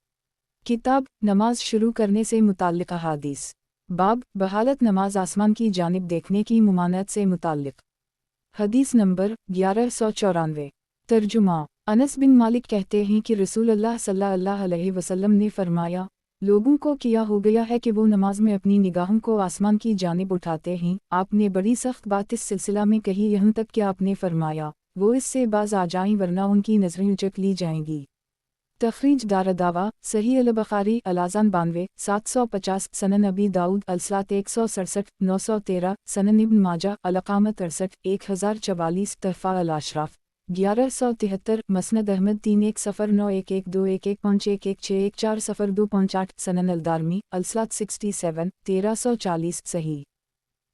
किताब नमाज शुरू करने से मुताल्लिक़ अहादीस। बाब बहालत नमाज आसमान की जानिब देखने की मुमानत से मुताल्लिक़। हदीस नंबर 1194। तर्जुमा अनस बिन मालिक कहते हैं कि रसूल अल्लाह सल्लल्लाहु अलैहि वसल्लम ने फरमाया, लोगों को किया हो गया है कि वो नमाज में अपनी निगाहों को आसमान की जानिब उठाते हैं। आपने बड़ी सख्त बात इस सिलसिला में कही, यहाँ तक कि आपने फरमाया, वो इससे बाज आ जाएं वरना उनकी नज़रें उचक ली जाएंगी। तखरीज दारदावा सही अल बुखारी अलाज़ान 92 750 सनन अबी दाऊद अलसलात 167 913 सनन इब्न माजा अलकामत 68 1044 तहफ़ा अल अशराफ 1173 मसनद अहमद 3109112115116114 सनन अलदारमी अलसलात 67 1340 सही।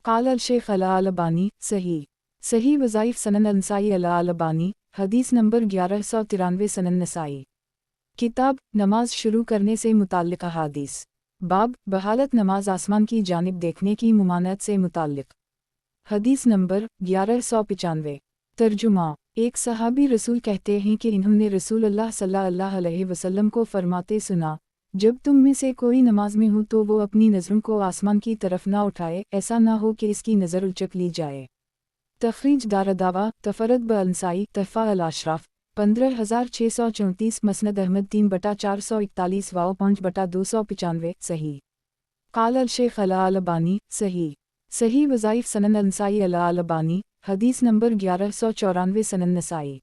काल अल शेख अल अलबानी सही। सही वज़ाइफ सनन अंसाई अल अलबानी हदीस नंबर 1193 सनन नसाई। किताब नमाज शुरू करने से मुताल्लिक़ अहादीस। बाब बहालत नमाज आसमान की जानिब देखने की मुमानत से मुताल्लिक़। हदीस नंबर 1195। तर्जुमा एक सहाबी रसूल कहते हैं कि इन्होंने रसूल अल्लाह सल्लल्लाहु अलैहि वसल्लम को फरमाते सुना, जब तुम में से कोई नमाज में हो तो वो अपनी नज़रों को आसमान की तरफ ना उठाए, ऐसा ना हो कि इसकी नज़र उचक ली जाए। तखरीज दारदावा तफरद ब अंसाई तहफ़ा अल अशराफ 15634 मसनद अहमद 3/441 वाओ 5/295 सही। काल अल शेख अल अलबानी सही। सही वज़ाइफ सनन अंसाई अल अलबानी हदीस नंबर 1194 सनन नसाई।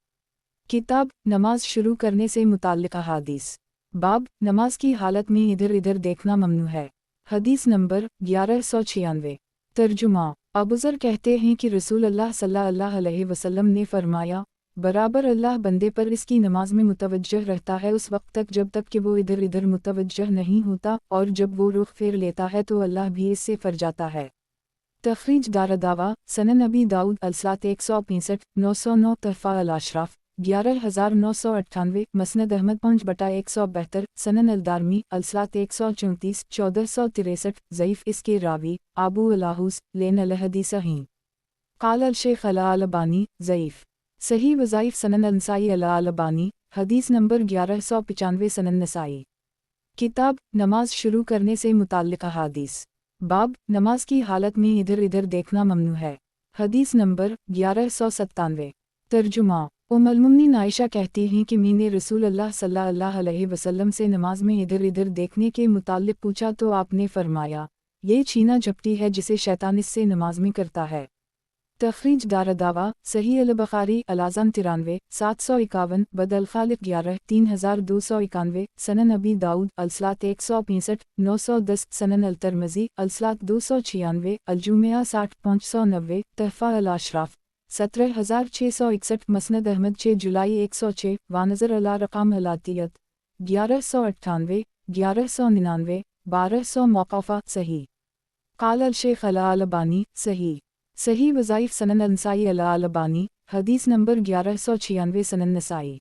किताब नमाज शुरू करने से मुताल्लिक़ अहादीस। बाब नमाज की हालत में इधर इधर देखना ममनू है। हदीस नंबर 1196। तर्जुमा अबूज़र कहते हैं कि रसूल अल्लाह सल्लल्लाहु अलैहि वसल्लम ने फरमाया, बराबर अल्लाह बंदे पर इसकी नमाज में मुतवज्जह रहता है उस वक्त तक जब तक कि वो इधर इधर मुतवज्जह नहीं होता, और जब वो रुख फेर लेता है तो अल्लाह भी इससे फर जाता है। तखरीज दारदावा सनन अबी दाऊद अलसलात 165 909 तहफ़ा अल अशराफ 11998, मसनद अहमद 5/172, सनन अलदारमी अलसलात 134, 1463, ज़ईफ़ इसके रावी आबू अलाहुस लेन अलहदीस ही क़ाल अल-शेख अल-अलबानी ज़ईफ़ सही वज़ाइफ़ सनन अल-नसाई अल-अलबानी हदीस नंबर 1195 सनन नसाई किताब नमाज शुरू करने से मुताल्लिक़ अहादीस बाब नमाज की हालत में इधर इधर देखना ममनू है। हदीस नंबर 1197 तर्जुमा उम्मुल-मोमिनीन आयशा कहती हैं कि मैंने रसूल अल्लाह सल्लल्लाहु अलैहि वसल्लम से नमाज में इधर इधर देखने के मुताल्लिक़ पूछा तो आपने फरमाया ये छीना झपटी है जिसे शैतान इससे नमाज में करता है। तखरीज दारदावा सही अल-बुखारी अल-आज़म 93 751 बदल खालिक 11 3291 सनन अबी दाऊद अलसलात 165 910 सनन अल-तिरमिज़ी अलसलात 296 अल-जुमिया 60 590 तहफ़ा अल-अशराफ 17661 मसनद अहमद 6 जुलाई 106 वानज़र अला रक़म अलातियत 1198 1199 1200 मौक़फ़ा सही क़ाल अल-शेख अल-अलबानी सही सही वज़ाइफ़ सनन अल-नसाई अल-अलबानी हदीस नंबर 1196 सनन नसाई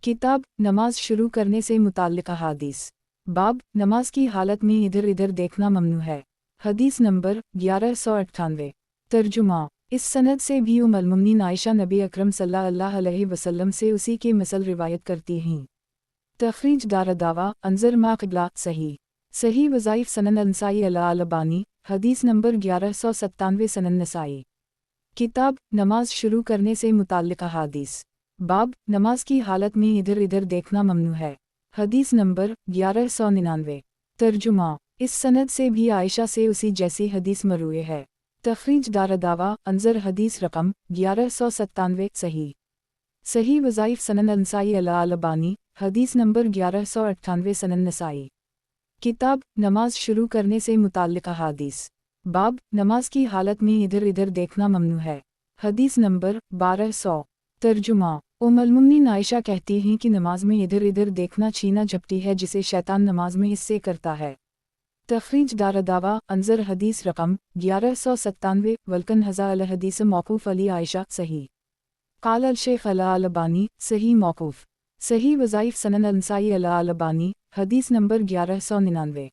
किताब नमाज शुरू करने से मुताल्लिक़ अहादीस बाब नमाज की हालत में इधर इधर देखना ममनू है। हदीस नंबर 1198 तर्जुमा इस सनद से भी उम्मुल-मोमिनीन आयशा नबी अकरम सल्लल्लाहु अलैहि वसल्लम से उसी के मसल रिवायत करती हैं। तखरीज दारदावा अंज़र मा क़िबला सही वज़ाइफ़ सनन अल-नसाई अल-अलबानी हदीस नंबर 1197 सनन नसाई किताब नमाज शुरू करने से मुताल्लिक़ अहादीस बाब नमाज की हालत में इधर इधर देखना ममनू है। हदीस नंबर 1199 तर्जुमा इस सनद से भी आयशा से उसी जैसी हदीस मरूए है। तखरीज दारदावा अंज़र हदीस रकम 1197 सही वज़ाइफ़ सनन अल-नसाई अल-अलबानी हदीस नंबर 1198 सनन नसाई किताब नमाज शुरू करने से मुताल्लिक़ अहादीस बाब नमाज की हालत में इधर इधर देखना ममनू है। हदीस नंबर 1200 तर्जुमा उम्मुल-मोमिनीन आयशा कहती हैं कि नमाज में इधर इधर देखना छीना झपटी है जिसे शैतान नमाज में इससे करता है। तखरीज दारदावा अंज़र हदीस रकम 1197 वल्कन हज़ा अल हदीस मौक़ूफ़ अली आयशा सही क़ाल अल-शेख अल-अलबानी सही मौक़ूफ़ सही वज़ाइफ़ सनन अल-नसाई अल-अलबानी हदीस नंबर 1199।